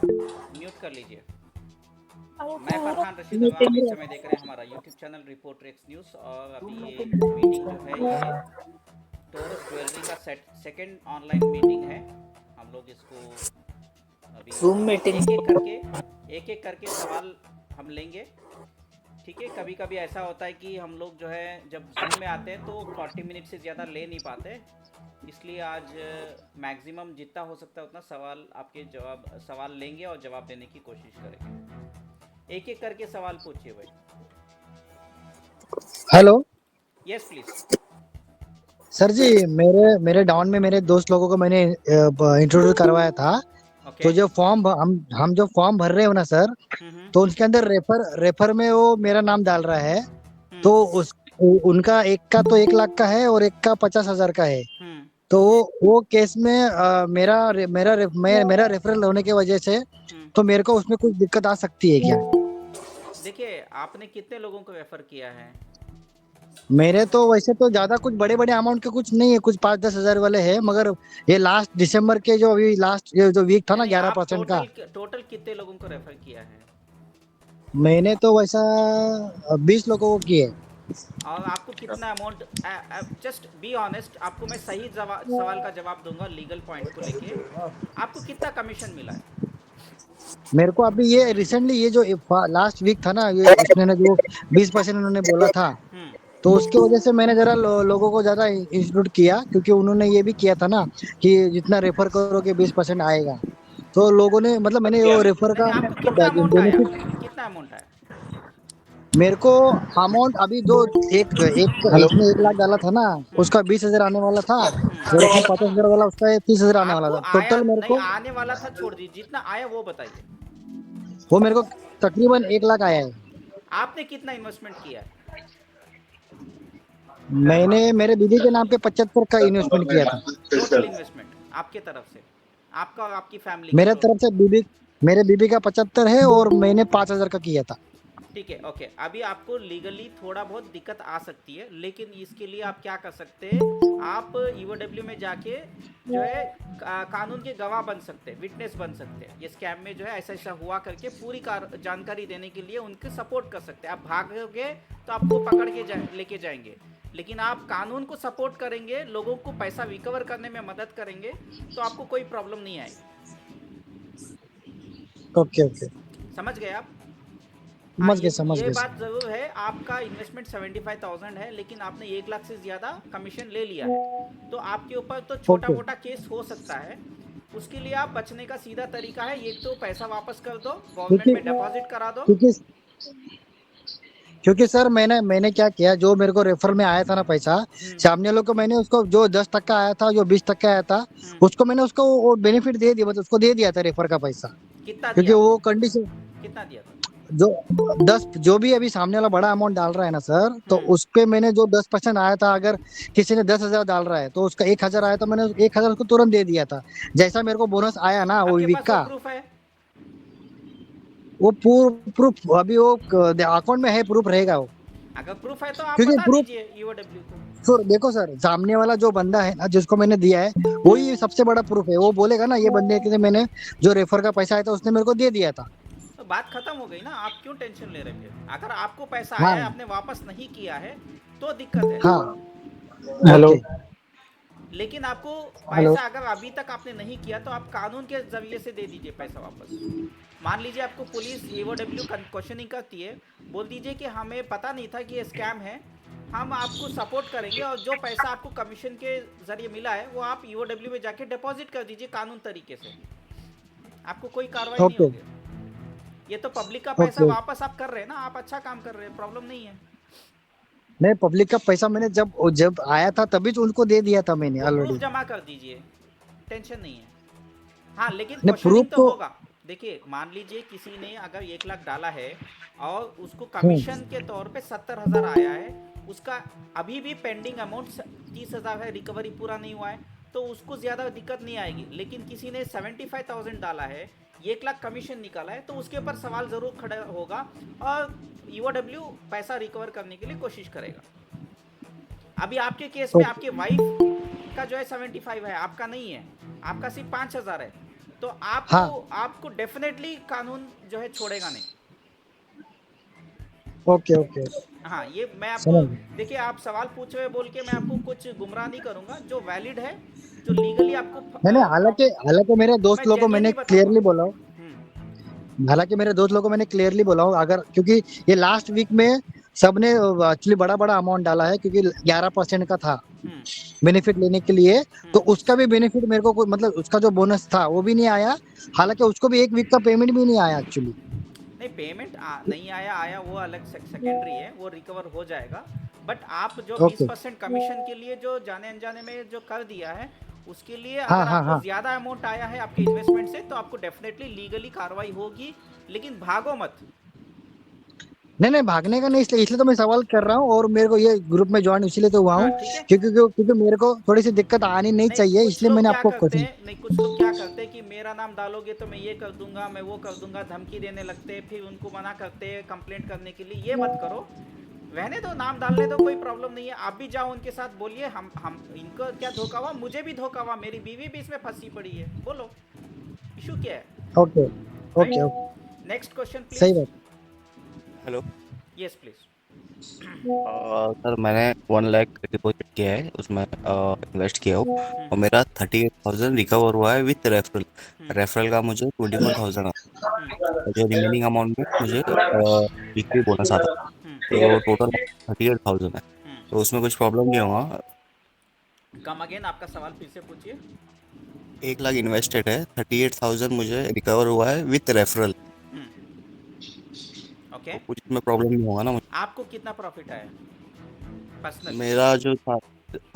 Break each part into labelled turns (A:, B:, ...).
A: Mute कर लीजिए। मैं फरहान रशीद और आप इस समय देख रहे हैं हमारा YouTube channel reporter x news. और अभी ये मीटिंग जो है ये टोरस ज्वेलरी का सेकंड ऑनलाइन मीटिंग है। हम लोग इसको अभी
B: जूम मीटिंग।
A: एक एक करके सवाल हम लेंगे। ठीक है, कभी कभी ऐसा होता है कि हम लोग जो है जब जूम में आते हैं तो 40 मिनट से ज़्यादा ले नहीं पाते, इसलिए आज मैक्सिमम जितना हो सकता है उतना सवाल लेंगे और जवाब देने की कोशिश करेंगे। एक एक करके सवाल पूछिए भाई।
C: Hello
A: yes please.
C: सर जी, मेरे मेरे डाउन में मेरे दोस्त लोगों को मैंने इंट्रोड्यूस करवाया था।
A: ओके।
C: तो जो हम जो फॉर्म भर रहे हो ना सर,
A: हम्म।
C: तो उसके अंदर रेफर में वो मेरा नाम डाल रहा है। तो
A: हम्म।
C: उनका एक का तो 1 लाख का है और एक का 50,000 का है।
A: हम्म।
C: तो वो केस में मेरा रेफरल होने की वजह से
A: हम्म।
C: तो मेरे को उसमें कुछ दिक्कत आ सकती है क्या?
A: देखिए, आपने कितने लोगों को रेफर किया है?
C: मेरे तो वैसे तो ज्यादा कुछ बड़े बड़े अमाउंट के कुछ नहीं है, कुछ 5-10 हजार वाले हैं, मगर ये लास्ट दिसंबर के जो अभी लास्ट ये जो वीक था
A: नहीं
C: ना
A: नहीं, आप
C: 11% का।
A: टोटल कितने लोगों को रेफर किया है?
C: मैंने तो वैसा 20 लोगों को किए।
A: और आपको कितना अमाउंट, जस्ट बी ऑनेस्ट, आपको मैं सही सवाल का जवाब दूंगा लीगल पॉइंट को लेके। आपको कितना कमीशन मिला है?
C: मेरे को अभी ये रिसेंटली ये जो लास्ट वीक था ना, ये इसने ना जो 20% उन्होंने बोला था,
A: हम्म।
C: तो उसकी वजह से मैंने जरा लोगों को ज्यादा इंस्टीट्यूट किया, क्योंकि उन्होंने ये भी किया था ना कि जितना रेफर करोगे 20% आएगा। तो लोगों ने मतलब मैंने वो रेफर
A: नहीं
C: का
A: नहीं, आपको कितना अमाउंट आया?
C: बेनिफिट
A: कितना अमाउंट आया?
C: मेरे को अमाउंट अभी जो एक एक
B: हेलो।
C: इसने 1 लाख डाला था ना,
A: हम्म।
C: उसका 20,000 आने वाला था। और
A: हम्म।
C: इसमें 50,000 वाला उसका 30,000 आने वाला
A: आपको
C: था,
A: आया
C: टोटल मेरे
A: नहीं,
C: को
A: आने वाला था छोड़ दीजिए, जितना आया वो बताइए।
C: वो मेरे को तकरीबन 1 लाख आया है।
A: आपने कितना इन्वेस्टमेंट किया है?
C: मैंने मेरे दीदी के नाम पे 75 का इन्वेस्टमेंट किया था।
A: टोटल इन्वेस्टमेंट आपके तरफ से, आपका और आपकी फैमिली का
C: मेरे तरफ से मेरे बीबी का 75 है और मैंने 5,000 का किया था।
A: ठीक है, ओके। अभी आपको लीगली थोड़ा बहुत दिक्कत आ सकती है, लेकिन इसके लिए आप क्या कर सकते हैं, आप ईओडब्ल्यू में जाके जो है कानून के गवाह बन सकते हैं, विटनेस बन सकते हैं। ये स्कैम में जो है ऐसा ऐसा हुआ करके पूरी जानकारी देने के लिए उनके सपोर्ट कर सकते हैं। आप भागोगे तो आपको पकड़ के लेके जाएंगे, लेकिन आप कानून को सपोर्ट करेंगे, लोगों को पैसा रिकवर करने में मदद करेंगे, तो आपको कोई प्रॉब्लम नहीं आएगी।
C: ओके ओके,
A: समझ गए आप? हाँ,
C: समझ
A: ये
C: गए
A: बात
C: सर।
A: ज़रूर है, आपका इन्वेस्टमेंट 75,000 है, लेकिन आपने 1 लाख से ज़्यादा कमीशन ले लिया है, तो आपके ऊपर तो छोटा
C: ओके,
A: मोटा केस हो सकता है। उसके लिए आप बचने का सीधा तरीका है, एक तो पैसा वापस कर दो, गवर्नमेंट
C: क्योंकि
A: में डिपॉजिट करा दो।
C: क्योंकि क्योंकि सर मैंने क्या किया, जो मेरे को रेफर में आया था ना पैसा,
A: हम्म।
C: सामने वालों को मैंने उसको जो 10 तक का आया था, जो 20 तक का आया था,
A: हम्म।
C: उसको मैंने उसको वो बेनिफिट दे दिया, मतलब उसको दे दिया था रेफर का पैसा।
A: कितना
C: क्योंकि
A: दिया था?
C: वो कंडीशन
A: कितना दिया था?
C: जो 10 जो भी अभी सामने वाला बड़ा अमाउंट डाल रहा है ना सर, तो
A: हम्म।
C: उस पे मैंने जो 10% आया था, अगर किसी ने 10,000 डाल रहा है तो उसका 1,000 आया, तो मैंने 1,000 उसको तुरंत दे दिया था। जैसा मेरे को बोनस आया ना वो
A: आपके
C: वीक
A: पास वो
C: का,
A: प्रूफ है?
C: वो प्रूफ अभी वो अकाउंट में है, प्रूफ रहेगा वो।
A: अगर प्रूफ है तो आप
C: क्योंकि
A: बता
C: प्रूफ
A: दीजिए ईओडब्ल्यू को।
C: सर देखो सर, सामने वाला जो बंदा है ना जिसको मैंने दिया है, वही सबसे बड़ा प्रूफ है। वो बोलेगा ना ये बंदे के लिए मैंने जो रेफर का पैसा आया था उसने मेरे को दे दिया था।
A: तो बात खत्म हो गई ना, आप क्यों टेंशन ले रहे हैं? फिर अगर आपको पैसा आया है,
C: हाँ
A: आपने वापस नहीं किया है, तो दिक्कत है।
C: हाँ।
B: हेलो।
C: ओके।
A: लेकिन आपको
C: हेलो।
A: पैसा अगर अभी तक आपने नहीं किया, तो आप कानून के जरिए से दे दीजिए पैसा वापस। मान लीजिए आपको पुलिस ईओडब्ल्यू क्वेश्चनिंग करती है, बोल दीजिए कि हमें पता नहीं था कि ये स्कैम है, हम आपको सपोर्ट करेंगे, और जो पैसा आपको कमीशन के जरिए मिला है वो आप ईओडब्ल्यू में जाके डिपॉजिट कर दीजिए कानून तरीके से। आपको कोई कार्रवाई नहीं
C: ओके
A: होगी। ये तो पब्लिक का पैसा
C: ओके।
A: वापस आप कर रहे हैं ना, आप अच्छा काम कर रहे हैं, प्रॉब्लम नहीं है।
C: नहीं, पब्लिक का पैसा मैंने जब जब आया था तभी तो उनको दे दिया था मैंने
A: वो प्रूफ
C: ऑलरेडी।
A: जमा कर दीजिए, टेंशन नहीं है। हाँ, लेकिन
C: नहीं, प्रूफ
A: क्वेश्चनिंग तो
C: तो
A: होगा। देखिए, मान लीजिए किसी ने अगर 1 लाख डाला है और उसको
C: हम्म,
A: कमीशन के तौर पे 70,000 आया है, उसका अभी भी पेंडिंग अमाउंट 30,000 है, रिकवरी पूरा नहीं हुआ है, तो उसको ज़्यादा दिक्कत नहीं आएगी। लेकिन किसी ने 75,000 डाला है, 1 लाख कमीशन निकाला है, तो उसके ऊपर सवाल ज़रूर खड़ा होगा, और ईओडब्ल्यू पैसा रिकवर करने के लिए कोशिश करेगा। अभी आपके केस में
C: ओ-
A: आपके वाइफ का जो है 75 है, आपका नहीं है, आपका सिर्फ 5,000 है। तो आपको
C: हाँ
A: आपको डेफिनेटली कानून जो है छोड़ेगा नहीं।
C: ओके ओके
A: हाँ, ये मैं आपको,
C: समझ गया।
A: देखिए आप सवाल पूछ रहे हो बोल के मैं आपको कुछ गुमराह नहीं करूंगा, जो वैलिड है, जो लीगली आपको
C: नहीं नहीं, हालांकि हालांकि मेरे दोस्त
A: मैं
C: लोगों को मैंने
A: जेन्युइनली बताऊंगा।
C: क्लियरली बोला हूँ, हालांकि मेरे दोस्त लोगों को मैंने क्लियरली बोला हूँ, अगर क्योंकि ये लास्ट वीक में सबने एक्चुअली बड़ा बड़ा अमाउंट डाला है, क्योंकि 11% का था
A: हम्म
C: बेनिफिट लेने के लिए। तो
A: हम्म
C: उसका भी बेनिफिट मेरे को मतलब उसका जो बोनस था वो भी नहीं आया, हालांकि उसको भी एक वीक का पेमेंट भी नहीं आया एक्चुअली।
A: नहीं, पेमेंट नहीं आया, आया वो अलग सेकेंडरी है, वो रिकवर हो जाएगा। बट आप जो बीस
C: ओके।
A: परसेंट कमीशन के लिए जो जाने अनजाने में जो कर दिया है, उसके लिए
C: हाँ
A: अगर
C: हाँ
A: आपको
C: हाँ।
A: ज़्यादा अमाउंट आया है आपके इन्वेस्टमेंट से, तो आपको डेफिनेटली लीगली कार्रवाई होगी, लेकिन भागो मत।
C: नहीं नहीं, भागने का नहीं, इसलिए इसलिए तो मैं सवाल कर रहा हूँ, और मेरे को ये ग्रुप में ज्वाइन इसीलिए तो हुआ
A: हाँ
C: हूँ,
A: ठीक है।
C: क्योंकि मेरे को थोड़ी सी दिक्कत आनी नहीं
A: नहीं,
C: चाहिए,
A: कुछ
C: इसलिए
A: लोग
C: मैंने
A: क्या
C: आपको
A: करते
C: क्वेश्चन।
A: हैं, नहीं कुछ लोग क्या करते हैं कि मेरा नाम डालोगे तो मैं ये कर दूंगा, मैं वो कर दूंगा, धमकी देने लगते हैं, फिर उनको मना करते हैं कंप्लेंट करने के लिए। ये मत करो, रहने दो, नाम डालने दो, कोई प्रॉब्लम नहीं है। आप भी जाओ उनके साथ, बोलिए हम इनको क्या धोखा हुआ, मुझे भी धोखा हुआ, मेरी बीवी भी इसमें फंसी पड़ी है, बोलो, इशू क्या है,
C: okay okay
A: right.
C: Okay.
A: Next question
C: सही
A: प्लीज।
C: बात।
B: हेलो।
A: Yes please.
B: सर मैंने 1 लाख डिपॉजिट किया है, उसमें इन्वेस्ट किया हूँ, और मेरा 38,000 रिकवर हुआ है विथ रेफरल। रेफरल का मुझे 24,000 है, और जो रिमेनिंग अमाउंट में मुझे वीकली बोनस आता है, तो टोटल 38,000 है। तो उसमें कुछ प्रॉब्लम नहीं होगा?
A: कम अगेन, आपका सवाल फिर से पूछिए।
B: 1 लाख इन्वेस्टेड है, 38,000 मुझे रिकवर हुआ है विथ रेफरल,
A: ओके,
B: तो कुछ इसमें प्रॉब्लम नहीं होगा ना मुझे?
A: आपको कितना प्रॉफिट आया पर्सनल?
B: मेरा जो था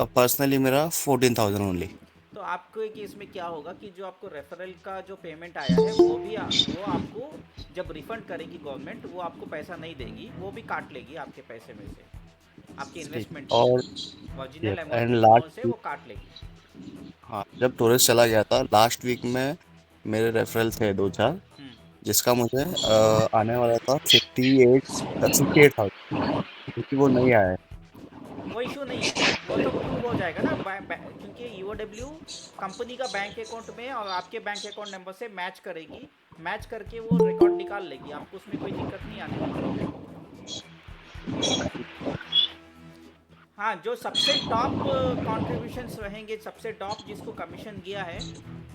B: पर्सनली मेरा 14,000 ओनली।
A: तो आपको केस में क्या होगा कि जो आपको रेफरल का जो पेमेंट आया है, वो भी वो आपको जब रिफंड करेगी गवर्नमेंट, वो आपको पैसा नहीं देगी, वो भी काट लेगी आपके पैसे में से, आपके
B: ठीक।
A: इन्वेस्टमेंट
B: और
A: से, ओरिजिनल
B: एंड
A: अमाउंट से
B: लास्ट,
A: वो काट लेगी।
B: हाँ, जब टूरिस्ट चला गया था लास्ट वीक में, मेरे रेफरल थे 2-4, जिसका मुझे आने वाला था 68,000, क्योंकि वो नहीं आया है।
A: वो इशू नहीं है, वो तो प्रूव हो जाएगा ना, क्योंकि ईओडब्ल्यू कंपनी का बैंक अकाउंट में और आपके बैंक अकाउंट नंबर से मैच करेगी, मैच करके वो रिकॉर्ड निकाल लेगी, आपको उसमें कोई दिक्कत नहीं आने वाली। हाँ, जो सबसे टॉप कॉन्ट्रीब्यूशंस रहेंगे, सबसे टॉप जिसको कमीशन गया है,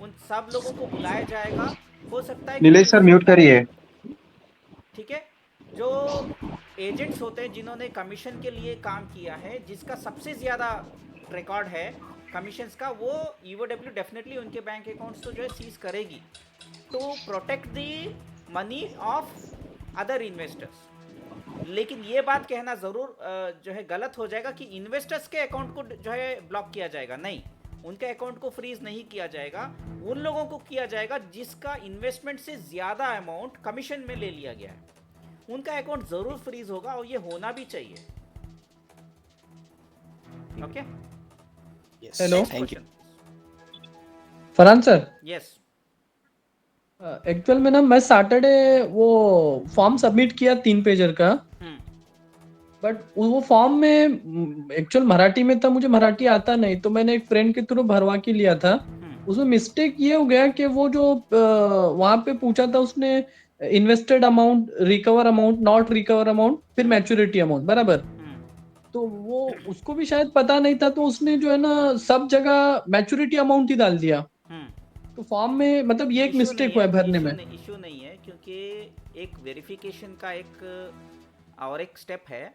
A: उन सब लोगों को बुलाया जाएगा। हो सकता है
D: नीलेश
A: कुछ
D: सर
A: लोग,
D: म्यूट करिए।
A: ठीक है, जो एजेंट्स होते हैं जिन्होंने कमीशन के लिए काम किया है, जिसका सबसे ज़्यादा रिकॉर्ड है कमीशंस का, वो ईओडब्ल्यू डेफिनेटली उनके बैंक अकाउंट्स तो जो है सीज करेगी, to protect the money of other investors. लेकिन ये बात कहना ज़रूर जो है गलत हो जाएगा कि इन्वेस्टर्स के अकाउंट को जो है ब्लॉक किया जाएगा, नहीं, उनके अकाउंट को फ्रीज नहीं किया जाएगा, उन लोगों को किया जाएगा जिसका इन्वेस्टमेंट से ज़्यादा अमाउंट कमीशन में ले लिया गया है, उनका अकाउंट ज़रूर फ्रीज होगा, और ये होना भी चाहिए। Okay,
E: hello
B: thank you.
E: Farhan sir,
A: yes.
E: Actual में ना मैं सैटरडे वो फॉर्म सबमिट किया 3 पेजर का, बट वो फॉर्म में एक्चुअल मराठी में था, मुझे मराठी आता नहीं, तो मैंने एक फ्रेंड के थ्रू भरवा के लिया था। उसमें मिस्टेक ये हो गया कि वो जो वहां पे पूछा था उसने, invested amount, recover amount, not recover amount, फिर मैच्योरिटी अमाउंट, बराबर। तो वो उसको भी शायद पता नहीं था, तो उसने जो है ना सब जगह मैच्योरिटी अमाउंट ही डाल दिया। तो फॉर्म में मतलब ये एक
A: इशू नहीं
E: मिस्टेक हुआ
A: है,
E: है भरने में।
A: इशू नहीं है, क्योंकि एक वेरिफिकेशन का एक और एक स्टेप है,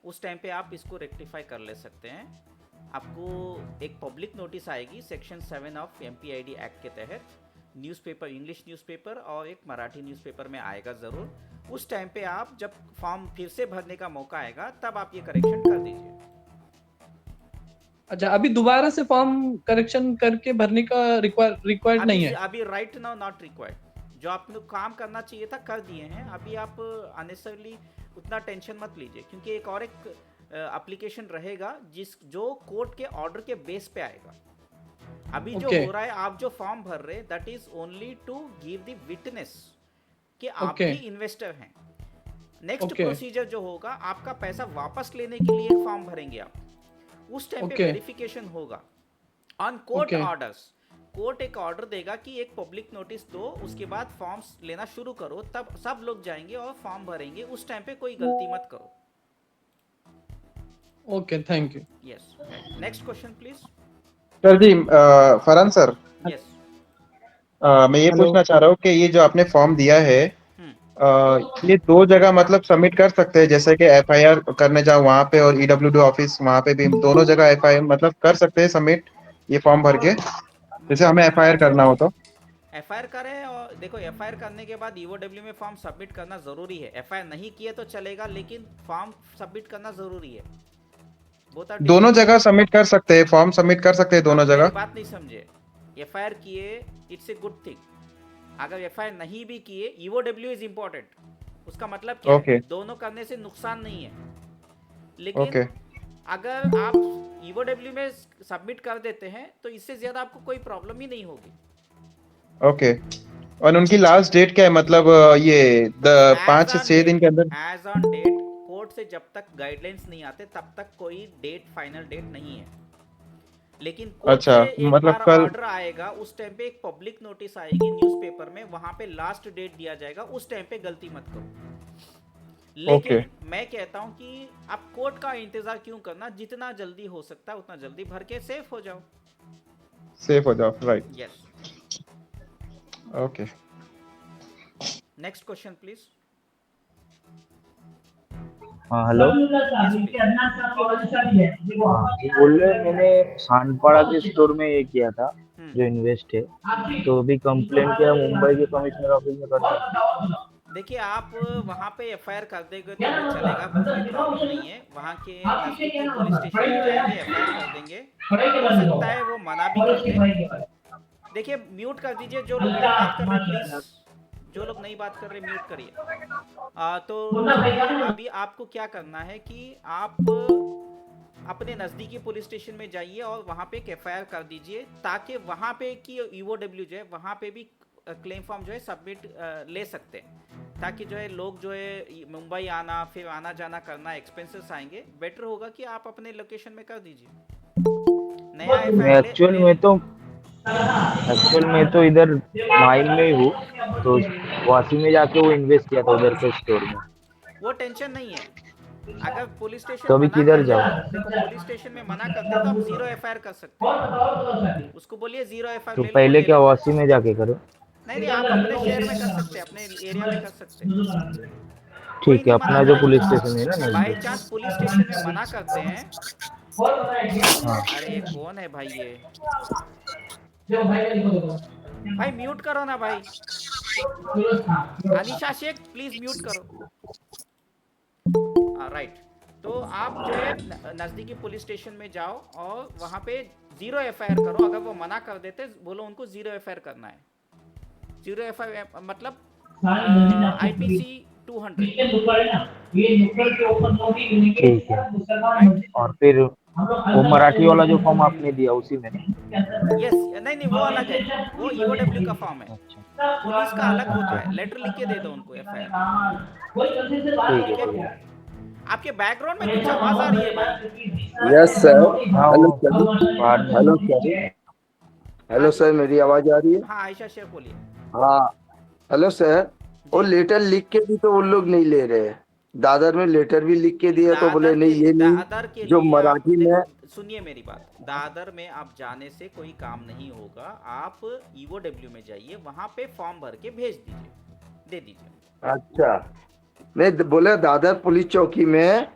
A: उस टाइम पे आप इसको रेक्टिफाई कर ले सकते हैं। आपको एक पब्लिक नोटिस आएगी सेक्शन 7 ऑफ एमपीआईडी एक्ट के तहत, न्यूज़पेपर, इंग्लिश न्यूज़पेपर और एक मराठी न्यूज़पेपर में आएगा ज़रूर। उस टाइम पे आप जब फॉर्म फिर से भरने का मौका आएगा, तब आप ये करेक्शन कर दीजिए।
E: अच्छा, अभी दोबारा से फॉर्म करेक्शन करके भरने का रिक्वायर्ड नहीं है?
A: अभी राइट नाउ नॉट रिक्वायर्ड। जो आप लोग काम करना चाहिए था कर दिए हैं, अभी आप अननेसेसरली उतना टेंशन मत लीजिए, क्योंकि एक और एक एप्लीकेशन रहेगा जो कोर्ट के ऑर्डर के बेस पे आएगा। अभी जो हो रहा है, आप जो फॉर्म भर रहे, that is only to give the witness कि आप भी इन्वेस्टर हैं। नेक्स्ट प्रोसीजर जो होगा, आपका पैसा वापस लेने के लिए एक फॉर्म भरेंगे आप, उस टाइम पे वेरिफिकेशन होगा ऑन कोर्ट ऑर्डर्स कोर्ट एक ऑर्डर देगा कि एक पब्लिक नोटिस दो, उसके बाद फॉर्म्स लेना शुरू करो, तब सब लोग जाएंगे और फॉर्म भरेंगे। उस टाइम पे कोई गलती मत करो।
E: Okay, thank you.
A: Yes, next question please.
D: Sir ji, Farhan sir,
A: yes.
D: मैं ये
C: हेलो।
D: पूछना चाह रहा हूँ कि ये जो आपने फॉर्म दिया है, ये दो जगह मतलब सबमिट कर सकते हैं, जैसे कि एफआईआर करने जाओ वहाँ पे और ईडब्ल्यूडी ऑफिस वहाँ पे भी, दोनों जगह एफआईआर मतलब कर सकते हैं सबमिट ये फॉर्म भर के, जैसे हमें एफआईआर करना हो तो?
A: एफआईआर करें, और देखो एफआईआर करने के बाद ईओडब्ल्यू में फॉर्म सबमिट करना जरूरी है। एफआईआर नहीं किए तो चलेगा, लेकिन फॉर्म सबमिट करना जरूरी है। Both are
D: दोनों
A: different।
D: जगह सबमिट कर सकते हैं, फॉर्म सबमिट कर सकते हैं दोनों
A: आप मेरी
D: जगह?
A: बात नहीं समझे। एफआईआर किए, इट्स ए गुड थिंग। अगर एफआईआर नहीं भी किए, ईओडब्ल्यू इज इम्पोर्टेंट। उसका मतलब क्या
D: ओके
A: है? दोनों करने से नुकसान नहीं है, लेकिन
D: ओके
A: अगर आप ईओडब्ल्यू में सबमिट कर देते हैं तो इससे ज्यादा आपको कोई प्रॉब्लम ही नहीं होगी।
D: ओके। और उनकी लास्ट डेट क्या है, मतलब ये
A: एज
D: 5 से
A: ऑन
D: 6 दिन
A: डेट,
D: के अंदर?
A: एज ऑन डेट, कोर्ट से जब तक गाइडलाइंस नहीं आते तब तक कोई डेट, फाइनल डेट नहीं है। लेकिन कोर्ट
D: अच्छा,
A: से एक
D: मतलब
A: बार
D: कल?
A: ऑर्डर आएगा, उस टाइम पे एक पब्लिक नोटिस आएगी न्यूज़पेपर में, वहां पे लास्ट डेट दिया जाएगा। उस टाइम पे गलती मत करो। लेकिन मैं कहता हूं कि आप कोर्ट का इंतजार क्यों करना, जितना जल्दी हो सकता है उतना जल्दी भर के सेफ हो जाओ।
D: सेफ हो जाओ, right.
A: Yes.
D: Okay.
A: Next question please.
F: हाँ हेलो। बोल रहे मैंने खानपाड़ा के स्टोर में ये किया था जो इन्वेस्ट है, तो अभी कंप्लेंट किया मुंबई के कमिश्नर ऑफिस में कर सकते?
A: देखिए, आप वहाँ पे एफआईआर कर देंगे तो भी चलेगा, कोई प्रॉब्लम नहीं है। वहाँ के नजदीकी पुलिस स्टेशन में जाएंगे, एफआईआर कर देंगे। हो सकता है वो मना भी कर दे। देखिए, म्यूट कर दीजिए जो लोग नहीं बात कर रहे, प्लीज। जो लोग नहीं बात कर रहे म्यूट करिए। तो देखिए, अभी आपको क्या करना है कि आप अपने नज़दीकी पुलिस स्टेशन में जाइए और वहाँ पे एक एफआईआर कर दीजिए, ताकि वहाँ पे की ईओडब्ल्यू जो है वहाँ पे भी क्लेम फॉर्म जो है सबमिट ले सकते हैं, ताकि जो है लोग जो है मुंबई आना फिर आना जाना करना, एक्सपेंसेस आएंगे। बेटर होगा कि आप अपने लोकेशन में कर दीजिए नया एफआईआर।
F: एक्चुअल में तो इधर माइल में ही हूँ, तो वासी में जाके वो इन्वेस्ट किया था उधर के स्टोर में।
A: वो टेंशन नहीं है। अगर पुलिस स्टेशन
F: तो अभी
A: मना
F: किधर
A: कर दे
F: जाऊँ?
A: तो देखो, पुलिस स्टेशन में मना करते तो आप जीरो एफआईआर कर सकते हैं। उसको बोलिए जीरो एफआईआर
F: तो
A: मेरे को
F: पहले
A: ले
F: क्या
A: लो।
F: वासी में जाके करो?
A: नहीं, आप अपने शहर में कर सकते हैं, अपने एरिया में कर सकते हैं। कोई
F: ठीक है,
A: नहीं मना
F: अपना जो पुलिस
A: करेगा।
F: स्टेशन है ना
A: बाई
F: नजदीक।
A: चांस पुलिस स्टेशन में मना करते हैं।
F: हाँ।
A: अरे कौन है भाई ये? भाई म्यूट करो ना भाई। अनिशा शेख प्लीज म्यूट करो। राइट। तो आप जो है नजदीकी पुलिस स्टेशन में जाओ और वहां पे जीरो एफआईआर करो। अगर वो मना कर देते बोलो उनको जीरो एफआईआर करना है। जीरो एफआईआर मतलब आईपीसी 200।
F: ठीक है। और फिर वो मराठी वाला जो फॉर्म आपने दिया उसी में?
A: यस, नहीं वो अलग है, वो ईओडब्ल्यू का फॉर्म है।
F: अच्छा,
A: पुलिस का अलग होता है। लेटर लिख के दे दो उनको एफआईआर।
F: ठीक है।
A: आपके बैकग्राउंड में कुछ आवाज आ रही है भाई।
G: Yes sir.
F: हाँ,
G: हेलो
F: वो
G: सर।
F: बाद में।
G: Hello sir. हेलो सर, मेरी आवाज आ रही है?
A: हाँ आयशा शेख बोलिए।
G: हाँ। Hello sir. वो लेटर लिख के भी तो उन लोग नहीं ले रहे। दादर में लेटर भी लिख के दिया तो बोले नहीं, ये नहीं।
A: दादर के
G: जो
A: लिए आप
G: मराठी में
A: देखो, सुनिए मेरी बात। दादर में आप जाने से कोई काम नहीं होगा। आप ईओडब्ल्यू में जाइए, वहां पे फॉर्म भर के भेज दीजिए, दे दीजिए।
G: अच्छा, नहीं बोले दादर पुलिस चौकी में,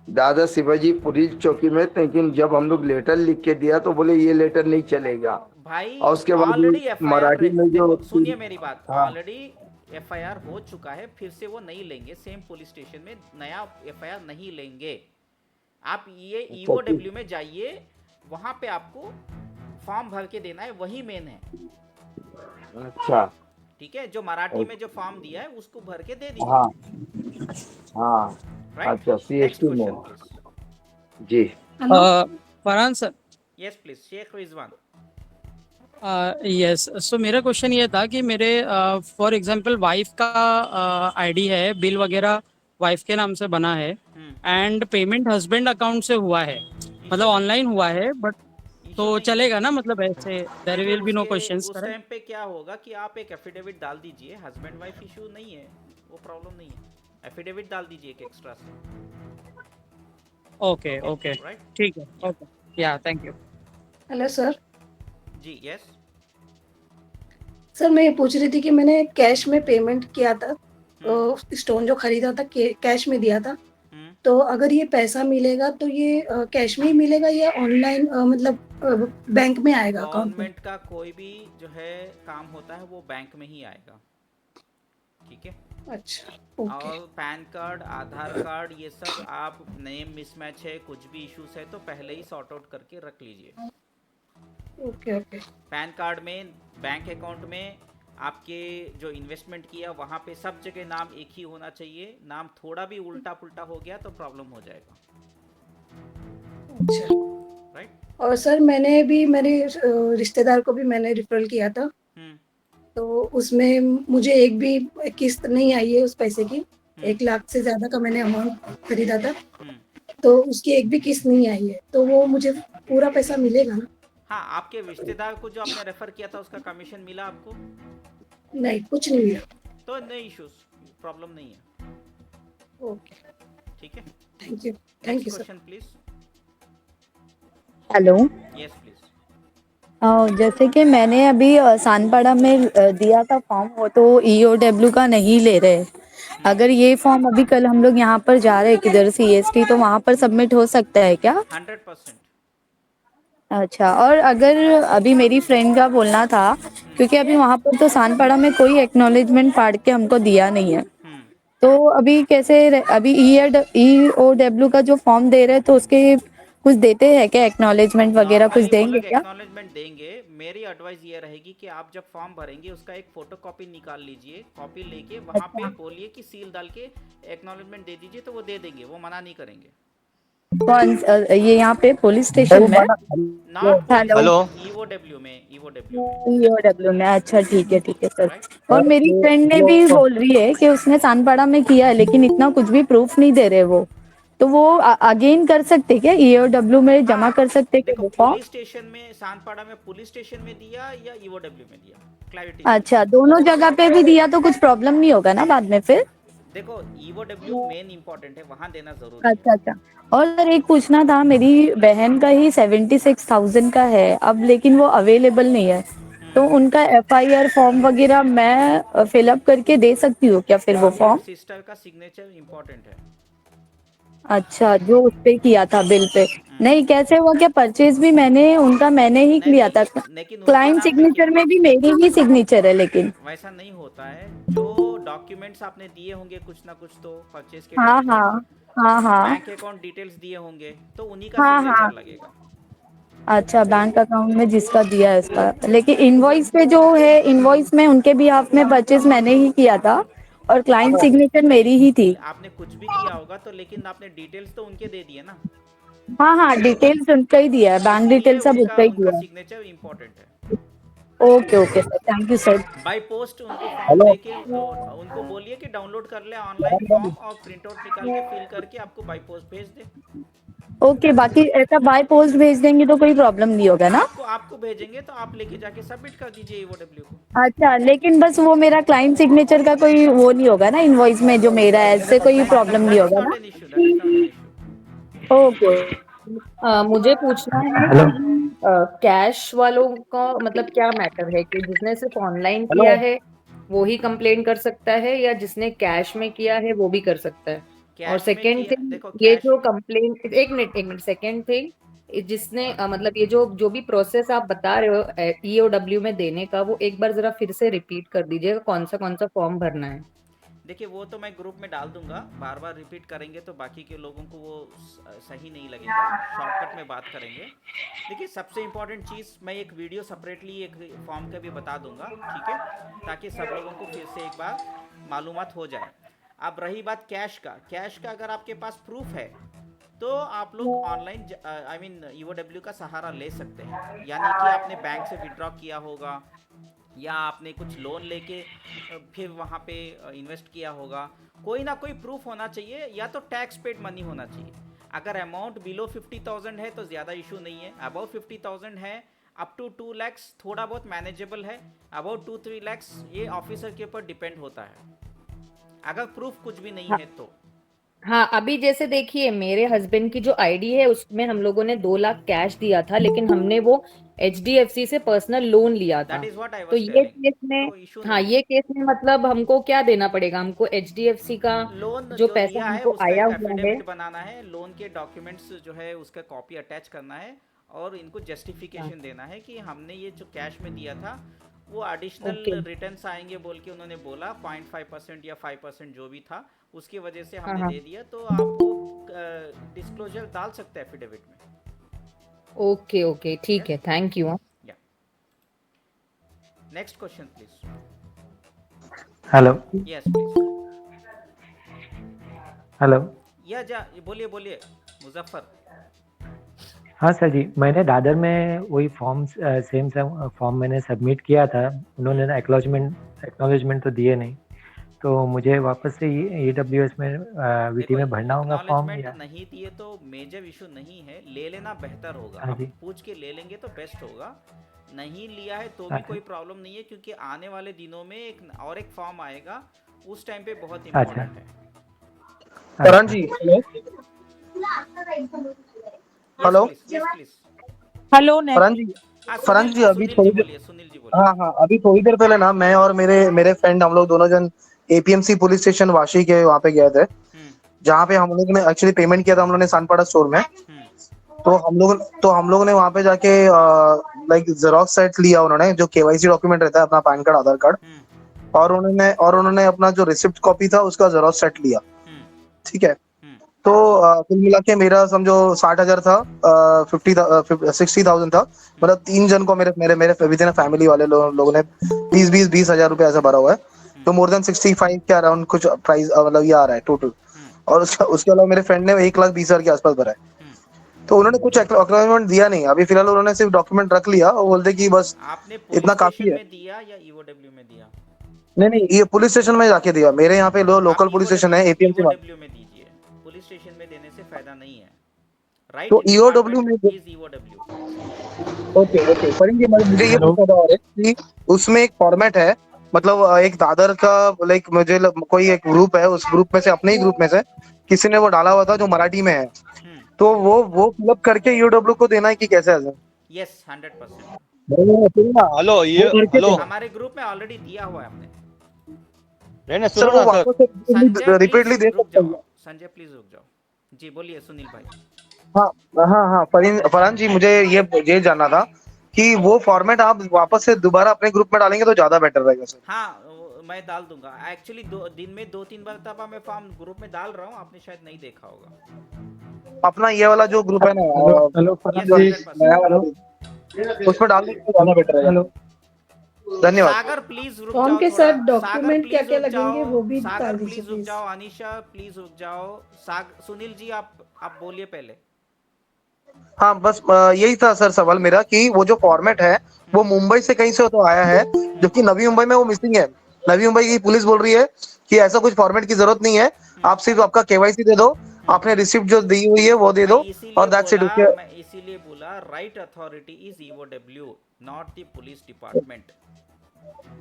G: दादर शिवाजी पुलिस चौकी में, लेकिन जब हम लोग लेटर लिख के दिया तो बोले ये लेटर नहीं चलेगा।
A: भाई
G: और उसके बाद
A: ऑलरेडी
G: मराठी
A: एफआईआर,
G: में जो
A: देखो सुनिए मेरी बात,
G: हाँ।
A: ऑलरेडी एफआईआर हो चुका है, फिर से वो नहीं लेंगे। सेम पुलिस स्टेशन में नया एफआईआर नहीं लेंगे। आप ये ईओडब्ल्यू में जाइए, वहां पे आपको फॉर्म भर के देना है, वही मेन है।
G: अच्छा,
A: ठीक है, जो मराठी में जो फॉर्म दिया है उसको भर के दे दीजिए।
G: हाँ हाँ।
A: राइट।
G: अच्छा,
A: नेक्स्ट
G: CST में।
A: Question please.
G: जी।
H: Farhan sir.
A: Yes please, Sheikh Rizwan.
H: Yes, so मेरा क्वेश्चन ये था कि मेरे फॉर एग्जांपल वाइफ का आईडी है, बिल वगैरह वाइफ के नाम से बना है, एंड पेमेंट हस्बैंड अकाउंट से हुआ है, मतलब ऑनलाइन हुआ है, बट तो चलेगा ना, मतलब ऐसे देयर
A: देखिए
H: विल बी नो
A: उसके
H: क्वेश्चंस,
A: उस
H: करेक्ट?
A: टाइम पे क्या होगा कि आप एक एफिडेविट डाल दीजिए, हस्बैंड वाइफ इशू नहीं है, वो प्रॉब्लम नहीं है, एफिडेविट डाल दीजिए एक एक्स्ट्रा से।
H: ओके
A: ओके,
H: ओके,
A: राइट,
H: ठीक है,
A: yeah
H: okay, yeah thank you.
I: Hello sir.
A: जी यस।
I: सर मैं ये पूछ रही थी कि मैंने कैश में पेमेंट किया था,
A: हम्म
I: स्टोन जो खरीदा था कैश में दिया था,
A: हम्म
I: तो अगर ये पैसा मिलेगा तो ये कैश में ही मिलेगा या ऑनलाइन मतलब बैंक में आएगा अकाउंट में?
A: गवर्नमेंट का कोई भी जो है काम होता है वो बैंक में ही आएगा, ठीक है।
I: अच्छा, ओके
A: और पैन कार्ड, आधार कार्ड, ये सब आप नेम मिसमैच है, कुछ भी इश्यूज है तो पहले ही सॉर्ट आउट करके रख लीजिए।
I: ओके ओके
A: पैन कार्ड में, बैंक अकाउंट में आपके जो इन्वेस्टमेंट किया वहाँ पे सब जगह नाम एक ही होना चाहिए, नाम थोड़ा भी उल्टा पुल्टा हो गया तो प्रॉब्लम हो जाएगा,
I: अच्छा।
A: राइट।
I: और सर मैंने भी मेरे रिश्तेदार को भी मैंने रिफरल किया था,
A: हम्म
I: तो उसमें मुझे एक भी किस्त नहीं आई है उस पैसे की।
A: हम्म
I: 1 लाख से ज्यादा का मैंने अमाउंट खरीदा था,
A: हम्म
I: तो उसकी एक भी किस्त नहीं आई है, तो वो मुझे पूरा पैसा मिलेगा ना?
A: हाँ, आपके रिश्तेदार को जो आपने रेफर किया था उसका कमीशन मिला आपको?
I: नहीं, कुछ नहीं मिला।
A: तो नहीं इश्यूज, प्रॉब्लम नहीं है,
I: ओके,
A: ठीक है।
I: Thank you. Thank
A: next
I: you sir.
A: Question please.
J: Hello.
A: Yes please.
J: जैसे कि मैंने अभी सानपाड़ा में दिया था फॉर्म, वो तो ईओडब्ल्यू का नहीं ले रहे। अगर ये फॉर्म अभी कल हम लोग यहाँ पर जा रहे हैं किधर सीएसटी, तो वहाँ पर सबमिट हो सकता है क्या?
A: 100%।
J: अच्छा, और अगर अभी मेरी फ्रेंड का बोलना था, क्योंकि अभी वहाँ पर तो सानपाड़ा में कोई एक्नॉलेजमेंट पाड़ के हमको दिया नहीं है, तो अभी कैसे अभी ईओडब्ल्यू का जो फॉर्म दे रहे हैं तो उसके कुछ देते हैं क्या, एक्नॉलेजमेंट वगैरह कुछ
A: नॉर्मली वो
J: देंगे
A: लोग
J: क्या?
A: एक्नॉलेजमेंट देंगे। मेरी एडवाइस ये रहेगी कि आप जब फॉर्म भरेंगे उसका एक फोटो कॉपी निकाल लीजिए, कॉपी लेके वहाँ पे
J: अच्छा,
A: बोलिए कि सील डाल के एक्नॉलेजमेंट दे दीजिए, तो वो दे देंगे, वो मना नहीं करेंगे।
J: ये यहाँ पे पुलिस स्टेशन में?
A: Not police
J: hello.
A: Station, EOW में, ईओडब्ल्यू में,
J: ईओडब्ल्यू में, अच्छा ठीक है सर।
A: राइट।
J: और मेरी फ्रेंड ने भी बोल रही है कि उसने सानपाड़ा में किया है, लेकिन इतना कुछ भी प्रूफ नहीं दे रहे वो, तो वो अगेन कर सकते क्या, ईओडब्ल्यू में जमा कर
A: हाँ,
J: सकते क्या
A: देखो
J: वो फॉर्म?
A: पुलिस स्टेशन में, सानपाड़ा में पुलिस स्टेशन में दिया या ईओडब्ल्यू में दिया, क्लैरिटी
J: अच्छा,
A: चाहिए।
J: दोनों जगह पे भी दिया तो कुछ प्रॉब्लम नहीं होगा ना बाद में फिर?
A: देखो ईओडब्ल्यू मेन इंपॉर्टेंट है, वहाँ देना जरूरी है।
J: अच्छा। और सर एक पूछना था, मेरी बहन का ही 76,000 का है अब, लेकिन वो अवेलेबल नहीं है, तो उनका एफआईआर फॉर्म वगैरह मैं फिलअप करके दे सकती हूँ क्या फिर वो
A: आपके
J: फॉर्म?
A: सिस्टर का सिग्नेचर इंपॉर्टेंट है।
J: अच्छा, जो उस पे किया था बिल पे? नहीं, कैसे हुआ क्या, परचेज भी मैंने ही
A: नहीं
J: लिया
A: नहीं,
J: था।
A: लेकिन उनके
J: क्लाइंट
A: नाम पे किया
J: सिग्नेचर
A: था।
J: में भी मेरी ही सिग्नेचर है लेकिन।
A: वैसा नहीं होता है, जो डॉक्यूमेंट्स आपने दिए होंगे कुछ ना कुछ तो, परचेज के
J: हाँ हाँ
A: डॉक्यूमेंट्स,
J: हाँ
A: बैंक अकाउंट डिटेल्स दिए होंगे, तो उन्हीं का
J: हाँ
A: सिग्नेचर
J: हाँ।
A: लगेगा।
J: अच्छा, बैंक अकाउंट में जिसका दिया है उसका, लेकिन इनवॉइस पे जो है, इनवॉइस में उनके भी हाफ में परचेज मैंने ही किया था और क्लाइंट सिग्नेचर मेरी ही थी।
A: नहीं, आपने कुछ भी किया होगा तो, लेकिन आपने डिटेल्स तो उनके दे दिए ना,
J: हाँ हाँ, डिटेल्स उनका ही दिया है, बैंक
A: इसीलिए
J: डिटेल सब
A: उनका
J: उसका ही
A: उनका
J: दिया है।
A: सिग्नेचर इंपॉर्टेंट है।
J: Okay sir, thank you sir.
A: By post उनको फॉर्म देके उनको बोलिए कि डाउनलोड कर ले ऑनलाइन फॉर्म, और प्रिंट आउट निकाल के फिल करके आपको बाय पोस्ट भेज दे।
J: ओके, बाकी ऐसा बाय पोस्ट भेज देंगे तो कोई प्रॉब्लम नहीं होगा ना?
A: आपको आपको भेजेंगे तो आप लेके जाके सबमिट कर दीजिए ईओडब्ल्यू को।
J: अच्छा, लेकिन बस वो मेरा क्लाइंट सिग्नेचर का कोई वो नहीं होगा ना इनवॉइस में, जो मेरा है, इससे कोई
A: नहीं,
J: प्रॉब्लम नहीं
A: दैट इज
J: होगा
A: नॉट
J: ना?
A: An issue, that is not an issue.
J: Okay.
K: मुझे पूछना है कि कैश वालों का मतलब क्या मैटर है, कि जिसने सिर्फ ऑनलाइन किया है वो ही कंप्लेन कर सकता है, या जिसने कैश में किया है वो भी कर सकता है? और
A: कैश में
K: सेकंड
A: किया,
K: थिंग,
A: देखो
K: ये
A: कैश
K: जो
A: में,
K: कंप्लेन, एक मिनट, सेकंड थिंग, जिसने मतलब ये जो जो भी प्रोसेस आप बता रहे हो ईओडब्ल्यू में देने का, वो एक बार जरा फिर से रिपीट कर दीजिएगा, कौन सा फॉर्म भरना है?
A: देखिए वो तो मैं ग्रुप में डाल दूंगा, बार बार रिपीट करेंगे तो बाकी के लोगों को वो सही नहीं लगेगा, शॉर्टकट में बात करेंगे। देखिए सबसे इम्पोर्टेंट चीज़, मैं एक वीडियो सेपरेटली एक फॉर्म का भी बता दूंगा, ठीक है, ताकि सब लोगों को फिर से एक बार मालूमात हो जाए। अब रही बात कैश का अगर आपके पास प्रूफ है तो आप लोग ऑनलाइन आई मीन ईओडब्ल्यू का सहारा ले सकते हैं, यानी कि आपने बैंक से विड्रॉ किया होगा या आपने कुछ लोन लेके फिर वहाँ पे इन्वेस्ट किया होगा, कोई ना कोई प्रूफ होना चाहिए, या तो टैक्स पेड मनी होना चाहिए। अगर अमाउंट बिलो 50,000 है तो ज़्यादा इशू नहीं है, अबव 50,000 है अप टू 2 lakhs थोड़ा बहुत मैनेजेबल है, अबाउट 2-3 lakhs ये ऑफिसर के ऊपर डिपेंड होता है अगर प्रूफ कुछ भी नहीं है तो।
K: हाँ, अभी जैसे देखिए मेरे हस्बैंड की जो आईडी है उसमें हम लोगों ने 2 लाख कैश दिया था, लेकिन हमने वो HDFC से पर्सनल लोन लिया था।
A: दैट इज व्हाट आई
K: तो
A: वाज
K: ये
A: टेलिंग,
K: केस में
A: तो इशू
K: हाँ,
A: नहीं
K: ये केस में मतलब हमको क्या देना पड़ेगा? हमको HDFC का
A: लोन
K: जो
A: जो
K: पैसा
A: लिया है
K: हमको
A: उसका
K: आया
A: एक
K: हुआ है,
A: एफिडेविट बनाना है, लोन के डॉक्यूमेंट्स जो है उसका कॉपी अटैच करना है और इनको जस्टिफिकेशन देना है कि हमने ये जो कैश में दिया था वो एडिशनल
K: ओके।
A: रिटर्न्स आएंगे बोल के उन्होंने बोला 0.5% या 5% जो भी था उसकी वजह से
K: हाँ
A: हमने
K: हाँ,
A: दे दिया, तो आप वो डिस्क्लोजर डाल सकते हैं एफिडेविट में।
K: ओके ओके, ठीक है, thank you.
A: Yeah next question please.
L: Hello
A: yes please.
L: Hello.
A: या जा बोलिए बोलिए मुजफ्फर।
L: हाँ सर जी, मैंने दादर में वही फॉर्म सेम फॉर्म मैंने सबमिट किया था, उन्होंने एक्नॉलेजमेंट तो दिए नहीं, तो मुझे वापस से EWS में VT में भरना होगा फॉर्म या?
A: एक्नॉलेजमेंट नहीं दिए तो मेजर इशू नहीं है, ले लेना बेहतर होगा।
L: हाँ
A: आप
L: जी।
A: पूछ के ले लेंगे तो बेस्ट होगा, नहीं लिया है तो भी
L: अच्छा
A: कोई प्रॉब्लम नहीं है, क्योंकि आने वाले दिनों में एक फॉर्म आएगा, उस टाइम पे बहुत
L: अच्छा
A: इम्पोर्टेंट है।
M: करण जी, हेलो
A: यस प्लीज।
M: हेलो करण जी, करण जी अभी थोड़ी देर,
A: सुनील जी बोलिए।
M: हाँ हाँ, अभी थोड़ी देर पहले ना मैं और मेरे फ्रेंड हम लोग दोनों जन APMC पुलिस स्टेशन वाशी के वहाँ पे गए थे, जहाँ पे हम लोग ने एक्चुअली पेमेंट किया था हम लोग ने सानपाड़ा स्टोर में। तो हम लोग ने वहाँ पे जाके लाइक जेरोक्स सेट लिया, उन्होंने जो KYC डॉक्यूमेंट रहता है अपना पैन कार्ड आधार कार्ड, और उन्होंने अपना जो रिसिप्ट कॉपी था उसका जेरोक्स सेट लिया, ठीक है। तो कुल मिला के मेरा समझो 60,000 था, 60,000 था, मतलब 3 जन को मेरे विद इन फैमिली वाले लोगों ने 20,000 रुपए ऐसा भरा हुआ है, तो मोर देन 65 के अराउंड कुछ प्राइस मतलब ये आ रहा है टोटल। और उसके अलावा मेरे फ्रेंड ने 1,20,000 के आसपास भरा है, तो उन्होंने कुछ एक्नॉलेजमेंट दिया नहीं अभी फिलहाल, उन्होंने सिर्फ डॉक्यूमेंट रख लिया और बोलते कि बस
A: आपने
M: इतना
A: पुलिस
M: काफी
A: स्टेशन
M: है।
A: में दिया या EOW में दिया?
M: नहीं, ये पुलिस स्टेशन में जाके दिया, मेरे यहाँ पे लोकल पुलिस स्टेशन है APMC में।
A: EOW में दीजिए, पुलिस स्टेशन में देने से फायदा नहीं है, राइट?
M: तो EOW में ओके पर मुझे ये पता हो रहा है कि उसमें एक फॉर्मेट है, मतलब एक दादर का लाइक मुझे कोई एक ग्रुप है, उस ग्रुप में से अपने ही ग्रुप में से किसी ने वो डाला हुआ था जो मराठी में है, तो वो फिलअप करके EOW को देना है कि कैसे?
A: यस 100%।
N: हेलो ये हेलो
A: हमारे ग्रुप में ऑलरेडी दिया हुआ है हमने।
N: रहने
M: सर
N: सुनो
M: वो
N: ना सर।
M: वापस रिपीटली दे सकते हैं?
A: संजय प्लीज रुक जाओ। जी बोलिए सुनील भाई।
M: हाँ फरहान जी, मुझे ये जानना था कि वो फॉर्मेट आप वापस से दोबारा अपने ग्रुप में डालेंगे तो ज्यादा बेटर रहेगा सर।
A: हाँ मैं डाल दूंगा, एक्चुअली दिन में 2-3 बार तब मैं फॉर्म ग्रुप में डाल रहा हूँ, आपने शायद नहीं देखा होगा।
M: अपना ये वाला जो ग्रुप है ना,
C: हेलो
M: नया वाला, उसमें डाल देंगे तो ज्यादा बेटर रहेगा। धन्यवाद।
A: सागर प्लीज रुक
I: फॉर्म
A: जाओ
I: के
A: थोड़ा।
I: साथ डॉक्यूमेंट क्या क्या
A: रुक जाओ।
I: लगेंगे वो भी
A: सागर
I: डाल
A: प्लीज
I: दीजिए
A: रुक
I: प्लीज।
A: जाओ, अनीशा प्लीज रुक जाओ, सुनील जी आप बोलिए पहले।
M: हाँ बस यही था सर सवाल मेरा कि वो जो फॉर्मेट है वो मुंबई से कहीं से तो आया है, जो कि नवी मुंबई में वो मिसिंग है। नवी मुंबई की पुलिस बोल रही है कि ऐसा कुछ फॉर्मेट की जरूरत नहीं है, आप सिर्फ आपका KYC दे दो, आपने रिसिप्ट जो दी हुई है वो दे दो और दैट्स इट।
A: मैं इसीलिए बोला right authority is EOW not the police department.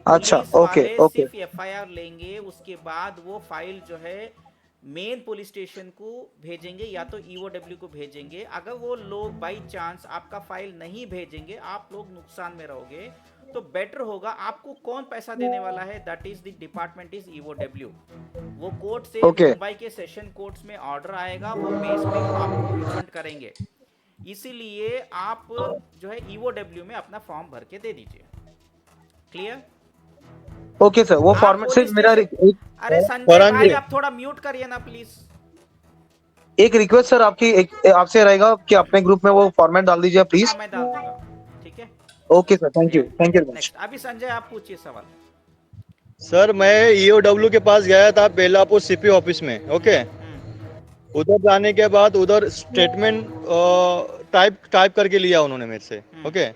M: अच्छा ओके
A: सिर्फ FIR लेंगे, उसके बाद वो फाइल जो है मेन पुलिस स्टेशन को भेजेंगे या तो EOW को भेजेंगे। अगर वो लोग बाई चांस आपका फाइल नहीं भेजेंगे, आप लोग नुकसान में रहोगे, तो बेटर होगा आपको कौन पैसा देने वाला है, that is the department is EOW। वो कोर्ट से मुंबई के सेशन कोर्ट्स में ऑर्डर आएगा, वो बेस पे आपको रिफंड करेंगे। इसीलिए आप जो है EOW में अपना फॉर्म भर के दे दीजिए। क्लियर?
M: ओके सर, वो फॉर्मेट से मेरा
A: अरे संजय भाई आप थोड़ा म्यूट करिए ना प्लीज।
M: एक रिक्वेस्ट सर आपसे रहेगा कि अपने ग्रुप में वो फॉर्मेट डाल दीजिए प्लीज।
A: मैं डाल दूंगा, ठीक है।
M: Okay sir, thank you
A: next अभी संजय आप पूछिए सवाल।
N: सर मैं EOW के पास गया था बेलापुर CP ऑफिस में, ओके। उधर जाने के बाद उधर स्टेटमेंट टाइप करके लिया उन्होंने मेरे से, ओके।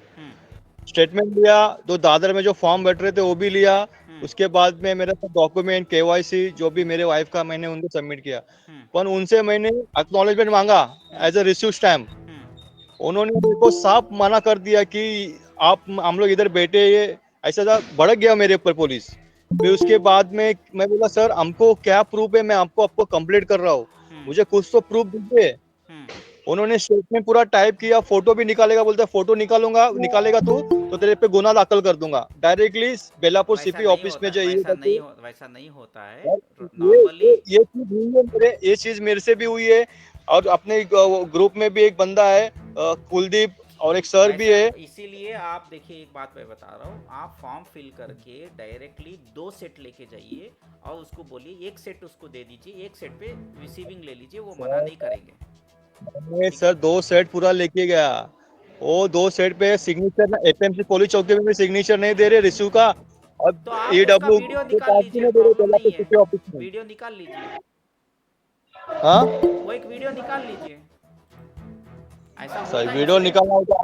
N: स्टेटमेंट लिया, तो दादर में जो फॉर्म बैठ रहे थे वो भी लिया, उसके बाद में मेरा डॉक्यूमेंट केवाईसी जो भी मेरे वाइफ का मैंने उनको सबमिट किया, पर उनसे मैंने एक्नॉलेजमेंट मांगा एज अ रिसीव स्टैम्प। उन्होंने मेरे को साफ मना कर दिया कि आप हम लोग इधर बैठे, ये ऐसा भड़क गया मेरे ऊपर पुलिस। फिर उसके बाद में मैं बोला सर हमको क्या प्रूफ है, मैं आपको कंप्लेंट कर रहा हूँ, मुझे कुछ तो प्रूफ दीजिए। उन्होंने स्टेटमेंट पूरा टाइप किया, फोटो भी निकालेगा, बोलता फोटो निकालेगा तू तो तेरे पे गुनाह दाखिल कर दूंगा। डायरेक्टली बेलापुर सीपी ऑफिस में जाइए।
A: वैसा नहीं होता है नॉर्मली।
N: ये चीज हुई है ये चीज मेरे से भी हुई है, और अपने ग्रुप में भी एक बंदा है कुलदीप, और एक सर भी है।
A: इसीलिए आप देखिए, एक बात मैं बता रहा हूँ, आप फॉर्म फिल करके डायरेक्टली 2 सेट लेके जाइए और उसको बोलिए 1 सेट उसको दे दीजिए, 1 सेट पे रिसीविंग ले लीजिए, वो मना नहीं करेंगे।
N: मैं सर 2 सेट पूरा लेके गया, वो 2 सेट पे सिग्नेचर ना, एपीएमसी पुलिस चौकी में भी सिग्नेचर नहीं दे रहे रिसीव का, और ईडब्ल्यू
A: वीडियो निकाल लीजिए, प्रॉब्लम नहीं है, वीडियो निकाल लीजिए।
N: हाँ,
A: वो एक वीडियो निकाल लीजिए। ऐसा
N: सर वीडियो निकालना हो तो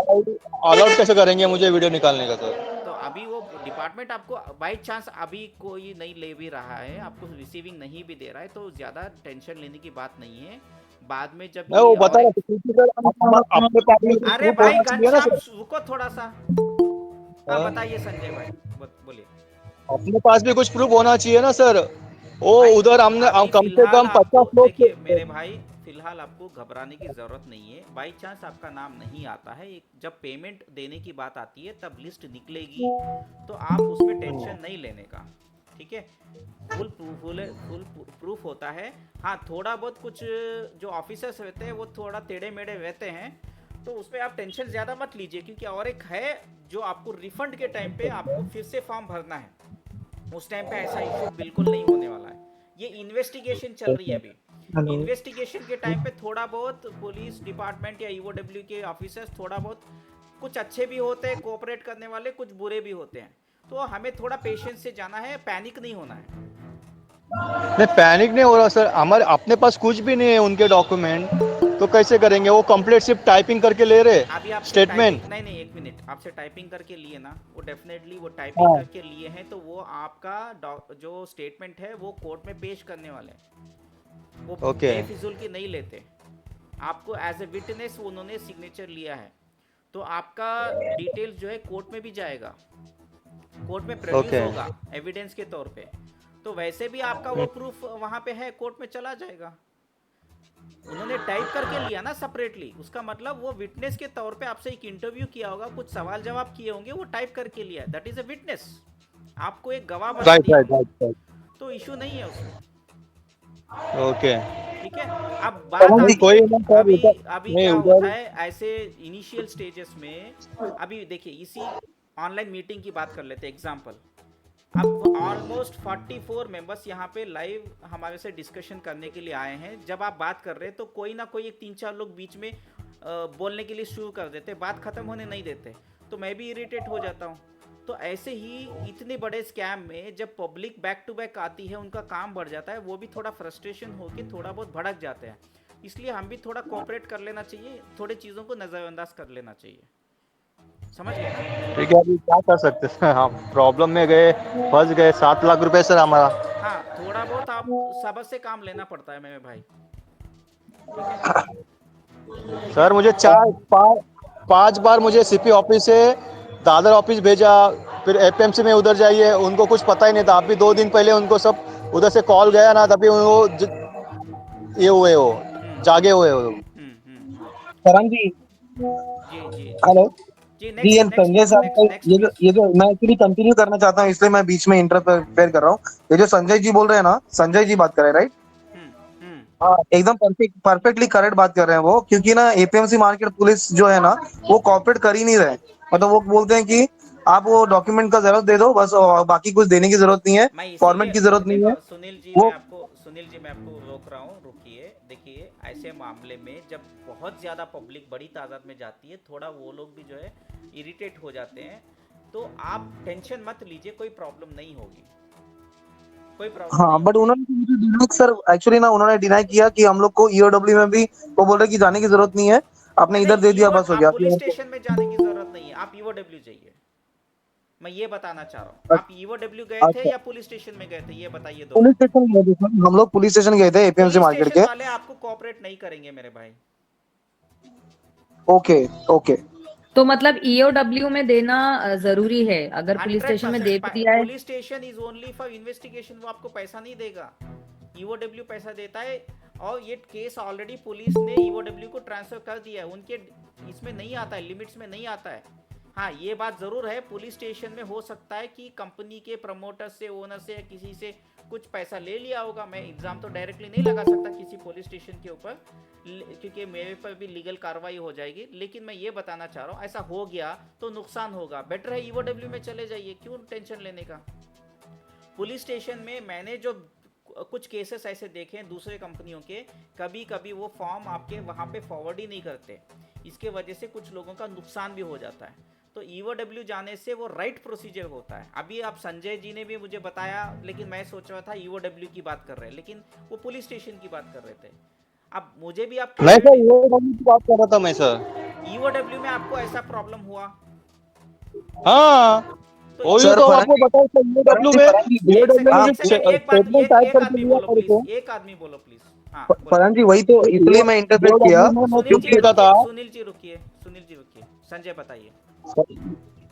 N: अलाउड कैसे करेंगे मुझे वीडियो निकालने का सर?
A: तो अभी वो डिपार्टमेंट आपको बाय चांस अभी कोई नहीं ले भी रहा है, आपको रिसीविंग नहीं भी दे रहा है, तो ज्यादा टेंशन लेने की बात नहीं है। बाद में जब
N: मैं वो बता रहा हूँ,
A: अरे भाई घनश्याम रुको थोड़ा सा। हाँ बताइए संजय भाई, बोलिए।
N: अपने पास भी कुछ प्रूफ होना चाहिए ना सर। वो उधर हमने कम से कम 50 लोग।
A: देखिए मेरे भाई, फिलहाल आपको घबराने की जरूरत नहीं है। बाई चांस आपका नाम नहीं आता है, जब पेमेंट देने की बात आती है तब लिस्ट निकलेगी, तो आप उसमें टेंशन नहीं लेने का, ठीक है। फुल प्रूफ होता है। हाँ थोड़ा बहुत कुछ जो ऑफिसर्स रहते हैं वो थोड़ा टेढ़े मेढ़े रहते हैं, तो उस पर आप टेंशन ज़्यादा मत लीजिए, क्योंकि और एक है जो आपको रिफंड के टाइम पे आपको फिर से फॉर्म भरना है, उस टाइम पे ऐसा इशू बिल्कुल नहीं होने वाला है। ये इन्वेस्टिगेशन चल रही है अभी। इन्वेस्टिगेशन के टाइम पे थोड़ा बहुत पुलिस डिपार्टमेंट या ईओडब्ल्यू के ऑफिसर्स थोड़ा बहुत कुछ अच्छे भी होते हैं कोऑपरेट करने वाले, कुछ बुरे भी होते हैं, तो हमें थोड़ा पेशेंस से जाना है, पैनिक नहीं होना है।
N: नहीं पैनिक नहीं हो रहा सर, हमारे अपने पास कुछ भी नहीं है उनके डॉक्यूमेंट, तो कैसे करेंगे? वो कंप्लीट सिर्फ टाइपिंग करके ले रहे स्टेटमेंट।
A: नहीं एक मिनट, आपसे टाइपिंग करके लिए ना, वो डेफिनेटली वो टाइपिंग करके लिए हैं, तो वो आपका जो स्टेटमेंट है वो कोर्ट में पेश करने वाले हैं, वो बेफिजूल की नहीं लेते। आपको एज ए विटनेस उन्होंने सिग्नेचर लिया है, तो आपका डिटेल्स जो है कोर्ट में भी जाएगा, कोर्ट में प्रोड्यूस होगा एविडेंस के तौर पे, तो वैसे भी आपका वो प्रूफ वहां पे है, कोर्ट में चला जाएगा। उन्होंने टाइप करके लिया ना सेपरेटली, उसका मतलब वो विटनेस के तौर पे आपसे एक इंटरव्यू किया होगा, कुछ सवाल जवाब किए होंगे, वो टाइप करके लिया, दैट इज अ विटनेस, आपको एक गवाह बना दिया, तो इशू नहीं है उसमें।
N: ओके
A: ठीक है। अब बात अभी क्या होता है ऐसे इनिशियल स्टेजेस में, अभी देखिए इसी ऑनलाइन मीटिंग की बात कर लेते हैं एग्जांपल। अब ऑलमोस्ट 44 मेंबर्स यहाँ पे लाइव हमारे से डिस्कशन करने के लिए आए हैं। जब आप बात कर रहे हैं तो कोई ना कोई एक 3-4 लोग बीच में बोलने के लिए शुरू कर देते, बात खत्म होने नहीं देते, तो मैं भी इरिटेट हो जाता हूँ। तो ऐसे ही इतने बड़े स्कैम में जब पब्लिक बैक टू बैक आती है, उनका काम बढ़ जाता है, वो भी थोड़ा फ्रस्ट्रेशन होके थोड़ा बहुत भड़क जाते हैं। इसलिए हम भी थोड़ा कोऑपरेट कर लेना चाहिए, थोड़े चीज़ों को नज़रअंदाज कर लेना चाहिए, समझ गए ना?
N: ठीक है, अभी क्या कर सकते हैं, हम प्रॉब्लम में गए, फंस गए, 7 लाख रुपए सर हमारा।
A: हाँ थोड़ा बहुत आप सब्र से काम लेना पड़ता है मेरे भाई।
N: सर मुझे 4-5 बार मुझे सीपी ऑफिस से दादर ऑफिस भेजा, फिर एपीएमसी में उधर जाइए, उनको कुछ पता ही नहीं था। अभी 2 दिन पहले उनको सब उधर से कॉल गया ना, तभी वो ये हुए, वो जागे हुए हो।
M: करण जी, हेलो जी, संजय साहब, ये जो मैं एक्चुअली कंटिन्यू करना चाहता हूँ, इसलिए मैं बीच में इंटरफेयर कर रहा हूँ। ये जो संजय जी बोल रहे हैं ना, संजय जी बात कर रहे हैं राइट? हाँ एकदम परफेक्टली करेक्ट बात कर रहे हैं वो, क्योंकि ना एपीएमसी मार्केट पुलिस जो है ना वो कोऑपरेट कर ही नहीं रहे। मतलब वो बोलते हैं कि आप वो डॉक्यूमेंट का जरूरत दे दो बस, बाकी कुछ देने की जरूरत नहीं है, फॉर्मेट की जरूरत नहीं है।
A: सुनील जी मैं आपको रोक रहा हूँ, रुकिए। देखिए ऐसे मामले में जब बहुत ज्यादा पब्लिक बड़ी तादाद में जाती है, थोड़ा वो लोग भी जो है इरिटेट हो जाते हैं, तो आप टेंशन मत लीजिए, कोई प्रॉब्लम नहीं होगी, कोई प्रॉब्लम।
M: हाँ बट उन्होंने सर एक्चुअली ना उन्होंने डिनाई किया कि हम लोग को ईओडब्ल्यू में भी वो बोल रहे कि जाने की जरूरत नहीं है, आपने इधर दे दिया बस हो गया।
A: पुलिस स्टेशन में जाने की जरूरत नहीं है, आप ईओडब्ल्यू जाइए। मैं ये बताना चाह रहा हूँ। आप ईओडब्ल्यू गए थे
M: अच्छा
A: या पुलिस स्टेशन में गए थे, ये बताइए दो
M: पुलिस
A: मिनट।
M: स्टेशन गए थे सर, हम लोग पुलिस स्टेशन गए थे एपीएमसी
A: पुलिस
M: मार्केट
A: स्टेशन
M: के।
A: वाले आपको कोऑपरेट नहीं करेंगे मेरे भाई।
M: ओके ओके
K: तो मतलब ईओडब्ल्यू में देना जरूरी है, अगर पुलिस स्टेशन में दे
A: 100%
K: भी दिया है।
A: Police station is only for investigation, वो आपको पैसा नहीं देगा। ईओडब्ल्यू पैसा देता है, और ये केस ऑलरेडी पुलिस ने ईओडब्ल्यू को ट्रांसफर कर दिया है, उनके इसमें नहीं आता है, लिमिट्स में नहीं आता है। हाँ, ये बात ज़रूर है, पुलिस स्टेशन में हो सकता है कि कंपनी के प्रमोटर से, ओनर से या किसी से कुछ पैसा ले लिया होगा। मैं एग्जाम तो डायरेक्टली नहीं लगा सकता किसी पुलिस स्टेशन के ऊपर, क्योंकि मेरे पर भी लीगल कार्रवाई हो जाएगी। लेकिन मैं ये बताना चाह रहा हूँ, ऐसा हो गया तो नुकसान होगा। बेटर है ईओडब्ल्यू में चले जाइए, क्यों टेंशन लेने का। पुलिस स्टेशन में मैंने जो कुछ केसेस ऐसे देखे हैं दूसरे कंपनियों के, कभी कभी वो फॉर्म आपके वहाँ पे फॉरवर्ड ही नहीं करते, इसके वजह से कुछ लोगों का नुकसान भी हो जाता है। तो ईओडब्ल्यू जाने से वो राइट प्रोसीजर होता है। अभी आप संजय जी ने भी मुझे बताया, लेकिन मैं सोच रहा था ईओडब्ल्यू की बात कर रहे हैं, लेकिन वो पुलिस स्टेशन की बात कर रहे थे। अब मुझे भी आप
N: नहीं सर, ईओडब्ल्यू की बात कर रहा था मैं सर।
A: ईओडब्ल्यू में आपको ऐसा प्रॉब्लम हुआ?
N: हाँ, वही
M: सर,
N: तो आपको बताओ सर, ईओडब्ल्यू में स्टेटमेंट टाइप करके लिया मेरे को।
A: एक आदमी बोलो प्लीज। हाँ,
M: फरहान जी वही तो इसलिए मैं इंटरप्रेट किया
A: सुनील जी रुकिए, संजय बताइए।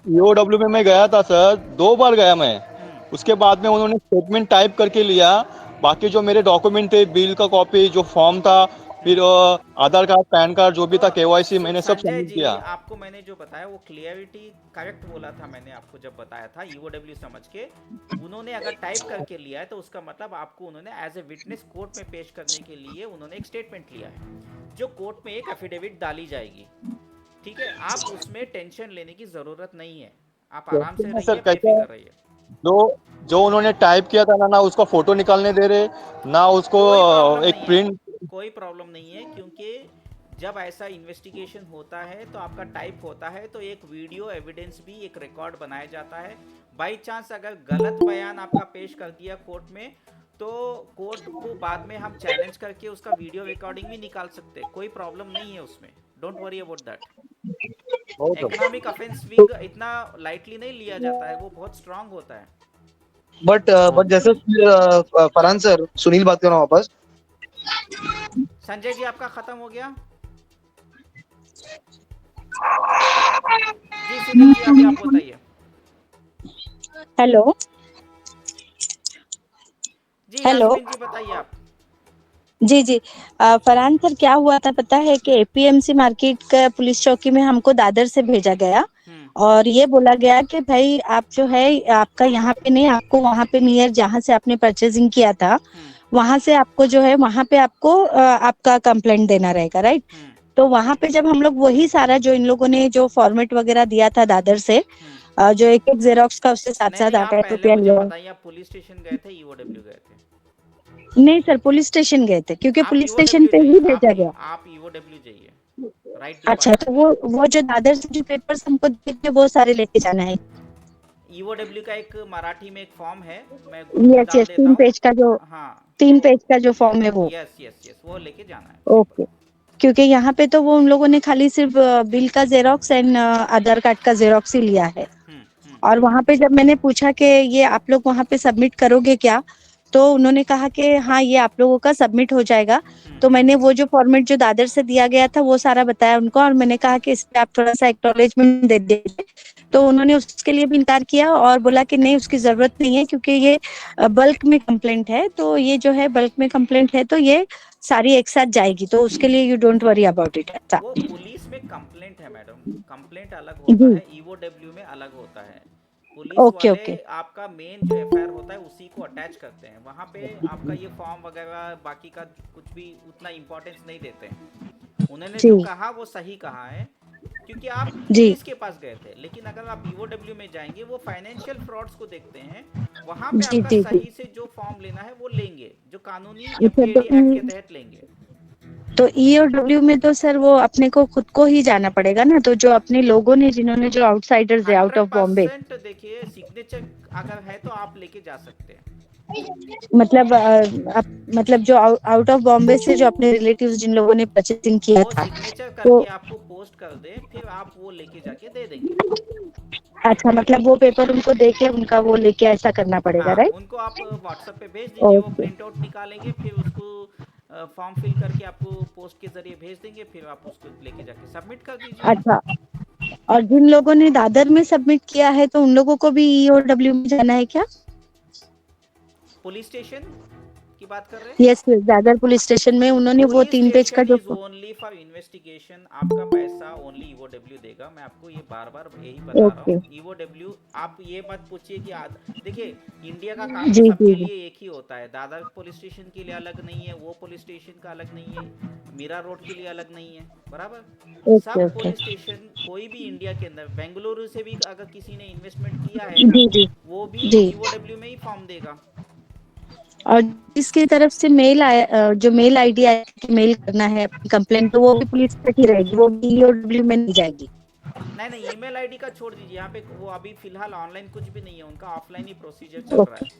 N: ईओडब्ल्यू में मैं गया था सर, 2 बार गया मैं। उसके बाद में उन्होंने स्टेटमेंट टाइप करके लिया, बाकी जो मेरे डॉक्यूमेंट थे, बिल का कॉपी, जो फॉर्म था, फिर आधार कार्ड, पैन कार्ड, जो भी था, केवाईसी, मैंने सब
A: संजय
N: सबमिट
A: जी,
N: किया।
A: आपको मैंने जो बताया वो क्लियरिटी करेक्ट बोला था मैंने आपको, जब बताया था ईओडब्ल्यू समझ के। उन्होंने अगर टाइप करके लिया है तो उसका मतलब आपको उन्होंने एज ए विटनेस कोर्ट में पेश करने के लिए उन्होंने एक स्टेटमेंट लिया है, जो कोर्ट में एक एफिडेविट डाली जाएगी। ठीक है, आप उसमें टेंशन लेने की जरूरत नहीं है, आप आराम से रहिए,
N: सर कैसे
A: बेफिक्र रहिए।
N: जो उन्होंने टाइप किया था ना उसका फोटो निकालने दे रहे, ना उसको एक प्रिंट।
A: कोई प्रॉब्लम नहीं है, क्योंकि जब ऐसा इन्वेस्टिगेशन होता है तो आपका टाइप होता है, तो एक वीडियो एविडेंस भी, एक रिकॉर्ड बनाया जाता है। बाय चांस अगर गलत बयान आपका पेश कर दिया कोर्ट में, तो कोर्ट को बाद में हम चैलेंज करके उसका वीडियो रिकॉर्डिंग भी निकाल सकते हैं, कोई प्रॉब्लम नहीं है उसमें। Don't worry about that. Economic offence भी इतना लाइटली नहीं लिया जाता है, वो बहुत स्ट्रांग होता है।
M: बट जैसे फरहान सर, सुनील बात कर रहा हूँ वापस।
A: संजय जी आपका खत्म हो गया जी? सुनील जी अभी आप बताइए।
O: हेलो
A: जी,
O: हेलो
A: यास्मीन जी बताइए आप।
O: जी जी फरहान सर, क्या हुआ था पता है कि एपीएमसी मार्केट का पुलिस चौकी में हमको दादर से भेजा गया, और ये बोला गया कि भाई आप जो है आपका यहाँ पे नहीं, आपको वहाँ पे नियर जहाँ से आपने परचेजिंग किया था वहां से आपको जो है वहां पे आपको आपका कंप्लेंट देना रहेगा, राइट। तो वहां पे जब हम लोग वही सारा जो इन लोगों ने जो फॉर्मेट वगैरह दिया था दादर से, जो एक एक जेरोक्स का उससे 7-8 रुपया लिया।
A: आप पुलिस स्टेशन गए थे, ईओडब्ल्यू गए थे?
O: नहीं सर, पुलिस स्टेशन गए थे, क्योंकि पुलिस स्टेशन पे ही भेजा गया।
A: आप ईओडब्ल्यू जाइए, राइट।
O: अच्छा, तो वो जो दादर से जो पेपर्स हमको देते वो सारे लेके जाना है।
A: ईओडब्ल्यू का एक मराठी में एक फॉर्म है, मैं
O: यस यस, 3 पेज का जो 3 पेज का जो फॉर्म है वो।
A: यस वो लेके जाना है।
O: ओके, क्योंकि यहाँ पे तो वो उन लोगों ने खाली सिर्फ बिल का जेरोक्स एंड आधार कार्ड का जेरोक्स ही लिया है। और वहाँ पे जब मैंने पूछा कि ये आप लोग वहाँ पे सबमिट करोगे क्या, तो उन्होंने कहा कि हाँ ये आप लोगों का सबमिट हो जाएगा। तो मैंने वो जो फॉर्मेट जो दादर से दिया गया था वो सारा बताया उनको, और मैंने कहा कि इस पे आप थोड़ा सा एक्नॉलेजमेंट दे दीजिए। तो उन्होंने उसके लिए भी इनकार किया और बोला कि नहीं उसकी जरूरत नहीं है, क्योंकि ये बल्क में कंप्लेंट है, तो ये जो है बल्क में कंप्लेंट है तो ये सारी एक साथ जाएगी, तो उसके लिए you don't worry about it.
A: वो पुलिस में कंप्लेंट है मैडम, कंप्लेंट अलग होता है, ईओडब्ल्यू में अलग होता है। पुलिस वाले आपका मेन जो एफआईआर होता है उसी को अटैच करते हैं, वहाँ पे आपका ये फॉर्म वगैरह बाकी का कुछ भी उतना इम्पोर्टेंस नहीं देते हैं। उन्होंने जो कहा वो सही कहा है, क्योंकि आप पुलिस के पास गए थे। लेकिन अगर आप ईओडब्ल्यू में जाएंगे, वो फाइनेंशियल फ्रॉड्स को देखते हैं, वहाँ पे आपका सही से जो फॉर्म लेना है वो लेंगे, जो कानूनी एमपीएडी एक्ट के तहत लेंगे।
O: तो ईओडब्ल्यू में तो सर वो अपने को खुद को ही जाना पड़ेगा ना, तो जो अपने लोगों ने जिन्होंने जो आउटसाइडर्स है आउट ऑफ बॉम्बे,
A: देखिए सिग्नेचर अगर है तो आप लेके जा सकते हैं।
O: मतलब जो आउट ऑफ बॉम्बे से जो अपने रिलेटिव्स जिन लोगों ने परचेसिंग किया था,
A: सिग्नेचर करके आपको पोस्ट कर दे, फिर आप वो लेके जाके दे देंगे।
O: अच्छा, मतलब वो पेपर उनको देके उनका वो लेके ऐसा करना पड़ेगा,
A: हाँ,
O: राइट?
A: उनको आप व्हाट्सएप पे भेज दीजिए, वो
O: ओके।
A: प्रिंट आउट निकालेंगे, फिर उसको फॉर्म फिल करके आपको पोस्ट के जरिए भेज देंगे, फिर आप उसको लेके जाके सबमिट कर दीजिए।
O: अच्छा, और जिन लोगों ने दादर में सबमिट किया है तो उन लोगों को भी ईओडब्ल्यू में जाना है क्या?
A: पुलिस स्टेशन की बात कर रहे हैं?
O: यस, दादर पुलिस स्टेशन में उन्होंने वो
A: पुलिस
O: 3 पेज का
A: स्टेशन
O: जो
A: इज ओनली फॉर इन्वेस्टिगेशन। आपका पैसा ओनली ईओडब्ल्यू देगा। मैं आपको ये बार बार यही बता रहा
O: ओके।
A: हूँ। ईओडब्ल्यू आप ये मत पूछिए कि देखिए, इंडिया का कानून
O: जी,
A: सबके
O: जी, जी।
A: लिए एक ही होता है। दादर पुलिस स्टेशन के लिए अलग नहीं है, वो पुलिस स्टेशन का अलग नहीं है, मीरा रोड के लिए अलग नहीं है, बराबर?
O: ओके,
A: सब
O: ओके।
A: पुलिस स्टेशन कोई भी इंडिया के अंदर, बेंगलुरु से भी अगर किसी ने इन्वेस्टमेंट किया है ना,
O: जी, जी,
A: वो भी
O: जी।
A: ईओडब्ल्यू में ही फॉर्म देगा।
O: और जिसकी तरफ से मेल आया, जो मेल आईडी आया कि मेल करना है अपनी कंप्लेंट, तो वो भी पुलिस तक ही रहेगी, वो भी ईओडब्ल्यू में नहीं जाएगी।
A: नहीं नहीं, ईमेल आईडी का छोड़ दीजिए। यहाँ पे वो अभी फिलहाल ऑनलाइन कुछ भी नहीं है, उनका ऑफलाइन ही प्रोसीजर चल रहा
O: ओके,
A: है,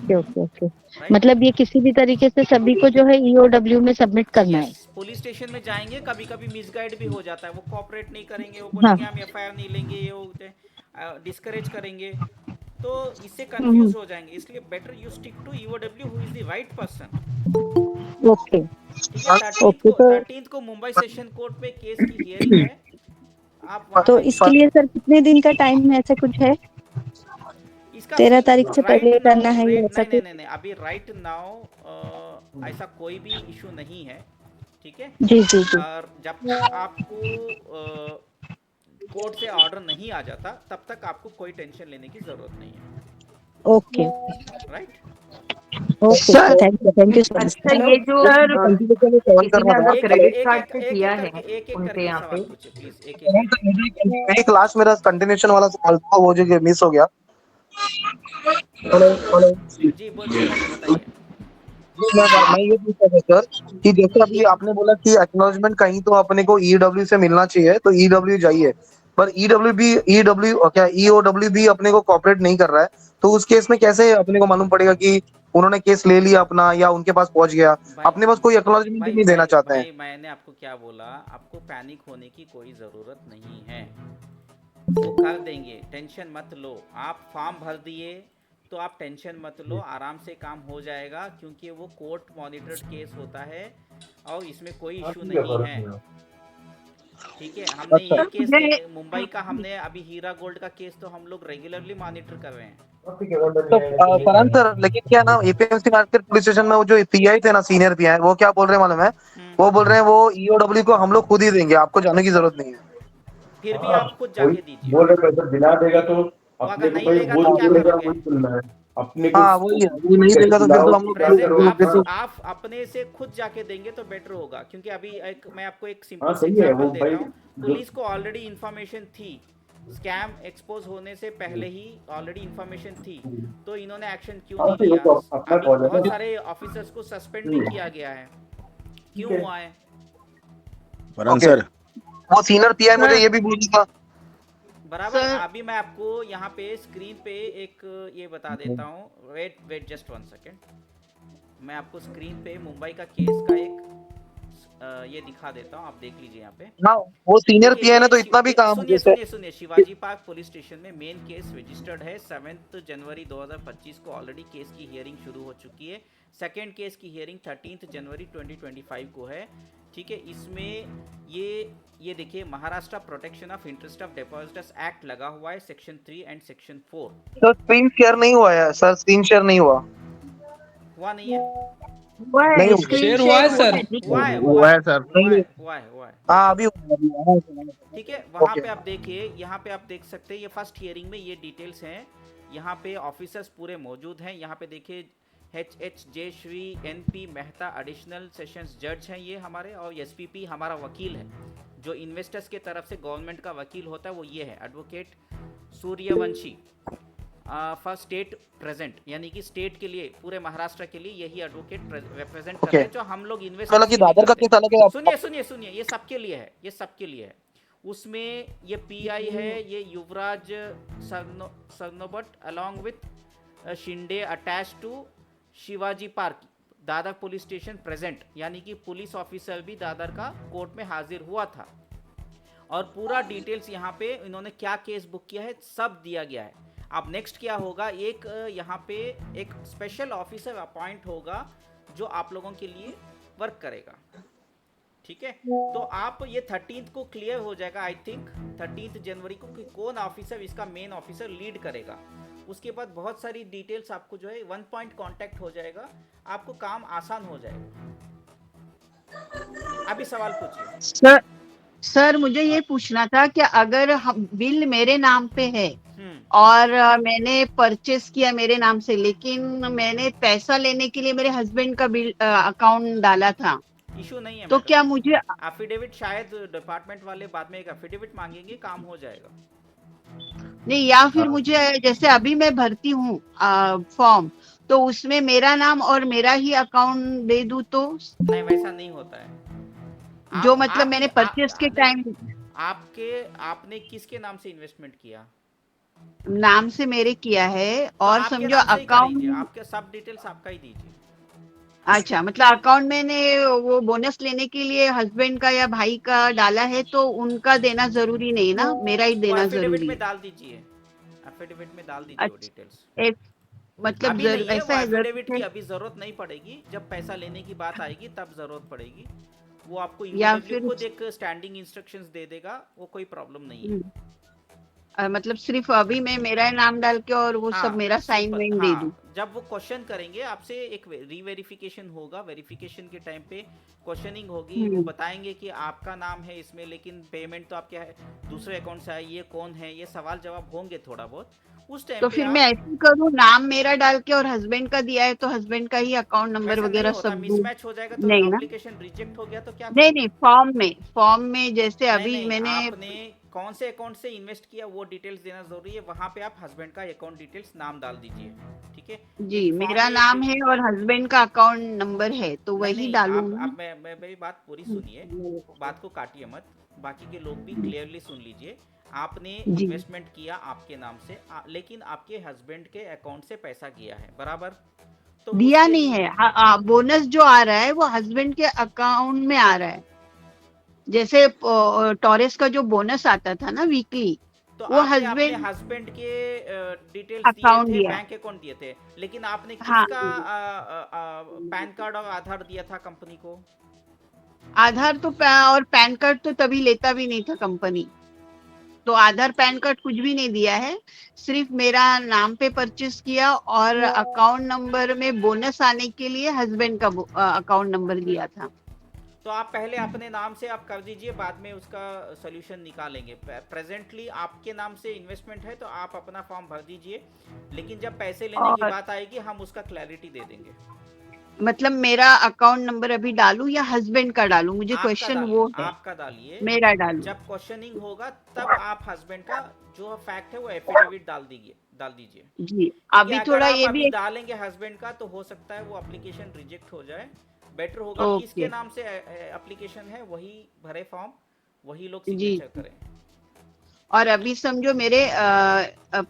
O: ओके, ओके, ओके।
A: राइट?
O: मतलब ये किसी भी तरीके से सभी को जो है ईओडब्ल्यू में सबमिट करना
A: यस,
O: है।
A: पुलिस स्टेशन में जाएंगे, कभी कभी मिसगाइड भी हो जाता है, वो कोऑपरेट नहीं करेंगे, वो
O: हाँ।
A: बोलेंगे हम एफआईआर नहीं लेंगे, ये होते डिस्करेज करेंगे, तो इससे कंफ्यूज हो जाएंगे। इसलिए better you stick to EOW who is the right person.
O: Okay,
A: ठीक है, 13th
O: ओके।
A: को
O: तो
A: 13th को मुंबई सेशन कोर्ट में केस की हियरिंग है, आप वहां
O: तो
A: पे
O: इसके लिए सर कितने दिन का टाइम है, ऐसा कुछ है?
A: इसका
O: 13 तारीख से
A: राइट
O: पहले
A: नाउ
O: करना है या ऐसा
A: नहीं नहीं
O: कुछ?
A: नहीं नहीं, अभी राइट नाउ ऐसा कोई भी इशू नहीं है, ठीक है?
O: जी, जी, जी।
A: और जब तक आपको कोर्ट से ऑर्डर नहीं आ जाता, तब तक आपको कोई टेंशन लेने की जरूरत नहीं है,
O: okay,
A: right?
O: Okay, thank you so much.
K: अच्छा, ये जो
M: सवाल
K: किसी
M: करना
K: ने
M: था।
K: अगर
A: एक
K: क्रेडिट
A: एक
K: कार्ड
A: एक
K: से
A: एक
K: किया
A: एक
K: है
A: करके एक एक
K: उनके
A: करके
K: यहाँ
A: सवाल
K: पे,
A: पूछे प्लीज, एक एक करके।
M: एक लास्ट मेरा कंटिन्यूशन वाला सवाल था, वो जो मिस हो गया। Hello, hello.
A: जी बताइए बताइए।
M: मैं ये पूछ रहा था सर कि जैसे अभी आपने बोला कि एक्नॉलेजमेंट कहीं तो अपने को ईडब्ल्यू से मिलना चाहिए, तो ईडब्ल्यू जाइए, पर ईओडब्ल्यू भी अपने को कॉपरेट नहीं कर रहा है, तो उस केस में कैसे अपने को मालूम पड़ेगा कि उन्होंने केस ले लिया अपना या उनके पास पहुंच गया?
A: भाई
M: अपने पास कोई एक्नॉलेजमेंट भी
A: भाई
M: नहीं देना
A: भाई
M: चाहते हैं।
A: भाई मैंने आपको क्या बोला? आपको पैनिक होने की कोई ज़रूरत नहीं है, वो कर देंगे, टेंशन मत लो। आप फॉर्म भर दिए तो आप टेंशन मत लो, आराम से काम हो जाएगा, क्योंकि वो कोर्ट मॉनिटर्ड केस होता है और इसमें कोई इशू नहीं है, ठीक है? हमने
M: अच्छा,
A: ये केस
K: मुझे
A: मुंबई का, हमने अभी हीरा गोल्ड का केस तो हम लोग रेगुलरली मॉनिटर कर रहे हैं,
M: तो फरहान सर, लेकिन क्या ना एपीएमसी मार्केट पुलिस स्टेशन में वो जो पीआई थे ना, सीनियर पीआई, वो क्या बोल रहे हैं मालूम है? वो बोल रहे हैं वो ईओडब्ल्यू को हम लोग खुद ही देंगे, आपको जाने की जरूरत नहीं है।
A: फिर भी आप खुद जाके दीजिए।
P: बोल रहे पैसा दिला देगा तो
A: वो अगर
P: अपने को
A: नहीं
P: भाई
A: देगा
P: वो
A: तो
P: जो
A: क्या
P: बोलेगा
A: करोगे?
P: वही सुनना है अपने को।
M: हाँ वही है, वो नहीं देगा तो फिर तो हम लोग
A: प्रेजेंट आप अपने से खुद जाके देंगे तो बेटर होगा, क्योंकि अभी मैं आपको एक
P: हाँ
A: सिंपल
P: सही है
A: एग्जांपल
P: वो
A: देता
P: भाई
A: हूँ। पुलिस को ऑलरेडी इन्फॉर्मेशन थी, स्कैम एक्सपोज होने से पहले ही ऑलरेडी इन्फॉर्मेशन थी, तो इन्होंने एक्शन क्यों
P: हाँ
A: नहीं
P: सही, वो
A: लिया?
P: तो अपना
A: अभी
P: कॉल है
A: बहुत
P: ना।
A: सारे ऑफिसर्स को सस्पेंड भी किया गया है, क्यों हुआ है?
M: फरहान सर, वो सीनियर पीआई मुझे ये भी बोला था।
A: बराबर। अभी मैं आपको यहाँ पे स्क्रीन पे एक ये बता देता हूँ, वेट जस्ट 1 सेकेंड। मैं आपको स्क्रीन पे मुंबई का केस का एक ये दिखा देता हूँ, आप देख लीजिए यहाँ पे।
M: हाँ, वो सीनियर
A: देखिए,
M: पीआई ने
A: ये
M: तो इतना भी काम
A: सुनिए
M: जैसे
A: सुनिए सुनिए, शिवाजी पार्क पुलिस स्टेशन में मेन केस रजिस्टर्ड है। 7 जनवरी 2025 को ऑलरेडी केस की हियरिंग शुरू हो चुकी है। सेकेंड केस की हियरिंग 13 जनवरी 2025 को है, ठीक है? इसमें ये देखिए, Maharashtra protection of interest of depositors act लगा हुआ है, section 3 and section 4।
M: Sir screen share नहीं हुआ है सर, स्क्रीन शेयर नहीं हुआ।
A: हुआ नहीं है?
M: नहीं
E: शेयर हुआ है सर।
A: हुआ है
M: सर।
A: हुआ है।
M: हाँ अभी
A: ठीक है, वहाँ पे आप देखिए, यहाँ पे आप देख सकते हैं, ये फर्स्ट हियरिंग में ये डिटेल्स हैं। यहाँ पे ऑफिसर्स पूरे मौजूद हैं। यहाँ पे देखिए, HH Jayashree NP Mehta additional sessions जज हैं ये हमारे, और SPP हमारा वकील है, जो इन्वेस्टर्स के तरफ से गवर्नमेंट का वकील होता है, वो ये है advocate Suryavanshi for state present, यानी कि स्टेट के लिए, पूरे महाराष्ट्र के लिए यही एडवोकेट रिप्रेजेंट कर रहे हैं, जो हम लोग इन्वेस्टर्स के लिए करते हैं। सुनिए, ये सबके लिए है, ये सबके लिए है। उसमें ये PI है, ये Yuvraj Sarnobat along with Shinde attach to Shivaji Park Dadar police station present, यानी कि पुलिस ऑफिसर भी दादर का कोर्ट में हाजिर हुआ था। और पूरा डिटेल्स यहाँ पे इन्होंने क्या केस बुक किया है सब दिया गया है। अब नेक्स्ट क्या होगा, एक यहाँ पे एक स्पेशल ऑफिसर अपॉइंट होगा जो आप लोगों के लिए वर्क करेगा, ठीक है। तो आप ये 13th को क्लियर हो जाएगा, आई थिंक 13th जनवरी को, कि कौन ऑफिसर इसका मेन ऑफिसर लीड करेगा। उसके बाद बहुत सारी डिटेल्स आपको जो है 1 पॉइंट कांटेक्ट हो जाएगा, आपको काम आसान हो जाएगा। अभी सवाल पूछिए।
Q: सर मुझे ये पूछना था कि अगर बिल मेरे नाम पे है और मैंने परचेस किया मेरे नाम से, लेकिन मैंने पैसा लेने के लिए मेरे हस्बैंड का बिल अकाउंट डाला था,
A: इशू नहीं है
Q: तो क्या मुझे
A: एफिडेविट, शायद डिपार्टमेंट वाले बाद में एक एफिडेविट मांगेंगे, काम हो जाएगा।
Q: नहीं, या फिर मुझे जैसे अभी मैं भरती हूँ फॉर्म, तो उसमें मेरा नाम और मेरा ही अकाउंट दे दूं तो?
A: नहीं, वैसा नहीं होता है।
Q: जो मतलब मैंने परचेस के टाइम
A: आपने किसके नाम से इन्वेस्टमेंट किया?
Q: नाम से मेरे किया है, और
A: आपके
Q: समझो
A: नाम से ही
Q: अकाउंट,
A: करीजिए, आपके सब डिटेल्स आपका ही दीजिए।
Q: अच्छा, मतलब अकाउंट मैंने वो बोनस लेने के लिए हस्बैंड का या भाई का डाला है, तो उनका देना जरूरी नहीं ना, मेरा ही देना
A: एफिडेविट
Q: जरूरी
A: में
Q: है?
A: डाल दीजिए, एफिडेविट में डाल दीजिए वो डिटेल्स।
Q: मतलब
A: अभी नहीं है
Q: ऐसा
A: वो
Q: है
A: एफिडेविट की, अभी जरूरत नहीं पड़ेगी, जब पैसा लेने की बात आएगी तब जरूरत पड़ेगी। वो आपको
Q: या
A: ईओडब्ल्यू
Q: फिर
A: खुद एक स्टैंडिंग इंस्ट्रक्शंस दे देगा, वो कोई प्रॉब्लम नहीं है।
Q: मतलब सिर्फ अभी मैं मेरा नाम डाल के और वो सब मेरा साइन वाइन दे दूं?
A: जब वो क्वेश्चन करेंगे आपसे, एक रीवेरिफिकेशन होगा, वेरिफिकेशन के टाइम पे क्वेश्चनिंग होगी, वो बताएंगे कि आपका नाम है इसमें, लेकिन पेमेंट तो आपके दूसरे अकाउंट से आई, ये कौन है, ये सवाल जवाब होंगे थोड़ा बहुत उस टाइम
Q: तो
A: पे।
Q: फिर मैं ऐसे करूँ, नाम मेरा डाल के और हस्बैंड का दिया है तो हस्बैंड का ही अकाउंट नंबर वगैरह सब दूं?
A: मिसमैच हो जाएगा तो
Q: नहीं ना?
A: एप्लीकेशन रिजेक्ट हो गया तो क्या?
Q: नहीं, फॉर्म में जैसे अभी मैंने
A: आपने कौन से अकाउंट से इन्वेस्ट किया वो डिटेल्स देना जरूरी है। वहां पे आप हस्बैंड का अकाउंट डिटेल्स नाम डाल दीजिए, ठीक है
Q: जी, मेरा नाम है और हस्बैंड का अकाउंट नंबर है, तो वही डालूं?
A: आप मेरी बात पूरी सुनिए, बात को काटिए मत, बाकी के लोग भी क्लियरली सुन लीजिए। आपने इन्वेस्टमेंट किया आपके नाम से, लेकिन आपके हस्बैंड के अकाउंट से पैसा गया है, बराबर?
Q: तो दिया नहीं है, बोनस जो आ रहा है वो हस्बैंड के अकाउंट में आ रहा है। जैसे टॉरेस का जो बोनस आता था ना वीकली,
A: तो
Q: वो
A: हस्बैंड के डिटेल्स
Q: अकाउंट
A: दिए थे,
Q: दिया,
A: बैंक अकाउंट दिए थे, लेकिन आपने किसका पैन कार्ड और आधार दिया था कंपनी को?
Q: आधार तो और पैन कार्ड तो तभी लेता भी नहीं था कंपनी, तो आधार पैन कार्ड कुछ भी नहीं दिया है, सिर्फ मेरा नाम पे परचेस किया और अकाउंट नंबर में बोनस आने के लिए हस्बैंड का अकाउंट नंबर दिया था।
A: तो आप पहले अपने नाम से आप कर दीजिए, बाद में उसका सोल्यूशन निकालेंगे। प्रेजेंटली आपके नाम से इन्वेस्टमेंट है तो आप अपना फॉर्म भर दीजिए, लेकिन जब पैसे लेने की बात आएगी हम उसका क्लैरिटी दे देंगे।
Q: मतलब मेरा अकाउंट नंबर अभी डालूं या हस्बैंड का डालूं? मुझे क्वेश्चन वो है।
A: आपका डालिए,
Q: मेरा डालूं।
A: जब क्वेश्चनिंग होगा तब आप हस्बैंड का जो फैक्ट है वो एफिडेविट डाल दीजिए
Q: जी। अभी थोड़ा ये भी
A: डालेंगे हस्बैंड का, तो हो सकता है वो एप्लीकेशन रिजेक्ट हो जाए। बेटर होगा किसके नाम से एप्लीकेशन है वही भरे फॉर्म, वही लोग सिग्नेचर करें।
Q: और अभी समझो मेरे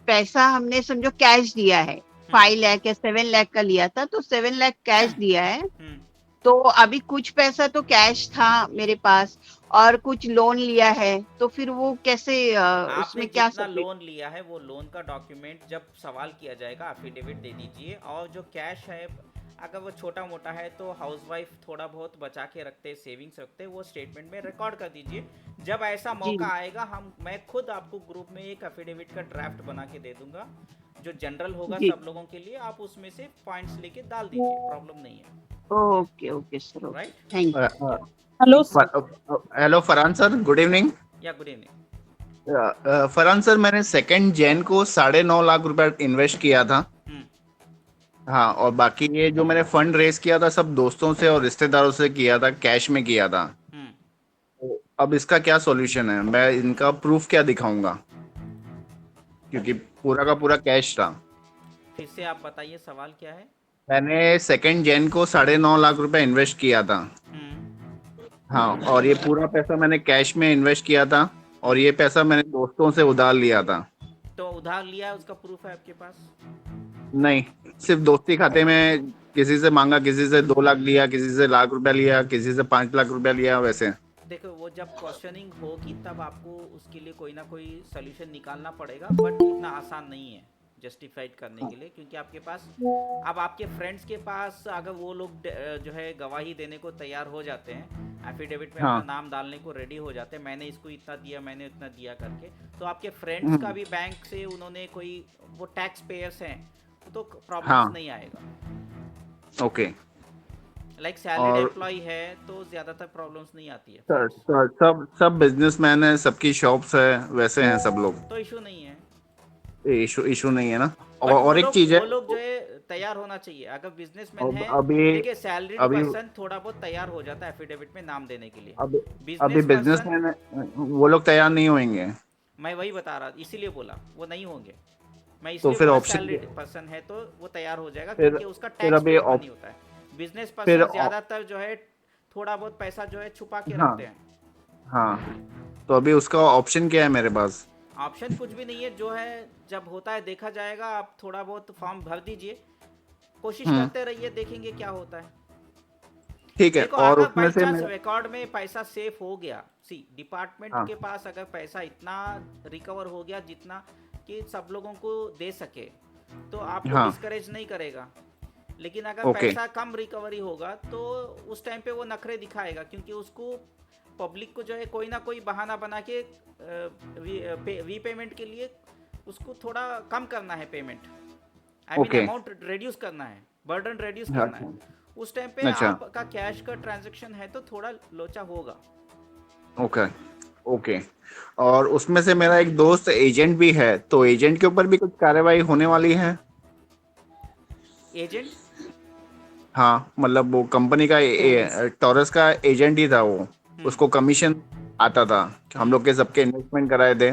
Q: पैसा हमने समझो कैश दिया है, 5 लाख या 7 लाख का लिया था, तो 7 लाख कैश दिया है, तो अभी कुछ पैसा तो कैश था मेरे पास और कुछ लोन लिया है, तो फिर वो कैसे उसमें क्या
A: लोन लिया है वो लोन का डॉक्यूमेंट जब सवाल किया जाएगा एफिडेविट दे दीजिए। और जो कैश है अगर वो छोटा मोटा है तो हाउसवाइफ थोड़ा बहुत बचा के रखते, सेविंग्स रखते, वो स्टेटमेंट में रिकॉर्ड कर दीजिए। जब ऐसा मौका आएगा मैं खुद आपको ग्रुप में एक एफिडेविट का ड्राफ्ट बना के दे दूंगा जो जनरल होगा सब लोगों के लिए, आप उसमें से पॉइंट्स लेके डाल दीजिए, प्रॉब्लम नहीं है।
Q: Okay sir,
A: right,
Q: thank you.
R: Hello Farhan sir, good evening.
A: या गुड इवनिंग।
R: फरहान सर, मैंने 2 जैन को 9.5 लाख रुपए इन्वेस्ट किया था। हाँ, और बाकी ये जो मैंने फंड रेस किया था सब दोस्तों से और रिश्तेदारों से किया था, कैश में किया था। तो अब इसका क्या सॉल्यूशन है? मैं इनका प्रूफ क्या दिखाऊंगा, क्योंकि पूरा का पूरा कैश था।
A: फिर से आप बताइए सवाल क्या है?
R: मैंने 2 जैन को 9.5 लाख रुपए इन्वेस्ट किया था। हाँ, और ये पूरा पैसा मैंने कैश में इन्वेस्ट किया था और ये पैसा मैंने दोस्तों से उधार लिया था।
A: तो उधार लिया, उसका प्रूफ है आपके पास?
R: नहीं, सिर्फ दोस्ती खाते में किसी से मांगा, किसी से 2 लाख लिया, किसी से 1 लाख रुपया लिया, किसी से 5 लाख रुपया लिया, वैसे।
A: देखो वो जब क्वेश्चनिंग होगी तब आपको उसके लिए कोई ना कोई सोल्यूशन निकालना पड़ेगा, बट इतना आसान नहीं है जस्टिफाइड करने के लिए, क्योंकि आपके पास अब आपके फ्रेंड्स के पास अगर वो लोग जो है गवाही देने को तैयार हो जाते हैं, एफिडेविट में अपना नाम डालने को रेडी हो जाते हैं, मैंने इसको इतना दिया, मैंने इतना दिया करके, तो आपके फ्रेंड्स का भी बैंक से उन्होंने कोई वो टैक्स पेयर्स हैं तो प्रॉब्लम नहीं आएगा।
R: ओके।
A: लाइक सैलरीड एम्प्लॉय है तो ज्यादातर प्रॉब्लम्स नहीं आती है।
R: सब बिजनेसमैन है, सबकी शॉप्स है, वैसे हैं सब लोग,
A: तो इशू नहीं है,
R: इशू नहीं है ना। और एक चीज है,
A: वो लोग जो है तैयार होना चाहिए। अगर बिजनेसमैन है,
R: अभी
A: देखिए सैलरीड पर्सन थोड़ा बहुत तैयार हो जाता है एफिडेविट में नाम देने के लिए।
R: अभी बिजनेसमैन वो लोग तैयार नहीं होंगे।
A: मैं वही बता रहा, इसीलिए बोला वो नहीं होंगे। मैं
R: तो
A: इसलिए
R: फिर
A: बोला
R: ऑप्शन
A: सैलरीड पर्सन है तो वो तैयार हो जाएगा, क्योंकि उसका टैक्स नहीं होता है। बिजनेस पर्सन ज्यादातर जो है थोड़ा बहुत पैसा जो है छुपा के रखते हैं।
R: हाँ, तो अभी उसका ऑप्शन क्या है मेरे पास?
A: ऑप्शन कुछ भी नहीं है, जो है जब होता है देखा जाएगा। आप थोड़ा बहुत फॉर्म भर दीजिए, कोशिश करते रहिए, देखेंगे क्या होता है।
R: ठीक है। और उसमें से
A: रिकॉर्ड में पैसा सेफ हो गया, डिपार्टमेंट के पास अगर पैसा इतना रिकवर हो गया जितना कि सब लोगों को दे सके, तो आपको डिस्करेज नहीं करेगा। लेकिन अगर पैसा कम रिकवरी होगा तो उस टाइम पे वो नखरे दिखाएगा, क्योंकि उसको पब्लिक को जो है कोई ना कोई बहाना बना के रीपेमेंट के लिए उसको थोड़ा कम करना है payment, I mean amount reduce करना है, बर्डन रिड्यूस करना है। उस टाइम पे आपका कैश का ट्रांजैक्शन है तो थोड़ा लोचा होगा।
R: ओके। और उसमें से मेरा एक दोस्त एजेंट भी है, तो एजेंट के ऊपर भी कुछ कार्रवाई होने वाली है?
A: एजेंट?
R: हाँ, मतलब वो कंपनी का टॉरस का एजेंट ही था वो, उसको कमीशन आता था, हम लोग के सबके इन्वेस्टमेंट कराए थे,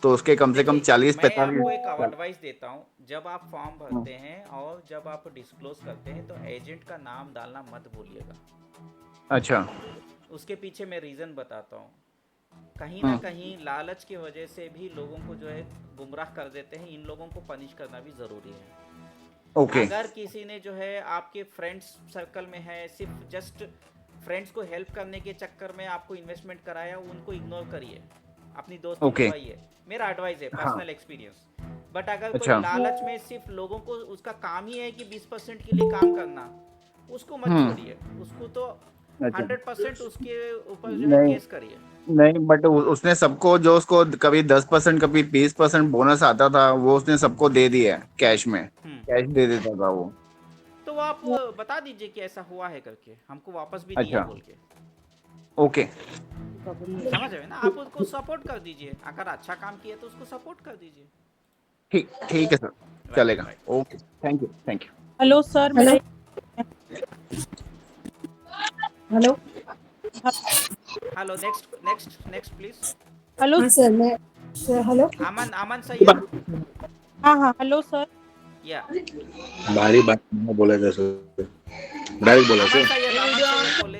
R: तो उसके कम से कम 40-45।
A: मैं आपको एक एडवाइस देता हूँ, जब आप फॉर्म भरते हैं और जब आप डिस्क्लोज करते हैं तो एजेंट का नाम डालना मत भूलिएगा।
R: अच्छा।
A: उसके पीछे मैं रीजन बताता हूँ। कहीं ना कहीं लालच की वजह से भी लोगों को जो है गुमराह कर देते हैं। इन लोगों को पनिश करना भी जरूरी है। अगर किसी ने जो है आपके फ्रेंड्स सर्कल में है, सिर्फ जस्ट फ्रेंड्स को हेल्प करने के चक्कर में आपको इन्वेस्टमेंट कराया, उनको इग्नोर करिए, अपनी दोस्त को बुलाइए। मेरा एडवाइस है, पर्सनल एक्सपीरियंस। बट अगर कोई लालच में सिर्फ लोगों को, उसका काम ही है कि 20% के लिए काम करना, उसको मत छोड़िए, उसको तो 100% उसके ऊपर जो है केस करिए।
R: नहीं, बट उसने सबको, जो उसको कभी 10% कभी 20% बोनस आता था, वो उसने सबको दे दिया कैश में, कैश दे देता था वो।
A: तो आप बता दीजिए कि ऐसा हुआ है करके, हमको वापस भी दिया बोल के।
R: ओके,
A: समझ रहे हैं ना? आप उसको सपोर्ट कर दीजिए, अगर अच्छा काम किया तो उसको सपोर्ट कर दीजिए।
R: ठीक है सर, चलेगा। Okay, thank you.
S: Hello sir,
A: hello, next please.
S: Hello
I: sir, मैं हेलो
A: अमन सैयद।
S: हाँ, हेलो सर।
A: या
P: भारी बात बोला था सर, डायरेक्ट बोला सर।
A: बोले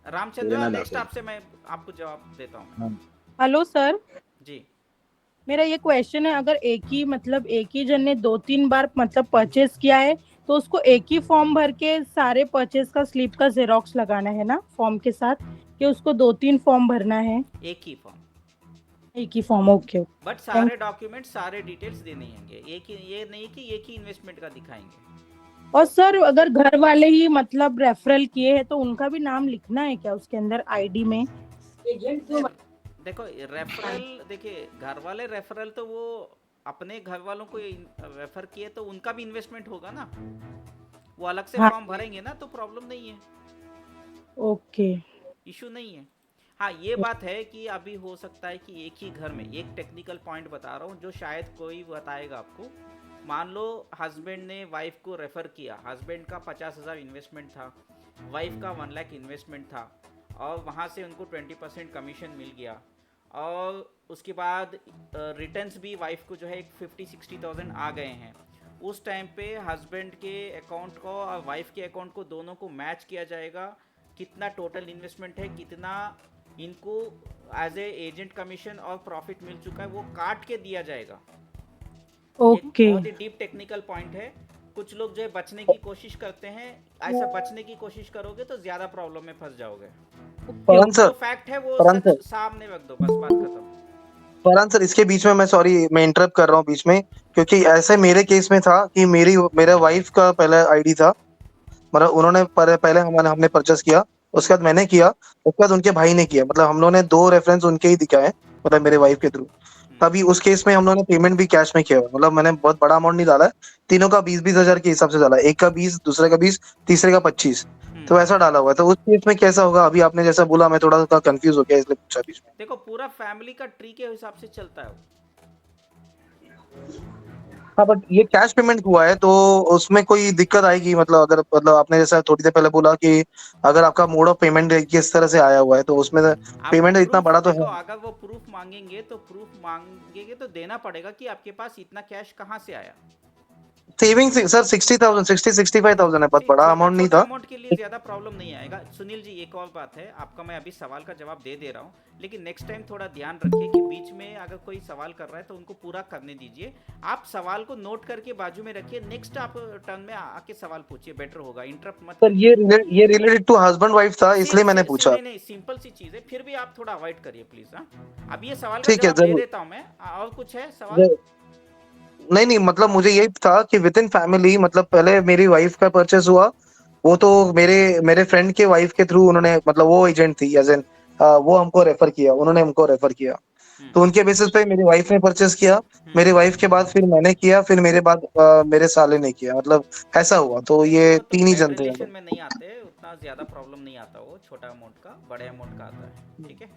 A: रामचंद्र, नेक्स्ट आपसे मैं आपको जवाब देता हूँ।
S: हेलो सर
A: जी,
S: मेरा ये क्वेश्चन है, अगर एक ही जन ने 2-3 बार मतलब परचेस किया है तो उसको एक ही फॉर्म भर के सारे परचेस का स्लिप का जेरोक्स लगाना है ना फॉर्म के साथ, कि उसको 2-3 फॉर्म भरना है?
A: एक ही फॉर्म।
S: ओके।
A: बट सारे डॉक्यूमेंट, सारे डिटेल्स देने होंगे, ये नहीं कि एक ही इन्वेस्टमेंट का दिखाएंगे।
S: और सर, अगर घर वाले ही मतलब रेफरल किए हैं तो उनका भी नाम लिखना है क्या उसके अंदर आईडी में?
A: देखो रेफरल, देखिए घर वाले रेफरल तो वो अपने घर वालों को रेफर किए तो उनका भी इन्वेस्टमेंट होगा ना, वो अलग से फॉर्म भरेंगे ना, तो प्रॉब्लम नहीं है।
S: ओके,
A: इशू नहीं है। हाँ, ये बात है कि अभी हो सकता है कि एक ही घर में, एक टेक्निकल पॉइंट बता रहा हूँ जो शायद कोई बताएगा आपको। मान लो हस्बैंड ने वाइफ को रेफर किया, हस्बैंड का 50,000 इन्वेस्टमेंट था, वाइफ का 1 लाख इन्वेस्टमेंट था, और वहाँ से उनको 20% कमीशन मिल गया, और उसके बाद रिटर्न्स भी वाइफ को जो है 50-60,000 आ गए हैं। उस टाइम पे हस्बैंड के अकाउंट को और वाइफ के अकाउंट को दोनों को मैच किया जाएगा, कितना टोटल इन्वेस्टमेंट है, कितना इनको एज ए एजेंट कमीशन और प्रॉफिट मिल चुका है, वो काट के दिया जाएगा।
S: ओके,
A: बहुत ही डीप टेक्निकल पॉइंट है। कुछ लोग जो है बचने की कोशिश करते हैं, ऐसा बचने की कोशिश करोगे तो ज्यादा प्रॉब्लम में फंस जाओगे।
M: फरहान सर,
A: जो फैक्ट है वो
M: फरहान
A: सच
M: सर,
A: सामने रख दो, बस बात खत्म।
M: फरहान सर, इसके बीच में मैं सॉरी मैं इंटरप्ट कर रहा हूँ बीच में, क्योंकि ऐसे मेरे केस में था कि मेरे वाइफ का पहले आईडी था, मतलब उन्होंने पहले हमने परचेस किया, उसके बाद मैंने किया, उसके बाद उनके भाई ने किया, मतलब हम लोगों ने 2 रेफरेंस उनके ही दिखाए, मतलब मेरे वाइफ के थ्रू। तभी उस केस में हम लोगों ने पेमेंट भी कैश में किया हुआ है, मतलब मैंने बहुत बड़ा अमाउंट नहीं डाला है, तीनों का 20-20 हजार के हिसाब से डाला है, एक का 20, दूसरे का 20, तीसरे का 25, तो ऐसा डाला हुआ है। तो उस केस में कैसा होगा? अभी आपने जैसा बोला, मैं थोड़ा सा कंफ्यूज हो गया, इसलिए पूछा बीच में।
A: देखो पूरा फैमिली का ट्री के हिसाब से चलता है वो।
M: हाँ, बट ये कैश पेमेंट हुआ है, तो उसमें कोई दिक्कत आएगी? मतलब अगर आपने जैसा थोड़ी देर पहले बोला कि अगर आपका मोड ऑफ पेमेंट किस तरह से आया हुआ है, तो उसमें पेमेंट इतना बड़ा तो
A: देखो
M: है।
A: अगर वो प्रूफ मांगेंगे तो देना पड़ेगा कि आपके पास इतना कैश कहाँ से आया।
M: सेविंग्स सर 60,000 है, बहुत बड़ा अमाउंट नहीं
A: छोटा
M: था।
A: अमाउंट के लिए ज्यादा प्रॉब्लम नहीं आएगा। सुनील जी एक और बात है, आपका मैं अभी सवाल का जवाब दे रहा हूँ, लेकिन नेक्स्ट टाइम थोड़ा ध्यान रखिए कि बीच में अगर कोई सवाल कर रहा है तो उनको पूरा करने दीजिए। आप सवाल को नोट करके बाजू में रखिए, नेक्स्ट आप टर्न में आके सवाल पूछिए, बेटर होगा। इंटरप्ट मत
M: सर ये रिलेटेड टू हस्बैंड वाइफ था, इसलिए मैंने पूछा।
A: नहीं सिंपल सी चीज है, फिर भी आप थोड़ा अवॉइड करिए प्लीज। हाँ, अब ये सवाल का
M: ठीक है,
A: जवाब दे
M: जरूर।
A: देता हूँ मैं। और कुछ है सवाल?
M: नहीं, मतलब मुझे यही था कि विद इन फैमिली, मतलब पहले मेरी वाइफ का परचेस हुआ, वो तो मेरे फ्रेंड के वाइफ के थ्रू उन्होंने, मतलब वो एजेंट थी, एज एन वो हमको रेफर किया, उन्होंने हमको रेफर किया, तो उनके बेसिस पे मेरी वाइफ ने परचेस किया, मेरी वाइफ के बाद फिर मैंने किया, फिर मेरे बाद मेरे साले ने किया, मतलब ऐसा हुआ। तो ये 3 ही जन थे।
A: रिलेशन में नहीं आते, उतना ज्यादा प्रॉब्लम नहीं आता, वो छोटा अमाउंट का बड़े अमाउंट का आता है। ठीक है,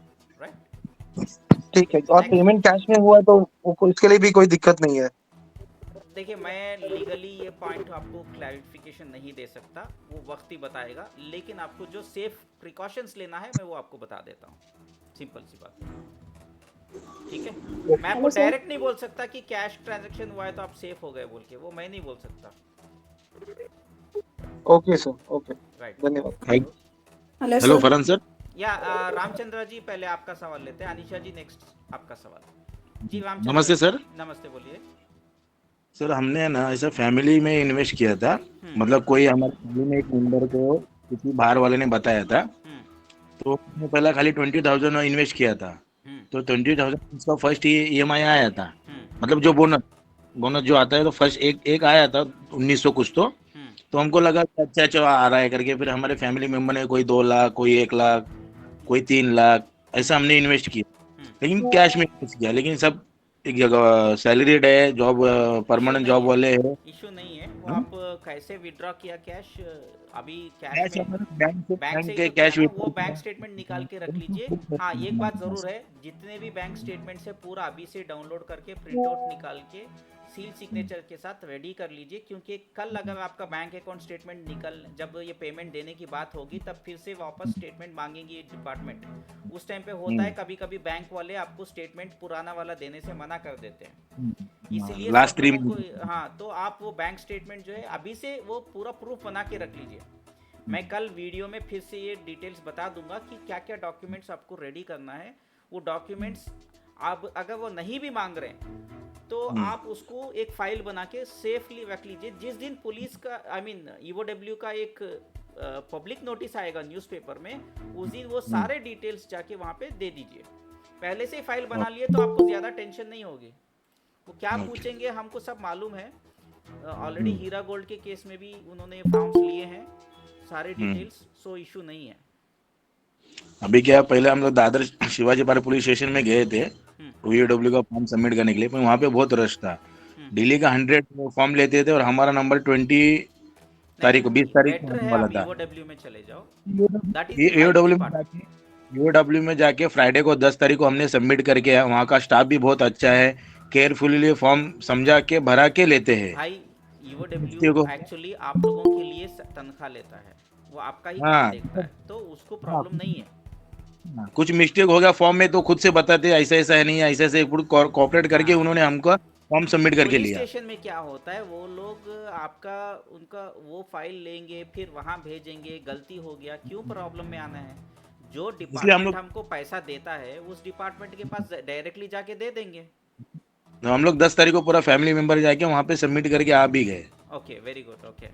A: राइट?
M: ठीक है, और पेमेंट कैश में हुआ तो उसके लिए भी कोई दिक्कत नहीं है।
A: देखिए मैं लीगली ये पॉइंट आपको क्लैरिफिकेशन नहीं दे सकता, वो वक्त ही बताएगा, लेकिन आपको जो सेफ प्रिकॉशंस लेना है मैं वो आपको बता देता हूँ। सिंपल सी बात, ठीक है? मैं आपको डायरेक्ट नहीं बोल सकता कि कैश ट्रांजैक्शन हुआ है तो आप सेफ हो गए बोल के, वो मैं नहीं बोल सकता।
M: ओके सर, ओके,
A: राइट,
M: धन्यवाद।
P: Hello Farhan sir.
A: या रामचंद्र जी पहले आपका सवाल लेते हैं, अनिशा जी नेक्स्ट आपका सवाल। जी रामचंद्र।
P: नमस्ते सर।
A: नमस्ते, बोलिए
P: सर हमने ना ऐसा फैमिली में इन्वेस्ट किया था, मतलब कोई हमारे फैमिली में एक मेंबर को किसी बाहर वाले ने बताया था, तो उसने पहला खाली 20,000 इन्वेस्ट किया था, तो 20,000 उसका फर्स्ट EMI आया था, मतलब जो बोनस जो आता है, तो फर्स्ट एक आया था 1900 कुछ, तो हमको लगा कि अच्छा आ रहा है करके, फिर हमारे फैमिली मेंबर ने कोई 2 लाख, कोई 1 लाख, कोई 3 लाख ऐसा हमने इन्वेस्ट किया, लेकिन कैश में इन्वेस्ट किया, लेकिन सब एक जगह सैलरीड है, जॉब परमानेंट जॉब वाले है।
A: इशू नहीं है वो। आप कैसे विड्रॉ किया कैश? अभी कैश में बैंक से ही तो
P: कैश
A: किया ना, वो बैंक स्टेटमेंट निकाल के रख लीजिए। हाँ, एक बात जरूर है, जितने भी बैंक स्टेटमेंट से पूरा अभी से डाउनलोड करके प्रिंट आउट निकाल के सील सिग्नेचर के साथ रेडी कर लीजिए, क्योंकि कल अगर आपका बैंक अकाउंट स्टेटमेंट जब ये पेमेंट देने की बात होगी तब फिर से वापस स्टेटमेंट मांगेंगी डिपार्टमेंट। उस टाइम पे होता है कभी कभी बैंक वाले आपको स्टेटमेंट पुराना वाला देने से मना कर देते हैं, इसीलिए
P: लास्ट 3
A: हाँ, तो आप वो बैंक स्टेटमेंट जो है अभी से वो पूरा प्रूफ बना के रख लीजिए। मैं कल वीडियो में फिर से ये डिटेल्स बता दूंगा कि क्या क्या डॉक्यूमेंट्स आपको रेडी करना है। वो डॉक्यूमेंट्स आप अगर वो नहीं भी मांग रहे हैं तो आप उसको एक फाइल बना के सेफली रख लीजिए। जिस दिन पुलिस का EOW का एक पब्लिक नोटिस आएगा न्यूज़पेपर में, उस दिन वो सारे डिटेल्स जाके वहाँ पे दे दीजिए। पहले से ही फाइल बना लिए तो आपको ज़्यादा टेंशन नहीं होगी। वो क्या पूछेंगे हमको सब मालूम है, ऑलरेडी हीरा गोल्ड के केस में भी उन्होंने फॉर्म्स लिए हैं, सारे डिटेल्स, सो इशू नहीं है।
P: अभी क्या, पहले हम लोग Dadar Shivaji park police station में गए थे EOW का फॉर्म सबमिट करने के लिए, पर वहाँ पे बहुत रश था। दिल्ली का 100 फॉर्म लेते थे और हमारा नंबर 20 तारीख को 20 तारीख को वाला था।
A: EOW में चले जाओ,
P: EOW में जाके फ्राइडे को 10 तारीख को हमने सबमिट करके, वहाँ का स्टाफ भी बहुत अच्छा है, केयरफुली फॉर्म समझा के भरा के लेते हैं।
A: भाई EOW एक्चुअली आप लोगों के लिए तनख्वाह लेता है, वो आपका ही काम देखता है, तो उसको प्रॉब्लम नहीं है।
P: कुछ मिस्टेक हो गया फॉर्म में तो खुद से बताते ऐसा ऐसा है, नहीं ऐसा ऐसे कोऑपरेट करके उन्होंने हमको फॉर्म सबमिट करके लिया।
A: स्टेशन में क्या होता है, वो लोग उनका वो फाइल लेंगे, फिर वहाँ भेजेंगे, गलती हो गया, क्यों प्रॉब्लम में आना है? जो डिपार्टमेंट हमको पैसा देता है उस डिपार्टमेंट के पास डायरेक्टली जाके दे देंगे।
P: तो हम लोग 10 तारीख को पूरा फैमिली मेंबर जाके वहाँ पे सबमिट करके आ भी गए।
A: Okay, very good. ओके,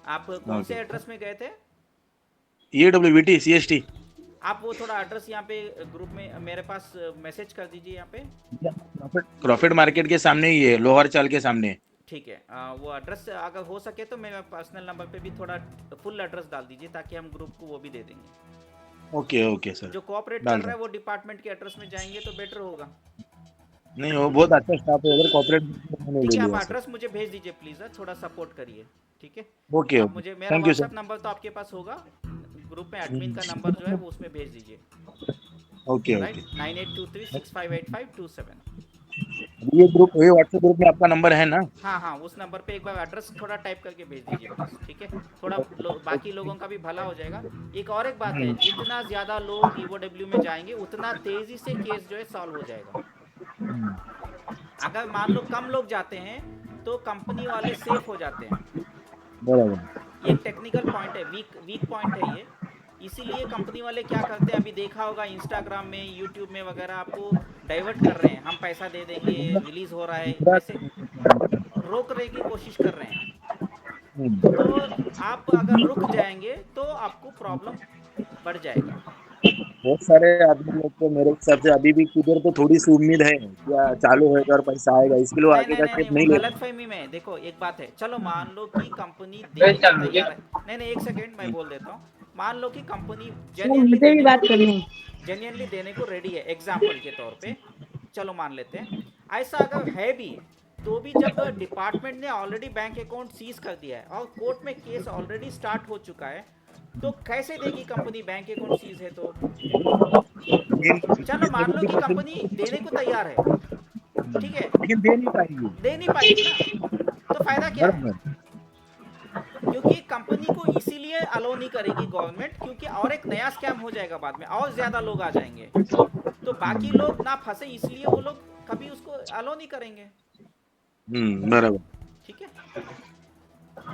A: आप कौन से एड्रेस में गए थे?
P: EOW VT CST।
A: आप वो थोड़ा एड्रेस यहाँ पे ग्रुप में मेरे पास मैसेज कर दीजिए यहाँ पे।
P: प्रॉफिट मार्केट के सामने ही है, लोअर चाल के सामने।
A: ठीक है, वो एड्रेस अगर हो सके तो मेरे पर्सनल नंबर पे भी थोड़ा फुल एड्रेस डाल दीजिए ताकि हम ग्रुप को वो भी दे देंगे।
P: ओके ओके सर,
A: जो कोऑपरेट कर रहा है वो डिपार्टमेंट के एड्रेस में जाएंगे तो बेटर होगा।
P: नहीं वो बहुत अच्छा स्टाफ है, अगर कॉर्पोरेट मैंने ले
A: ठीक है, आप
P: लिया सर।
A: एड्रेस मुझे भेज दीजिए प्लीज, थोड़ा सपोर्ट करिए। ठीक है,
P: ओके
A: आप
P: ओके,
A: मुझे मेरा
P: thank you sir.
A: WhatsApp number तो आपके पास होगा, ग्रुप में एडमिन का नंबर जो है वो उसमें भेज दीजिए।
P: Okay
A: right,
P: okay.
A: 9823658527।
P: ये ग्रुप, ये व्हाट्सएप ग्रुप में आपका नंबर है ना?
A: हाँ हाँ, उस नंबर पे एक बार एड्रेस थोड़ा टाइप करके भेज दीजिए प्लीज। ठीक है, थोड़ा बाकी लोगों का भी भला हो जाएगा। एक बात है, जितना ज्यादा लोग ईओडब्ल्यू में जाएंगे उतना तेजी से केस जो है सॉल्व हो जाएगा। अगर मान लो कम लोग जाते हैं तो कंपनी वाले सेफ हो जाते हैं।
P: बराबर।
A: ये एक टेक्निकल पॉइंट है, वीक पॉइंट है ये। इसीलिए कंपनी वाले क्या करते हैं, अभी देखा होगा इंस्टाग्राम में, यूट्यूब में वगैरह आपको डाइवर्ट कर रहे हैं, हम पैसा दे देंगे, रिलीज हो रहा है, ऐसे रोकने की कोशिश कर रहे हैं। तो आप अगर रुक जाएंगे तो आपको प्रॉब्लम बढ़ जाएगा।
P: बहुत सारे आदमी लोग तो मेरे हिसाब से अभी भी किधर तो थोड़ी सी उम्मीद है क्या चालू होगा और पैसा आएगा, इसके लिए आगे का स्टेप नहीं
A: वो
P: ले
A: गलत फहमी में। देखो एक बात है, चलो मान लो कि कंपनी देने को तैयार है, नहीं एक सेकेंड मैं बोल देता हूँ। मान लो कि कंपनी जेन्युइनली देने को रेडी है, एग्जाम्पल के तौर पे चलो मान लेते हैं। ऐसा अगर है भी तो भी जब डिपार्टमेंट ने ऑलरेडी बैंक अकाउंट सीज कर दिया है और कोर्ट में केस ऑलरेडी स्टार्ट हो चुका है, तो कैसे देगी कंपनी बैंक अकाउंट सीज है तो? चलो मान लो कि कंपनी देने को तैयार है, ठीक है,
P: लेकिन दे नहीं
A: पाएगी ना, तो फायदा क्या है? क्योंकि कंपनी को इसीलिए अलो नहीं करेगी गवर्नमेंट, क्योंकि और एक नया स्कैम हो जाएगा बाद में, और ज्यादा लोग आ जाएंगे, तो बाकी लोग ना फंसे, इसलिए वो लोग कभी उसको अलो नहीं करेंगे।
P: बराबर।
A: ठीक है,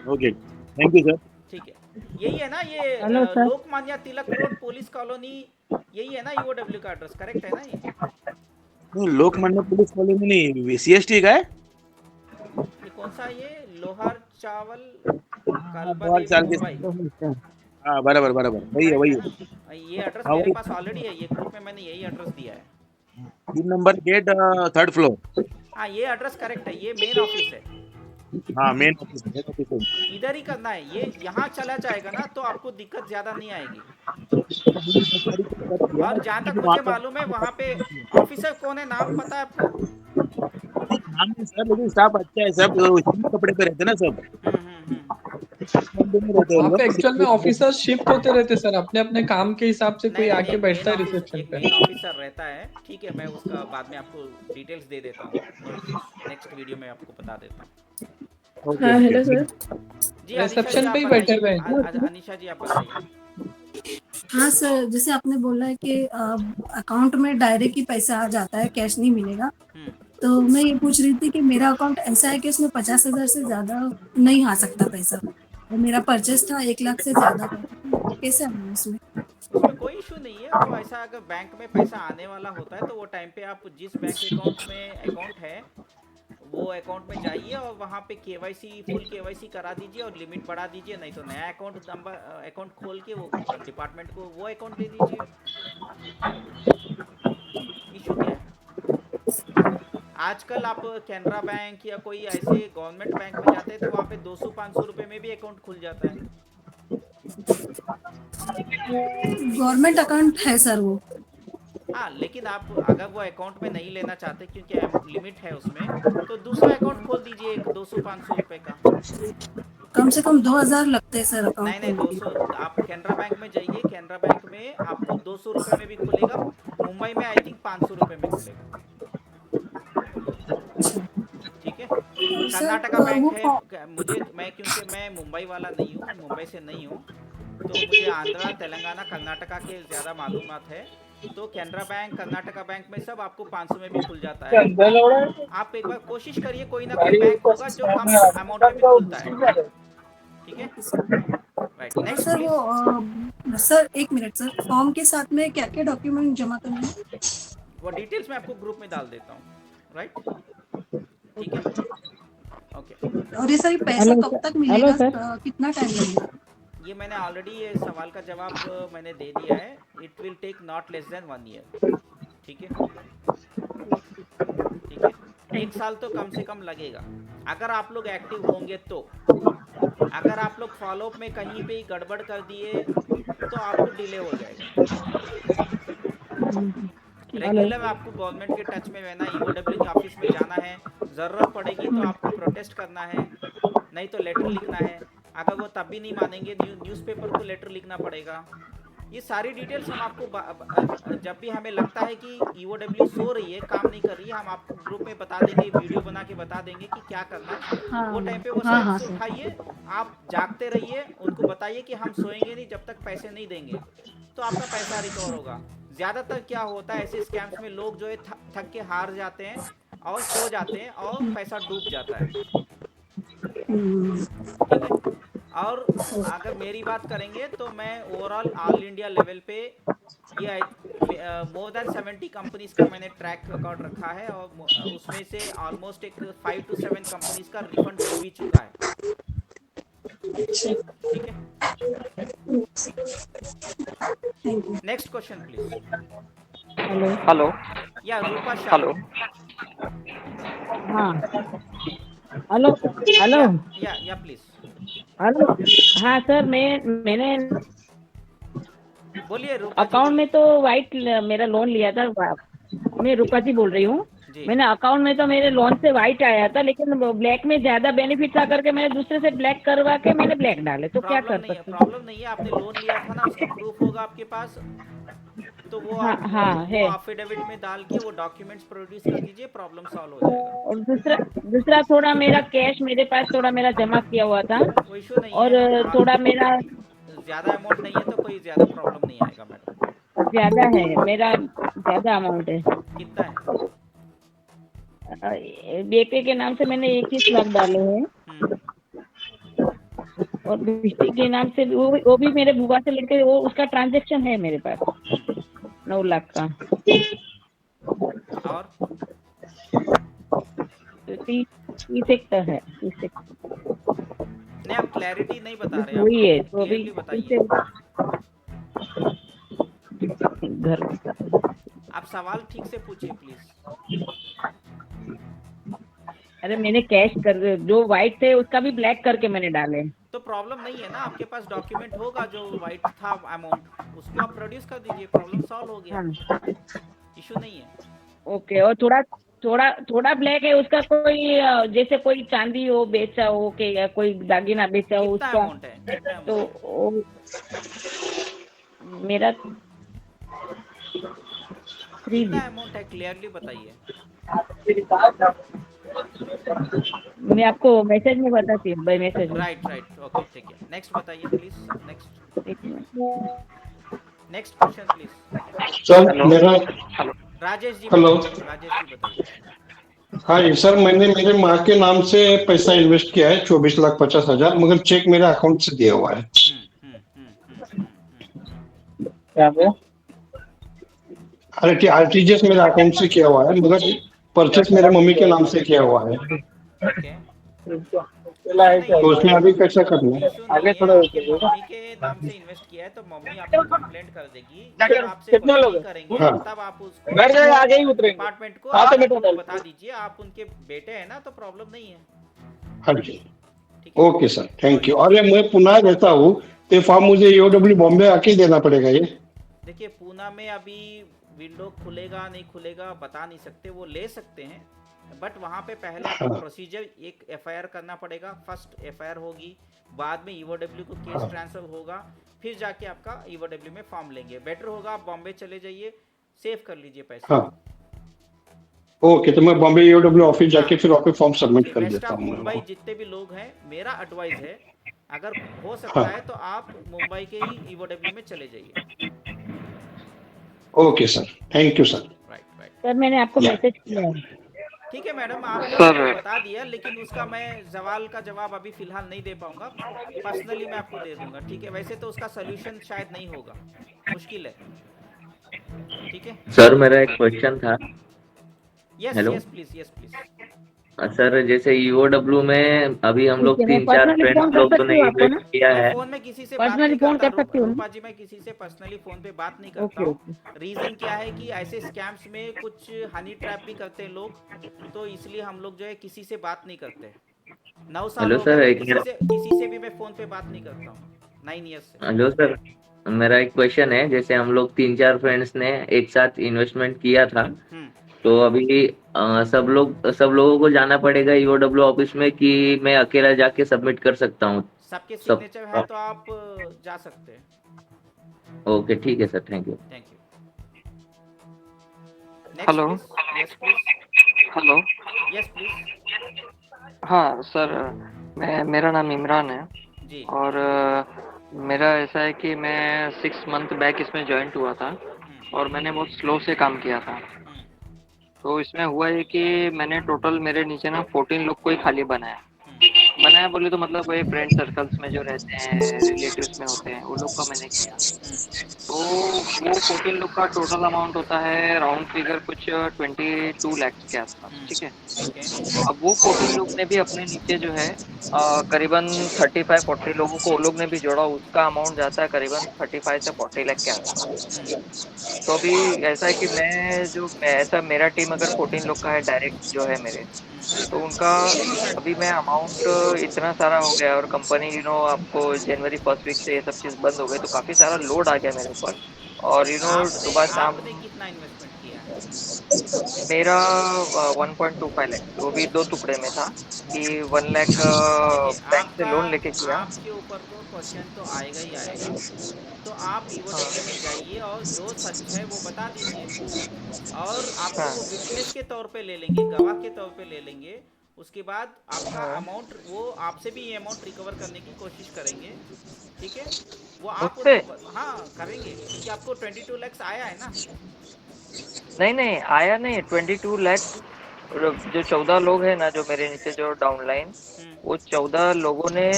P: ओके, थैंक यू सर।
A: ठीक है, यही है ना ये Lokmanya Tilak road police colony, यही है ना ईओडब्ल्यू का एड्रेस, करेक्ट है ना ये?
P: नहीं, लोकमान्य पुलिस कॉलोनी नहीं, सीएसटी का है।
A: ये कौन सा, ये लोहार चावल
P: हाँ बराबर बराबर, वही है वही है।
A: ये एड्रेस मेरे पास ऑलरेडी है, ये ग्रुप में मैंने यही एड्रेस दिया है।
P: 3 नंबर गेट, 3rd फ्लोर।
A: हाँ ये एड्रेस करेक्ट है, ये मेन ऑफिस है।
P: हाँ मेन ऑफिस है,
A: इधर ही करना है, ये यहाँ चला जाएगा ना तो आपको दिक्कत ज्यादा नहीं आएगी। और जहाँ तक मुझे मालूम है वहाँ पे ऑफिसर कौन है, नाम पता है आपको?
P: नाम नहीं सर, लेकिन स्टाफ अच्छा है, सब कपड़े पे रहते ना सब।
E: वहाँ पे एक्चुअल में ऑफिसर्स शिफ्ट होते रहते सर, अपने अपने काम के हिसाब से कोई आके बैठता है रिसेप्शन पे।
A: मेन ऑफिसर रहता है, ठीक है, मैं उसका बाद में आपको डिटेल्स दे देता हूँ, नेक्स्ट वीडियो में आपको बता देता हूँ।
S: हाँ हेलो सर
A: जी
E: रिसेप्शन पे ही बैठे हुए हैं।
A: अनिशा जी आप बताइए।
I: हाँ सर, जैसे आपने बोला है कि अकाउंट में डायरेक्ट ही पैसा आ जाता है, कैश नहीं मिलेगा, तो मैं ये पूछ रही थी कि मेरा अकाउंट ऐसा है कि उसमें 50,000 से ज्यादा नहीं आ सकता पैसा, और मेरा परचेस था 1 लाख से ज्यादा का, तो कैसे आना उसमें?
A: उसमें कोई इशू नहीं है। तो ऐसा अगर बैंक में पैसा आने वाला होता है तो वो टाइम पे आप जिस बैंक अकाउंट में अकाउंट है वो अकाउंट में जाइए और वहाँ पे केवाईसी, फुल केवाईसी करा दीजिए और लिमिट बढ़ा दीजिए, नहीं तो नया अकाउंट नंबर अकाउंट खोल के वो डिपार्टमेंट को वो अकाउंट दे दीजिए। इशू क्या है? आजकल आप कैनरा बैंक या कोई ऐसे गवर्नमेंट बैंक में जाते हैं तो वहाँ पे 200-500 रुपए में भी अकाउंट खुल जाता है।
I: गवर्नमेंट अकाउंट है सर वो।
A: हाँ, लेकिन आप अगर वो अकाउंट में नहीं लेना चाहते क्योंकि लिमिट है उसमें, तो दूसरा अकाउंट खोल दीजिए 200-500 रुपए का।
I: कम से कम 2000 लगते हैं सर अकाउंट।
A: नहीं 200, आप कैनरा बैंक में जाइए, कैनरा बैंक में आपको 200 रुपए में भी खुलेगा, मुंबई में आई थिंक 500 रुपए में खुलेगा। ठीक है, कर्नाटका बैंक है, मैं क्योंकि मैं मुंबई वाला नहीं हूँ, मुंबई से नहीं हूँ, तो मुझे आंध्रा, तेलंगाना, कर्नाटका के ज़्यादा मालूमात है। तो कैनरा बैंक, कर्नाटका बैंक में सब आपको 500 में भी खुल जाता है। आप एक बार कोशिश करिए, कोई ना कोई बैंक होगा जो कम अमाउंट में भी खुलता है। ठीक है, राइट। नेक्स्ट
I: सर वो सर 1 मिनट सर, फॉर्म के साथ में क्या क्या डॉक्यूमेंट जमा करना है?
A: वो डिटेल्स मैं आपको ग्रुप में डाल देता हूँ, राइट? ठीक है, ओके।
I: और ये सर पैसा कब तक मिलेगा, कितना टाइम लगेगा?
A: ये मैंने ऑलरेडी ये सवाल का जवाब मैंने दे दिया है। It will take not less than 1 year. ठीक है, ठीक है, 1 साल तो कम से कम लगेगा अगर आप लोग एक्टिव होंगे तो। अगर आप लोग फॉलोअप में कहीं पे ही गड़बड़ कर दिए तो आपको डिले हो जाएगा। रेगुलर आपको गवर्नमेंट के टच में रहना, ईओडब्ल्यू के ऑफिस में जाना है, ज़रूरत पड़ेगी तो आपको प्रोटेस्ट करना है, नहीं तो लेटर लिखना है। अगर वो तब भी नहीं मानेंगे न्यूज़पेपर को लेटर लिखना पड़ेगा। ये सारी डिटेल्स हम आपको जब भी हमें लगता है कि ईओडब्ल्यू सो रही है, काम नहीं कर रही है, हम आपको ग्रुप में बता देंगे, वीडियो बना के बता देंगे कि क्या करना है। वो टाइम पे वो स्टेप्स उठाइए, आप जागते रहिए, उनको बताइए कि हम सोएंगे नहीं जब तक पैसे नहीं देंगे, तो आपका पैसा रिकवर होगा। ज़्यादातर क्या होता है ऐसे स्कैम्स में, लोग जो है थक के हार जाते हैं और सो जाते हैं और पैसा डूब जाता है। ठीक है, और अगर मेरी बात करेंगे तो मैं ओवरऑल ऑल इंडिया लेवल पे ये मोर देन 70 कंपनीज का मैंने ट्रैक रिकॉर्ड रखा है और उसमें से ऑलमोस्ट एक 5 to 7 कंपनीज का रिफंड हो भी चुका है। ठीक है, नेक्स्ट क्वेश्चन प्लीज।
T: हेलो
A: या रूपा शाह।
T: हेलो
U: हाँ हेलो हेलो
A: या प्लीज।
U: हेलो हाँ सर, मैंने
A: बोलिए रूपा
U: अकाउंट में तो वाइट मेरा लोन लिया था। मैं रूपा जी बोल रही हूँ। मैंने अकाउंट में तो मेरे लोन से वाइट आया था, लेकिन ब्लैक में ज्यादा बेनिफिट आ करके मैंने दूसरे से ब्लैक करवा के मैंने ब्लैक डाले, तो क्या कर सकते हैं?
A: प्रॉब्लम नहीं है, आपने लोन लिया था ना, उसका प्रूफ होगा आपके पास, तो वो
U: हाँ, है।
A: एफिडेविट में डाल के वो डॉक्यूमेंट्स प्रोड्यूस कर दीजिए, प्रॉब्लम सॉल्व हो जाएगा।
U: और दूसरा थोड़ा मेरा कैश मेरे पास थोड़ा मेरा जमा किया हुआ था,
A: कोई इशू नहीं
U: और
A: है,
U: थोड़ा मेरा
A: ज्यादा अमाउंट नहीं है तो कोई ज्यादा प्रॉब्लम नहीं आएगा मैडम।
U: ज्यादा है, मेरा ज्यादा अमाउंट है।
A: कितना है?
U: बेटे के नाम से मैंने 21 लाख डाले हैं, और बेटी के नाम से वो भी मेरे बुआ से लेके वो उसका ट्रांजैक्शन है मेरे पास 9 लाख का।
A: और
U: 30 है।
A: नहीं, आप क्लैरिटी नहीं बता रहे,
U: वही है तो अभी
A: बताइए।
U: घर
A: आप सवाल ठीक से पूछिए प्लीज।
U: अरे मैंने कैश कर जो व्हाइट थे उसका भी ब्लैक करके मैंने डाले,
A: तो प्रॉब्लम नहीं है ना, आपके पास डॉक्यूमेंट होगा जो व्हाइट था अमाउंट, उसको आप प्रोड्यूस कर दीजिए, प्रॉब्लम सॉल्व हो गया, इशू नहीं है।
U: ओके, और थोड़ा ब्लैक है उसका, कोई जैसे कोई चांदी हो बेचा हो के या कोई दागिना बेचा हो उसका, तो मेरा
A: कितना अमाउंट है क्लियरली बताइए।
U: मैं आपको मैसेज में बताती हूँ, बाय मैसेज।
A: राइट, ओके, ठीक है। नेक्स्ट बताइए please. Next question please.
V: Sir मेरा
A: राजेश जी।
V: हेलो।
A: राजेश जी बताइए।
V: हाँ जी सर, मैंने मेरे माँ के नाम से पैसा इन्वेस्ट किया है 24,50,000, मगर चेक मेरे अकाउंट से दिया हुआ है।
U: क्या वो?
V: आरटीजीएस मेरे अकाउंट से किया हुआ है, मगर परचेस मेरे मम्मी के नाम से किया हुआ है। तो उसमें अभी कैसा करना है?
U: आगे थोड़ा
A: मम्मी के नाम से इन्वेस्ट किया है तो मम्मी आपको कंप्लेंट कर देगी, जब आपसे क्वेश्चन करेंगे तब आप उसको
U: आगे ही उतरेंगे
A: डिपार्टमेंट को आप बता दीजिए, आप उनके बेटे हैं ना, तो प्रॉब्लम नहीं है।
V: हाँ जी, ओके सर, थैंक यू। और मैं पुणे रहता हूँ, तो फॉर्म मुझे ईओडब्ल्यू बॉम्बे आके देना पड़ेगा ये?
A: देखिए पुणे में अभी विंडो खुलेगा नहीं खुलेगा बता नहीं सकते, वो ले सकते हैं, बट वहाँ पे पहले आपको प्रोसीजर एक एफआईआर करना पड़ेगा। फर्स्ट एफआईआर होगी, बाद में ईओडब्ल्यू को केस ट्रांसफर होगा, फिर जाके आपका ईओडब्ल्यू में फॉर्म लेंगे। बेटर होगा आप बॉम्बे चले जाइए, सेव कर लीजिए पैसे।
V: ओके, तो मैं बॉम्बे ईओडब्ल्यू ऑफिस जाके फिर वहाँ पे फॉर्म सबमिट कर देता हूँ।
A: मुंबई जितने भी लोग हैं, मेरा एडवाइस है अगर हो सकता है तो आप मुंबई के ही ईओडब्ल्यू में चले जाइए।
V: Okay sir, thank you sir.
U: Sir मैंने आपको मैसेज किया है।
A: ठीक है मैडम, आपने बता दिया, लेकिन उसका मैं सवाल का जवाब अभी फिलहाल नहीं दे पाऊंगा, पर्सनली मैं आपको दे दूंगा। ठीक है, वैसे तो उसका सोल्यूशन शायद नहीं होगा, मुश्किल है। ठीक है
W: सर, मेरा एक क्वेश्चन था।
A: Yes please.
B: सर जैसे ईओडब्ल्यू में अभी हम लोग
U: ठीक है, मैं
B: 3-4
U: पर्सनली
B: फ्रेंड्स
U: फोन कर
B: लोग तो
U: सकती
B: ने
U: हूँ आपको ना,
B: इन्वेस्ट किया
A: मैं
B: है।
A: फोन में किसी से बात
U: पर्सनली
A: नहीं
U: फोन
A: करता
U: कर सकती हूँ ना?
A: रूपा जी, मैं किसी से पर्सनली फोन पे बात नहीं करता
U: ओके
A: हूँ।
U: ओके
A: रीजन क्या है कि ऐसे स्कैम्स में कुछ हनी ट्रैप भी करते हैं लोग, तो इसलिए हम लोग जो है किसी से बात नहीं करते। 9 साल
B: हेलो
A: हो गए,
B: सर,
A: मैं
B: एक मेरा
A: किसी से भी मैं फोन पे बात नहीं करता हूँ 9 years से।
B: हेलो सर, मेरा एक क्वेश्चन है। जैसे हम लोग 3-4 फ्रेंड्स ने एक साथ इन्वेस्टमेंट किया था, तो अभी सब लोगों को जाना पड़ेगा ईओडब्ल्यू ऑफिस में कि मैं अकेला जाके सबमिट कर सकता हूँ
A: सबके
B: सब?
A: सिग्नेचर है तो आप जा सकते हैं।
B: ओके ठीक है sir, thank you.
A: Thank you. Next
T: hello
A: please. Yes please.
T: Hello
A: yes please.
T: हाँ सर, मेरा नाम इमरान है
A: जी।
T: और मेरा ऐसा है कि मैं 6 मंथ बैक इसमें ज्वाइंट हुआ था और मैंने बहुत स्लो से काम किया था। तो इसमें हुआ है कि मैंने टोटल मेरे नीचे ना 14 लोग को ही खाली बनाया बोले तो मतलब वही फ्रेंड सर्कल्स में जो रहते हैं, रिलेटिव्स में होते हैं, वो लोग का मैंने किया। तो वो 14 लोग का टोटल अमाउंट होता है राउंड फिगर कुछ 22 lakhs के आसपास, ठीक है। अब वो 14 लोग ने भी अपने नीचे जो है करीबन 35-40 लोगों को वो लोग ने भी जोड़ा, उसका अमाउंट जाता है करीबन 35 से 40 लाख के आसपास। तो अभी ऐसा है कि ऐसा मेरा टीम अगर 14 लोग का है डायरेक्ट जो है मेरे, तो उनका अभी मैं अमाउंट इतना सारा हो गया और कंपनी आपको जनवरी फर्स्ट वीक से ये सब चीज़ बंद हो गई, तो काफ़ी सारा लोड आ गया मेरे ऊपर। और सुबह शाम
A: आपने कितना इन्वेस्टमेंट किया है?
T: मेरा 1.25 लाख, वो भी 2 टुकड़े में था कि 1 लाख
A: देखिए,
T: बैंक से
A: आपका
T: लोन लेके किया।
A: आपके ऊपर तो क्वेश्चन तो आएगा ही आएगा। तो आप ईओडब्ल्यू में जाइए और जो सच है वो बता दीजिए, और आपको वो विटनेस के तौर पे ले लेंगे, गवाह के तौर पे ले लेंगे। उसके बाद आपका अमाउंट, वो आपसे भी ये अमाउंट रिकवर करने की कोशिश करेंगे, ठीक है। वो आप
T: मुझसे?
A: उनको हाँ करेंगे, क्योंकि आपको 22 lakhs आया है ना।
T: नहीं आया नहीं 22 लाख। जो 14 लोग हैं ना जो मेरे नीचे जो डाउनलाइन, वो 14 लोगों ने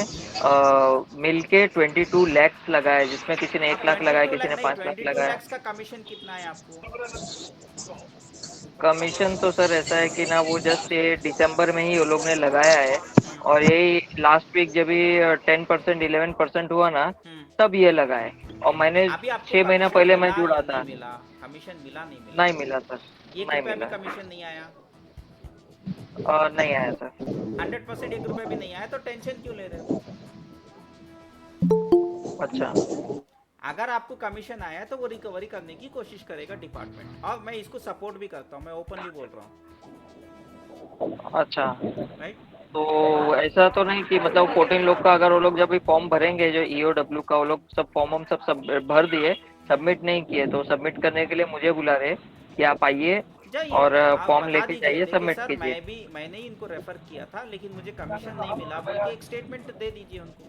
T: मिल के 22 लैक्स लगाए, जिसमें किसी ने 1 लाख लगाया,
A: 22
T: किसी ने
A: लाख नहीं,
T: 5 लाख
A: 22
T: लगाया।
A: lakhs का कमीशन कितना है आपको?
T: कमीशन तो सर ऐसा है कि ना वो जस्ट ये दिसंबर में ही वो लोग ने लगाया है, और यही लास्ट वीक जब भी 10% 11% हुआ ना, तब ये लगाए। और मैंने
A: अभी आपको
T: 6 महीना
A: कमीशन
T: पहले मैं
A: मिला
T: जुड़ा
A: या
T: था।
A: नहीं मिला? कमीशन मिला नहीं मिला?
T: नहीं मिला सर,
A: 1
T: नहीं
A: रुपया भी
T: मिला।
A: कमीशन नहीं आया?
T: नहीं आया सर।
A: 100% 1 रुपया भी नहीं आया, तो टेंशन क्यों ले रहे हो?
T: अच्छा,
A: अगर आपको कमीशन आया है तो वो रिकवरी करने की कोशिश करेगा डिपार्टमेंट, और मैं इसको सपोर्ट भी करता हूँ, मैं ओपनली बोल रहा हूँ।
T: अच्छा।
A: राइट।
T: तो ऐसा तो नहीं कि मतलब 14 लोग का अगर वो लोग जब भी फॉर्म भरेंगे, जो ईओडब्ल्यू का, वो लोग सब फॉर्म हम सब भर दिए, सबमिट नहीं किए, तो सबमिट करने के लिए मुझे बुला रहे कि आप आइए
A: जाइए,
T: और
A: आप
T: फॉर्म
A: बता
T: लेके
A: दीजिए,
T: जाइए,
A: देखिए
T: सबमिट
A: सर
T: कीजिए।
A: मैंने ही इनको रेफर किया था, लेकिन मुझे कमीशन नहीं मिला बोल के एक स्टेटमेंट दे दीजिए उनको।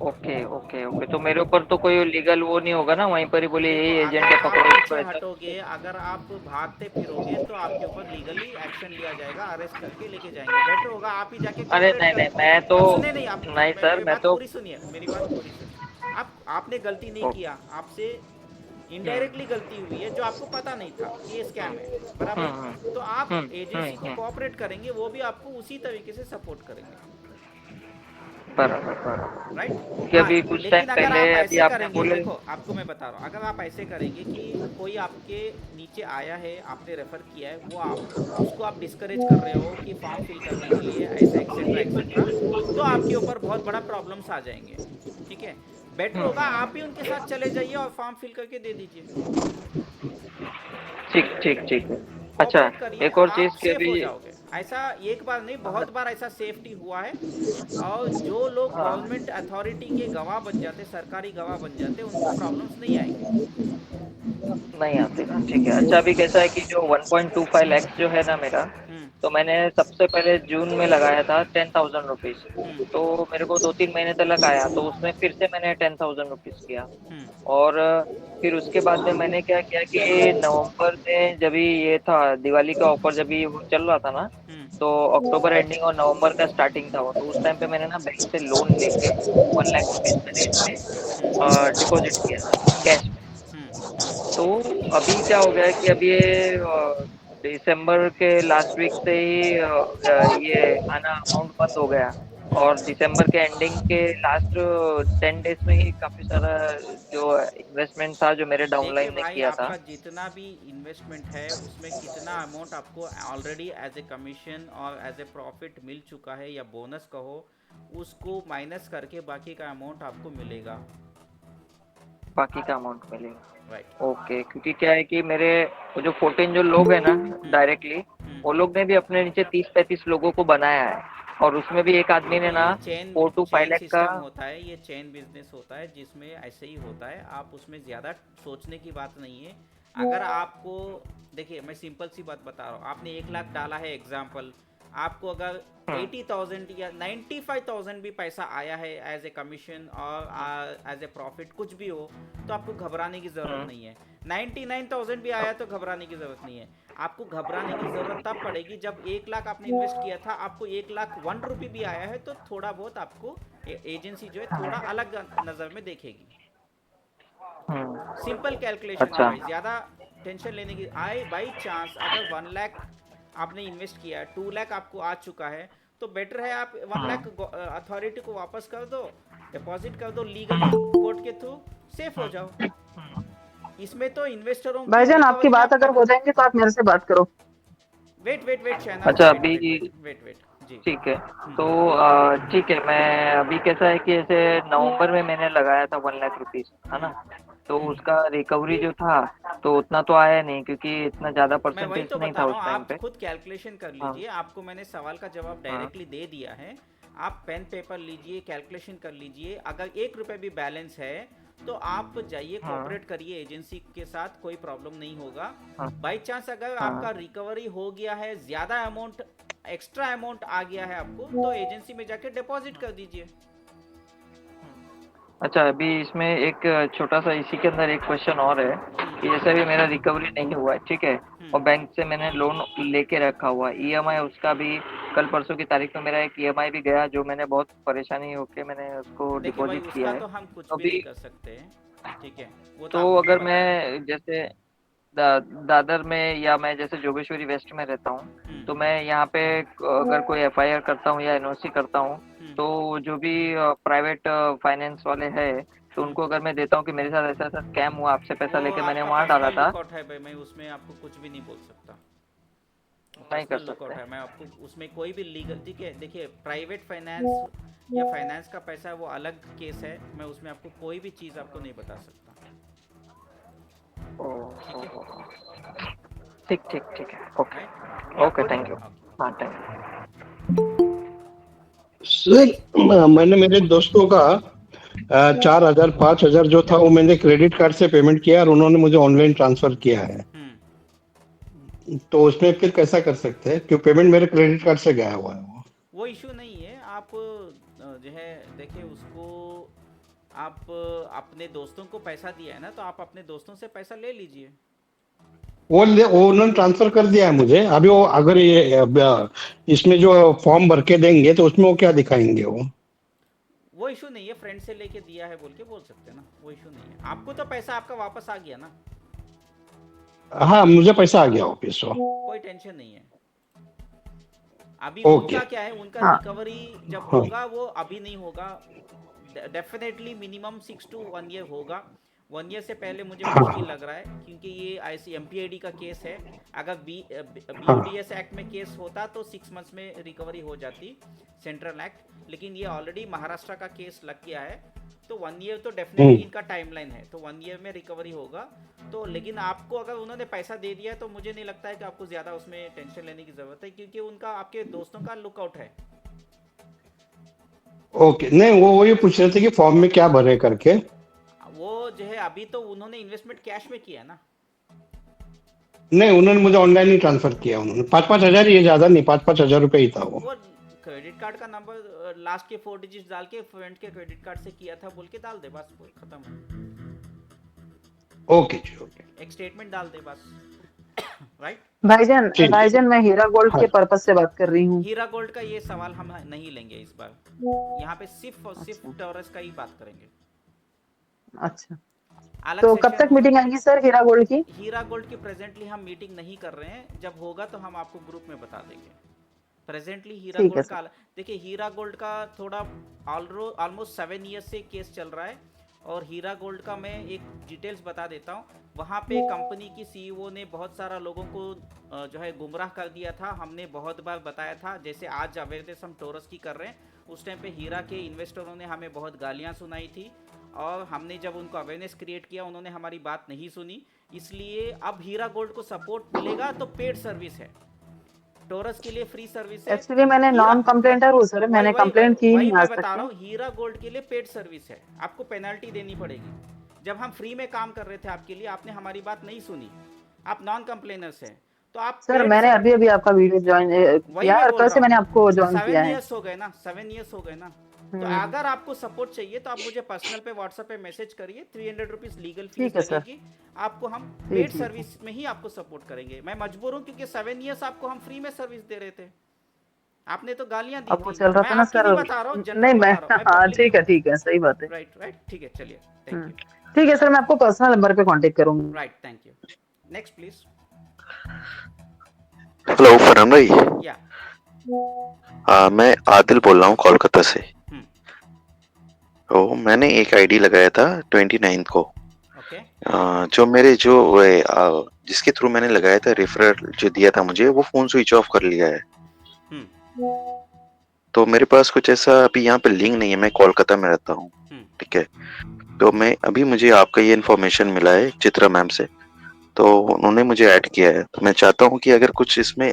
T: ओके ओके ओके, तो मेरे ऊपर तो कोई लीगल वो नहीं होगा ना, वहीं पर ही बोले यही एजेंट
A: अगर
T: है,
A: आप
T: पकड़ो इसको
A: पीछे
T: ऐसा?
A: हटोगे, अगर आप भागते फिरोगे, तो आपके ऊपर लीगली एक्शन लिया जाएगा, अरेस्ट करके लेके जाएंगे। बेटर होगा आप ही जाके
T: अरे
A: कोऑपरेट
T: नहीं
A: करें।
T: नहीं, मैं तो
A: आप सुने नहीं, आप
T: नहीं सर,
A: मेरी
T: मैं
A: बात
T: तो
A: पूरी सुनिए, मेरी बात पूरी सुनिए। आपने गलती नहीं किया, आपसे इनडायरेक्टली गलती हुई है जो आपको पता नहीं था कि ये स्कैम है, बराबर। तो आप एजेंसी को कोऑपरेट करेंगे, वो भी आपको उसी तरीके से सपोर्ट करेंगे,
T: बराबर बराबर।
A: राइट।
T: क्योंकि अभी कुछ टाइम
A: लेकिन अगर
T: पहले
A: आप
T: अभी
A: ऐसे
T: आपने
A: करेंगे,
T: बोले।
A: देखो आपको मैं बता रहा हूँ, अगर आप ऐसे करेंगे कि कोई आपके नीचे आया है, आपने रेफर किया है, वो उसको आप डिस्करेज कर रहे हो कि फॉर्म फिल करने के लिए, ऐसा एक्सेट्रा एक्सेट्रा, तो आपके ऊपर बहुत बड़ा प्रॉब्लम्स आ जाएंगे, ठीक है। बेटर होगा आप ही उनके साथ चले जाइए और फॉर्म फिल करके दे दीजिए।
T: ठीक ठीक ठीक। अच्छा,
A: कोऑपरेट करिए,
T: एक और
A: आप
T: चीज के
A: सेफ
T: भी।
A: हो जाओगे। ऐसा एक बार नहीं, बहुत बार ऐसा सेफ्टी हुआ है, और जो लोग गवर्नमेंट अथॉरिटी के गवाह बन जाते, सरकारी गवाह बन जाते, उनको प्रॉब्लम्स नहीं आएंगे।
T: नहीं आते ना, ठीक है। अच्छा, अभी कैसा है कि जो 1.25 लैक्स जो है ना मेरा, तो मैंने सबसे पहले जून में लगाया था 10,000 रुपीज़, तो मेरे को 2-3 महीने तक आया, तो उसमें फिर से मैंने 10,000 रुपीज़ किया। और फिर उसके बाद में मैंने क्या किया कि नवंबर में जब ये था दिवाली का ऑफर, जब ये वो चल रहा था ना, तो अक्टूबर एंडिंग और नवंबर का स्टार्टिंग था वो, तो उस टाइम पे मैंने ना बैंक से लोन लेके 1 लाख रुपीज़ मैंने इसमें डिपॉजिट किया था कैश में। तो अभी क्या हो गया है कि अभी ये दिसंबर के लास्ट वीक से ही ये आना अमाउंट बंद हो गया, और दिसंबर के एंडिंग के लास्ट 10 डेज में ही काफी सारा जो इन्वेस्टमेंट था जो मेरे
A: देखिए
T: डाउनलाइन ने
A: भाई,
T: किया था।
A: आपका जितना भी इन्वेस्टमेंट है उसमें कितना अमाउंट आपको ऑलरेडी एज ए कमीशन और एज ए प्रॉफिट मिल चुका है या बोनस कहो, उसको माइनस करके बाकी का अमाउंट आपको मिलेगा।
T: बाकी का अमाउंट मिलेगा,
A: राइट।
T: ओके। क्योंकि क्या है कि मेरे वो जो 14 जो लोग हैं ना डायरेक्टली, वो लोग ने भी अपने नीचे 30-35 लोगों को बनाया है, और उसमें भी एक आदमी ने ना 4 to 5 लाख का
A: सिस्टम होता है, ये चेन बिजनेस होता है जिसमें ऐसे ही होता है। आप उसमें ज़्यादा सोचने की बात नहीं है। अगर आपको, देखिए मैं सिंपल सी बात बता रहा हूँ, आपने 1 लाख डाला है एग्जाम्पल, आपको अगर 80,000 या 95,000 भी पैसा आया है एज ए कमीशन और एज ए प्रॉफिट कुछ भी हो, तो आपको घबराने की ज़रूरत नहीं है। 99,000 भी आया तो घबराने की ज़रूरत नहीं है। आपको घबराने की ज़रूरत तब पड़ेगी जब 1 लाख आपने इन्वेस्ट किया था, आपको 1,01 रुपये भी आया है, तो थोड़ा बहुत आपको एजेंसी जो है थोड़ा अलग नज़र में देखेगी। सिंपल कैलकुलेशन है भाई, ज़्यादा टेंशन लेने की। बाई चांस अगर 1 लाख आपने इन्वेस्ट किया है, 2 लाख आपको आ चुका है, तो बेटर है आप 1 लाख अथॉरिटी को वापस कर दो, डिपॉजिट कर दो लीगली कोर्ट के थ्रू, सेफ हो जाओ। इसमें तो इन्वेस्टरों
D: भाईजान आपकी बात अगर हो जाएंगे तो आप मेरे से बात करो।
A: वेट शहनाज,
T: अच्छा अभी
A: वेट जी,
T: ठीक है। तो ठीक है, मैं अभी कैसा है कि ऐसे नवंबर में मैंने लगाया था 1 लाख रुपीस, है ना, तो उसका रिकवरी जो था तो उतना तो आया नहीं, क्योंकि इतना ज्यादा
A: मैं वही
T: परसेंटेज
A: तो
T: नहीं
A: बता
T: था
A: रहा
T: उस
A: हूँ।
T: टाइम
A: आप
T: पे।
A: खुद कैलकुलेशन कर लीजिए, आपको मैंने सवाल का जवाब डायरेक्टली दे दिया है। आप पेन पेपर लीजिए, कैलकुलेशन कर लीजिए। अगर 1 रुपये भी बैलेंस है तो आप जाइए कोऑपरेट करिए एजेंसी के साथ, कोई प्रॉब्लम नहीं होगा। बाई चांस अगर आपका रिकवरी हो गया है, ज़्यादा अमाउंट एक्स्ट्रा अमाउंट आ गया है आपको, तो एजेंसी में जाके डिपॉजिट कर दीजिए।
T: अच्छा अभी इसमें एक छोटा सा इसी के अंदर एक क्वेश्चन और है कि जैसे भी मेरा रिकवरी नहीं हुआ है, ठीक है, और बैंक से मैंने लोन लेके रखा हुआ है, ईएमआई उसका भी कल परसों की तारीख में मेरा एक ईएमआई भी गया, जो मैंने बहुत परेशानी होके मैंने उसको डिपॉजिट किया है।
A: तो हम कुछ भी
T: अभी
A: नहीं कर सकते हैं, ठीक है, वो
T: तो
A: आपको
T: अगर
A: पता
T: मैं
A: है।
T: जैसे दादर में या मैं जैसे जोगेश्वरी वेस्ट में रहता हूँ, तो मैं यहाँ पे अगर कोई एफआईआर करता हूँ या एनओसी करता हूँ, तो जो भी प्राइवेट फाइनेंस वाले हैं, तो उनको अगर मैं देता हूँ कि मेरे साथ ऐसा ऐसा स्कैम हुआ, आपसे पैसा लेके मैंने वहाँ डाला था,
A: लुकआउट है भाई, मैं उसमें आपको कुछ भी नहीं बोल सकता।
T: नहीं कर
A: लुकआउट
T: सकते।
A: है, मैं आपको उसमें कोई भी लीगल, ठीक है, देखिए प्राइवेट फाइनेंस या फाइनेंस का पैसा है वो अलग केस है, मैं उसमें आपको कोई भी चीज़ आपको नहीं बता सकता।
T: ठीक है, ओके ओके, थैंक यू। हाँ थैंक
V: सर मैंने मेरे दोस्तों का 4,000 5,000 जो था वो मैंने क्रेडिट कार्ड से पेमेंट किया और उन्होंने मुझे ऑनलाइन ट्रांसफर किया है, तो उसमें फिर कैसा कर सकते हैं, क्योंकि पेमेंट मेरे क्रेडिट कार्ड से गया हुआ है।
A: वो इशू नहीं है। आप जो है देखिए उसको, आप अपने दोस्तों को पैसा दिया है ना, तो आप अपने दोस्तों से पैसा ले लीजिए।
V: वो उन्होंने ट्रांसफर कर दिया है मुझे। अभी वो अगर ये इसमें जो फॉर्म भर के देंगे तो उसमें वो क्या दिखाएंगे,
A: वो इशू नहीं है, फ्रेंड से लेके दिया है बोल के बोल सकते हैं ना, वो इशू नहीं है। आपको तो पैसा आपका वापस आ गया ना।
V: हाँ मुझे पैसा आ गया वापस।
A: कोई टेंशन नहीं है। अभी
V: ओके।
A: उनका क्या है, उनका रिकवरी जब होगा वो अभी नहीं होगा, डेफिनेटली मिनिमम 6 to 1 year होगा। 1 year से पहले मुझे मुश्किल लग रहा है, क्योंकि ये IC MPAD का केस है। अगर BODS एक्ट में केस होता तो 6 months में रिकवरी हो जाती, सेंट्रल एक्ट, लेकिन ये ऑलरेडी महाराष्ट्र का केस लग गया है, तो 1 year तो डेफिनेटली इनका टाइमलाइन है, तो 1 year में रिकवरी होगा। तो लेकिन आपको अगर उन्होंने पैसा दे दिया तो मुझे नहीं लगता है कि आपको ज़्यादा उसमें टेंशन लेने की ज़रूरत है, क्योंकि उनका आपके दोस्तों का लुकआउट है।
V: ओके, नहीं वो ये पूछ रहे थे कि फॉर्म में क्या भरे करके।
A: वो जो है अभी तो उन्होंने इन्वेस्टमेंट कैश में किया ना।
V: नहीं उन्होंने मुझे ऑनलाइन ही ट्रांसफर किया, उन्होंने 5-5 हजार, ये ज्यादा नहीं, 5-5 हजार रुपए ही था वो।
A: क्रेडिट कार्ड का नंबर लास्ट के 4 डिजिट डाल के फ्रेंड के क्रेडिट कार्ड से किया था बोल के डाल दे, बस खत्म।
V: ओके जी, ओके।
A: एक स्टेटमेंट डाल दे बस, राइट।
D: भाईजान मैं हीरा गोल्ड के पर्पस से बात कर रही हूँ।
A: हीरा गोल्ड का ये सवाल हम नहीं लेंगे इस बार, यहाँ पे सिर्फ और सिर्फ टॉरस का ही बात करेंगे।
D: अच्छा
A: अलग
D: तो कब
A: सेशन
D: तक मीटिंग आएगी सर हीरा गोल्ड की?
A: हीरा गोल्ड की प्रेजेंटली हम मीटिंग नहीं कर रहे हैं, जब होगा तो हम आपको ग्रुप में बता देंगे। प्रेजेंटली हीरा
D: ठीक है
A: गोल्ड
D: सर।
A: का देखिए, हीरा गोल्ड का थोड़ा ऑलमोस्ट 7 ईयर्स से केस चल रहा है, और हीरा गोल्ड का मैं एक डिटेल्स बता देता हूँ। वहाँ पे कंपनी की सीईओ ने बहुत सारा लोगों को जो है गुमराह कर दिया था। हमने बहुत बार बताया था, जैसे आज अवेयरनेस हम टोरस की कर रहे हैं, उस टाइम पे हीरा के इन्वेस्टरों ने हमें बहुत गालियाँ सुनाई थी, और हमने जब उनको अवेयरनेस क्रिएट किया उन्होंने हमारी बात नहीं सुनी। इसलिए अब हीरा गोल्ड को सपोर्ट मिलेगा तो पेड सर्विस है, टोरस के लिए फ्री सर्विस है।
D: एक्चुअली मैंने नॉन कंप्लेंटर हूँ सर, मैंने कंप्लेंट की
A: वही
D: नहीं
A: मैं
D: आज
A: बता रहा
D: तक।
A: हूँ, हीरा गोल्ड के लिए पेड सर्विस है, आपको पेनल्टी देनी पड़ेगी। जब हम फ्री में काम कर रहे थे आपके लिए, आपने हमारी बात नहीं सुनी, आप नॉन कंप्लेनर्स हैं, तो आप
D: सर मैंने अभी अभी आपका वीडियो ज्वाइन
A: वही
D: किया
A: मैं
D: और
A: बोल
D: कल
A: रहा
D: से मैंने
A: हूँ,
D: आपको ज्वाइन
A: 7
D: किया है।
A: ईयर्स हो गए ना, 7 ईयर्स हो गए ना। तो अगर आपको सपोर्ट चाहिए तो आप मुझे पर्सनल पे व्हाट्सएप पे मैसेज करिए, 300 रुपीज लीगल फीस
D: ठीक है सर।
A: लगेगी, आपको हम
D: जी,
A: पेड
D: ठीक है।
A: सर्विस में ही आपको सपोर्ट करेंगे। मैं मजबूर हूँ क्योंकि 7 ईयर्स आपको हम फ्री में सर्विस दे रहे थे, आपने तो गालियां दी
D: अब वो
A: थी।
D: चल रहा
A: मैं
D: था ना
A: आपकी
D: सर।
A: नहीं बता रहा हूँ, जनरल
D: नहीं मैं,
A: बता रहा हूँ,
D: हाँ
A: मैं
D: ठीक है सही बात है।
A: राइट, ठीक है, चलिए, थैंक यू।
D: ठीक है सर, मैं आपको पर्सनल नंबर पे कांटेक्ट करूंगा।
A: Right, thank you. Next please.
F: Hello Farhan भाई।
A: या
F: मैं आदिल बोल रहा हूँ कोलकाता से। तो मैंने एक आईडी लगाया था 29 को। जो मेरे जिसके थ्रू मैंने लगाया था, रेफरल जो दिया था मुझे, वो फोन स्विच ऑफ कर लिया है। तो मेरे पास कुछ ऐसा अभी यहाँ पे लिंक नहीं है, मैं कोलकाता में रहता हूँ, ठीक है। तो मुझे आपका ये इन्फॉर्मेशन मिला है चित्रा मैम से, तो उन्होंने मुझे ऐड किया है। तो मैं चाहता हूँ कि अगर कुछ इसमें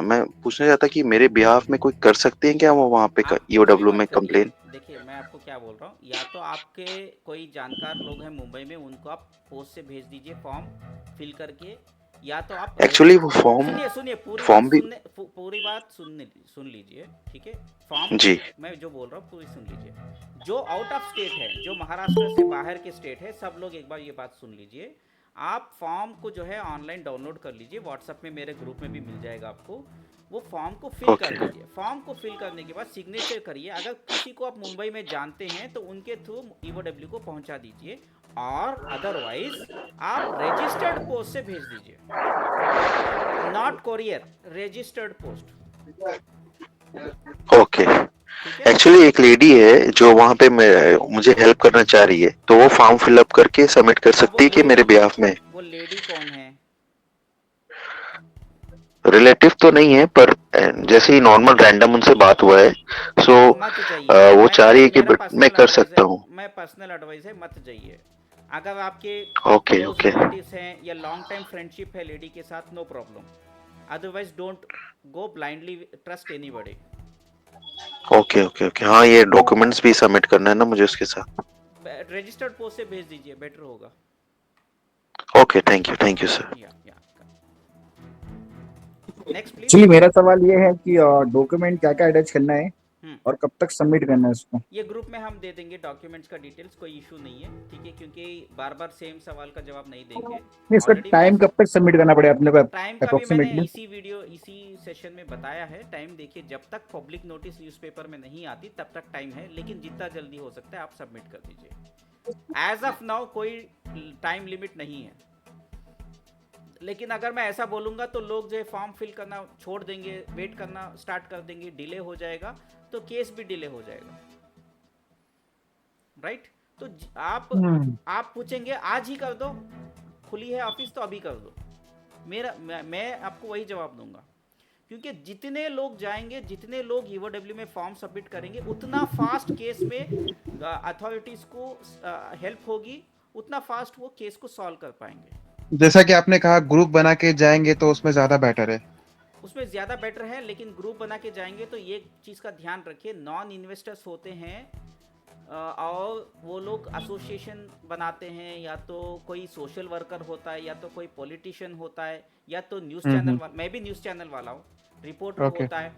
F: मैं पूछना चाहता कि मेरे बिहाफ में कोई कर सकते हैं क्या वो वहाँ पे ईओडब्ल्यू में कंप्लेन?
A: देखिए, मैं आपको क्या बोल रहा हूँ, या तो आपके कोई जानकार लोग हैं मुंबई में, उनको आप पोस्ट से भेज दीजिए फॉर्म फिल करके, या तो आप
F: एक्चुअली वो फॉर्म
A: सुनिए पूरी बात सुन लीजिए, ठीक है। फॉर्म
F: जी,
A: मैं जो बोल रहा हूँ पूरी सुन लीजिए। जो आउट ऑफ स्टेट है, जो महाराष्ट्र से बाहर के स्टेट है, सब लोग एक बार ये बात सुन लीजिए। आप फॉर्म को जो है ऑनलाइन डाउनलोड कर लीजिए, व्हाट्सएप में मेरे ग्रुप में भी मिल जाएगा आपको। वो फॉर्म को फिल कर लीजिए। फॉर्म को फिल करने के बाद सिग्नेचर करिए। अगर किसी को आप मुंबई में जानते हैं तो उनके थ्रू ईओडब्ल्यू को पहुंचा दीजिए, और अदरवाइज आप रजिस्टर्ड पोस्ट से भेज दीजिए, not courier, registered post.
F: Okay. Actually एक लेडी है जो वहाँ पे मुझे हेल्प करना चाह रही है, तो वो फॉर्म फिलअप करके सबमिट कर सकती है कि मेरे बिहाफ में?
A: वो लेडी कौन है?
F: रिलेटिव तो नहीं है, पर जैसे ही नॉर्मल रैंडम उनसे बात हुआ है, सो वो चाह रही है कि मैं कर सकता हूँ।
A: मैं पर्सनल एडवाइस है, मत जाइए। अगर आपके
F: ओके
A: रिलेटिव्स हैं या लॉन्ग टाइम फ्रेंडशिप है लेडी के साथ, no problem, otherwise don't go blindly, trust anybody.
F: Okay. हाँ, ये डॉक्यूमेंट्स भी सबमिट करना है ना मुझे उसके साथ।
A: रजिस्टर्ड पोस्ट से भेज दीजिए, बेटर होगा।
F: Okay, thank you sir.
G: Actually मेरा सवाल ये है कि डॉक्यूमेंट क्या क्या अटैच करना है और कब तक सबमिट करना है उसको?
A: ये ग्रुप में हम दे देंगे डॉक्यूमेंट्स का डिटेल्स, कोई इशू नहीं है, ठीक है, क्योंकि बार बार सेम सवाल का जवाब नहीं देंगे।
G: नहीं, इसका टाइम कब तक सबमिट करना पड़ेगा अपने को?
A: टाइम का भी मैंने इसी सेशन में बताया है। टाइम देखिए, जब तक पब्लिक नोटिस न्यूज़पेपर में नहीं आती तब तक टाइम है, लेकिन जितना जल्दी हो सकता है आप सबमिट कर दीजिए। एज ऑफ नाउ कोई टाइम लिमिट नहीं है, लेकिन अगर मैं ऐसा बोलूँगा तो लोग जो है फॉर्म फिल करना छोड़ देंगे, वेट करना स्टार्ट कर देंगे, डिले हो जाएगा, तो केस भी डिले हो जाएगा, राइट। तो आप पूछेंगे आज ही कर दो, खुली है ऑफिस तो अभी कर दो, मैं आपको वही जवाब दूंगा, क्योंकि जितने लोग जाएंगे, जितने लोग ईओडब्ल्यू में फॉर्म सबमिट करेंगे, उतना फास्ट केस में अथॉरिटीज को हेल्प होगी, उतना फास्ट वो केस को सॉल्व कर पाएंगे।
W: जैसा कि आपने कहा ग्रुप बना के जाएंगे तो उसमें ज्यादा बेटर है।
A: उसमें ज़्यादा बेटर है, लेकिन ग्रुप बना के जाएंगे तो ये चीज़ का ध्यान रखिए, नॉन इन्वेस्टर्स होते हैं और वो लोग एसोसिएशन बनाते हैं, या तो कोई सोशल वर्कर होता है, या तो कोई पॉलिटिशियन होता है, या तो न्यूज़ चैनल, मैं भी न्यूज़ चैनल वाला हूँ, रिपोर्टर होता है।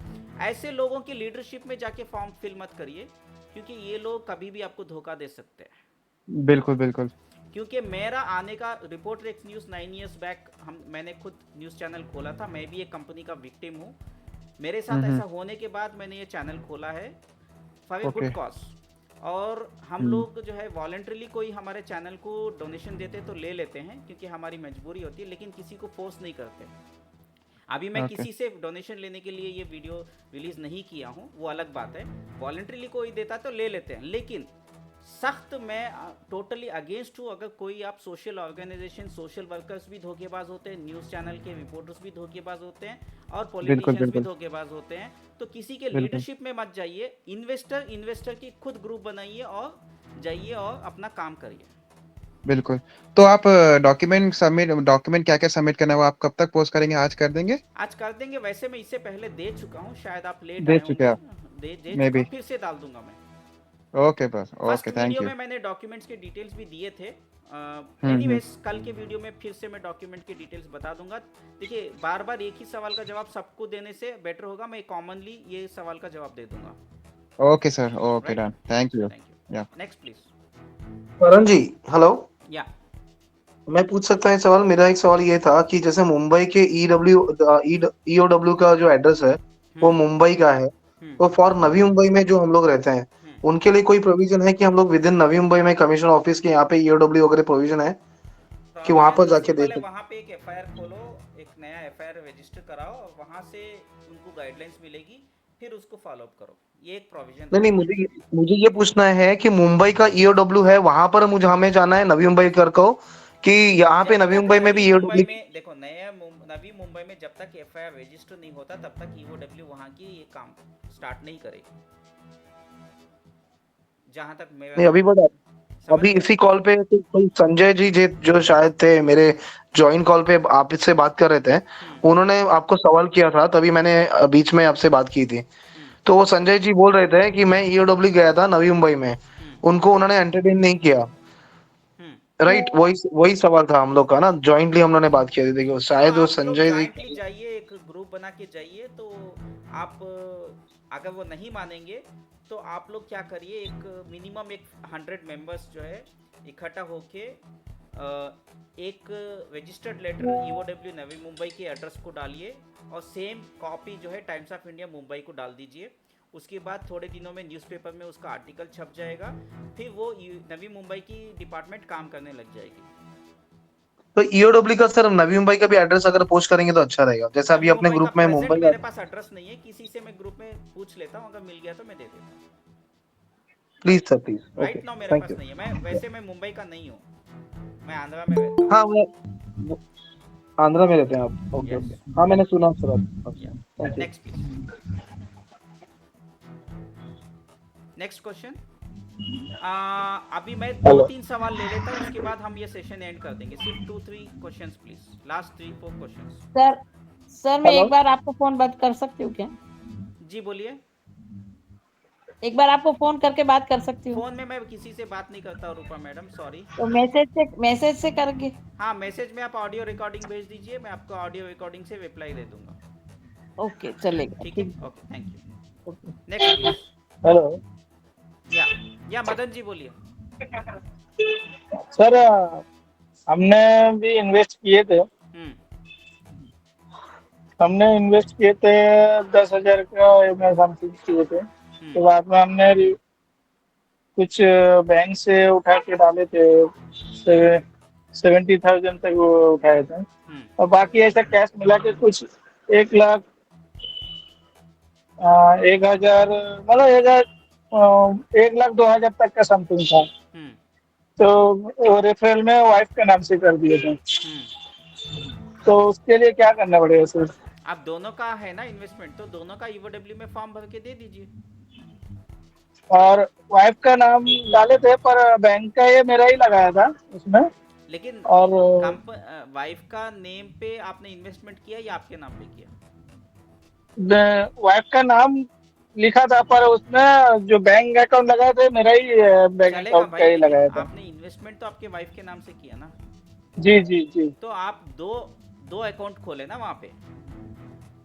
A: ऐसे लोगों की लीडरशिप में जाके फॉर्म फिल मत करिए, क्योंकि ये लोग कभी भी आपको धोखा दे सकते हैं।
W: बिल्कुल।
A: क्योंकि मेरा आने का reporter x news 9 years back मैंने खुद न्यूज़ चैनल खोला था, मैं भी एक कंपनी का विक्टिम हूँ। मेरे साथ ऐसा होने के बाद मैंने ये चैनल खोला है फॉर ए गुड कॉज। और हम लोग जो है वॉलंटरीली कोई हमारे चैनल को डोनेशन देते तो ले लेते हैं, क्योंकि हमारी मजबूरी होती है, लेकिन किसी को फोर्स नहीं करते। अभी मैं किसी से डोनेशन लेने के लिए ये वीडियो रिलीज नहीं किया हूँ, वो अलग बात है। वॉलंटरीली कोई देता तो ले लेते हैं, लेकिन सख्त मैं टोटली अगेंस्ट हूँ अगर कोई आप सोशल ऑर्गेनाइजेशन, सोशल वर्कर्स भी धोखेबाज होते हैं, न्यूज़ चैनल के रिपोर्टर्स भी धोखेबाज होते हैं और पॉलिटिशियंस भी धोखेबाज होते हैं, तो किसी के लीडरशिप में मत जाइए। इन्वेस्टर की खुद ग्रुप बनाइए और जाइए और अपना काम करिए।
W: बिल्कुल। तो आप डॉक्यूमेंट क्या क्या सबमिट करना है वो आप कब तक पोस्ट करेंगे? आज कर देंगे?
A: आज कर देंगे। वैसे मैं इससे पहले दे चुका हूँ, शायद आप लेट
W: दे
A: आए
W: चुके
A: होंगे।
W: आप
A: दे
W: मे बी।
A: फिर से डाल दूंगा मैं।
W: ओके बस, ओके, थैंक
A: वीडियो
W: यू।
A: में मैंने डॉक्यूमेंट्स के डिटेल्स भी दिए थे।
W: हम्म।
A: एनीवेज कल के वीडियो में फिर से मैं डॉक्यूमेंट के डिटेल्स बता दूंगा। देखिए बार बार एक ही सवाल का जवाब सबको देने से बेटर होगा, मैं कॉमनली ये सवाल का जवाब दे दूंगा।
W: Okay sir, okay, done, thank you. Yeah
A: next please.
M: Varun ji, hello.
A: Yeah
M: मैं पूछ सकता है सवाल? मेरा एक सवाल ये था कि जैसे मुंबई के ईओडब्ल्यू का जो एड्रेस है वो मुंबई का है, तो फॉर नवी मुंबई में जो हम लोग रहते हैं उनके लिए कोई प्रोविजन है कि हम लोग विद इन नवी मुंबई में कमिश्नर ऑफिस के यहाँ पे ईओडब्ल्यू वगैरह प्रोविजन है कि वहां पर जाके दे सकते?
A: वहाँ पे एक एफआईआर खोलो, एक नया एफआईआर रजिस्टर कराओ और वहाँ से उनको गाइडलाइंस मिलेगी, फिर उसको फॉलो अप करो। ये एक प्रोविजन
M: नहीं, मुझे ये पूछना है कि मुंबई का ईओडब्ल्यू है, वहां पर मुझे हमें जाना है नवी मुंबई कर को, कि यहाँ पे नवी मुंबई में भी ईओडब्ल्यू?
A: देखो नवी मुंबई में जब तक एफआईआर रजिस्टर नहीं होता तब तक ईओडब्ल्यू वहाँ की ये काम स्टार्ट नहीं करेगी, जहाँ तक मेरा
M: नहीं अभी इसी कॉल पे कोई संजय जी जो शायद थे मेरे ज्वाइन कॉल पे आप इससे बात कर रहे थे, उन्होंने आपको सवाल किया था, तभी मैंने बीच में आपसे बात की थी। तो वो संजय जी बोल रहे थे कि मैं ईओडब्ल्यू गया था नवी मुंबई में, उनको उन्होंने एंटरटेन नहीं किया। राइट, वही सवाल था हम लोग का ना, जॉइंटली हम लोगों ने बात की थी। देखो शायद वो संजय जी
A: जाइए, एक ग्रुप बना के जाइए, तो आप अगर वो नहीं मानेंगे तो आप लोग क्या करिए, एक मिनिमम 100 मेंबर्स जो है इकट्ठा होके एक registered letter EOW Navi Mumbai के एड्रेस को डालिए और सेम कॉपी जो है टाइम्स ऑफ इंडिया मुंबई को डाल दीजिए। उसके बाद थोड़े दिनों में न्यूज़पेपर में उसका आर्टिकल छप जाएगा, फिर वो नवी मुंबई की डिपार्टमेंट काम करने लग जाएगी।
M: तो ईओडब्ल्यू का सर नवी मुंबई का भी एड्रेस अगर पोस्ट करेंगे तो अच्छा रहेगा, जैसे अभी अपने ग्रुप में मुंबई का
A: मेरे पास एड्रेस नहीं है, किसी से मैं ग्रुप में पूछ लेता हूँ, अगर मिल गया तो मैं दे देता हूँ।
M: Please sir, please.
A: Right now मेरे पास नहीं है, मैं वैसे मैं मुंबई का नहीं हूँ, मैं आंध्रा में रहता हूँ।
M: हाँ, वो आंध्रा में रहते हैं आप? ओके ओके, हाँ मैंने सुना सर।
A: Next question. अभी मैं 2-3 सवाल ले लेता हूँ, उसके बाद हम ये सेशन एंड कर देंगे। सिर्फ 2-3 questions please, last 3-4 questions.
U: Sir मैं एक बार आपको फोन बंद कर सकती हूँ क्या?
A: जी बोलिए।
U: एक बार आपको फोन करके बात कर सकती हूँ?
A: फोन में मैं किसी से बात नहीं करता रूपा मैडम, सॉरी।
U: तो मैसेज से करके?
A: हाँ, मैसेज में आप ऑडियो रिकॉर्डिंग भेज दीजिए, मैं आपको ऑडियो रिकॉर्डिंग से रिप्लाई दे दूंगा।
U: ओके चलेगा,
A: ठीक है, okay, thank you. Next.
H: Hello.
A: या मदन जी बोलिए।
H: सर हमने भी इन्वेस्ट किए थे, हमने इन्वेस्ट किए थे 10,000 का समथिंग किए थे, तो बाद में हमने कुछ बैंक से उठा के डाले थे, 70,000 तक वो उठाए थे, और बाकी ऐसा कैश मिला के कुछ 1,00,000 1,000 मतलब 1,02,000 तक का समथिंग था। तो वो रेफरल में वाइफ के नाम से कर दिए थे, तो उसके लिए क्या करना पड़ेगा सर?
A: आप दोनों का है ना इन्वेस्टमेंट, तो दोनों का ईओडब्ल्यू में फॉर्म भर के दे दीजिए।
H: और वाइफ का नाम डाले थे, पर बैंक का ये मेरा ही लगाया था उसमें।
A: लेकिन
H: और
A: वाइफ का नेम पे आपने इन्वेस्टमेंट किया या आपके नाम पे किया?
H: वाइफ का नाम लिखा था, पर उसमें जो बैंक अकाउंट लगाया था मेरा ही बैंक अकाउंट का ही लगाया था।
A: आपने इन्वेस्टमेट तो आपके वाइफ के नाम से किया ना?
H: जी जी जी।
A: तो आप दो अकाउंट खोले ना वहाँ पे,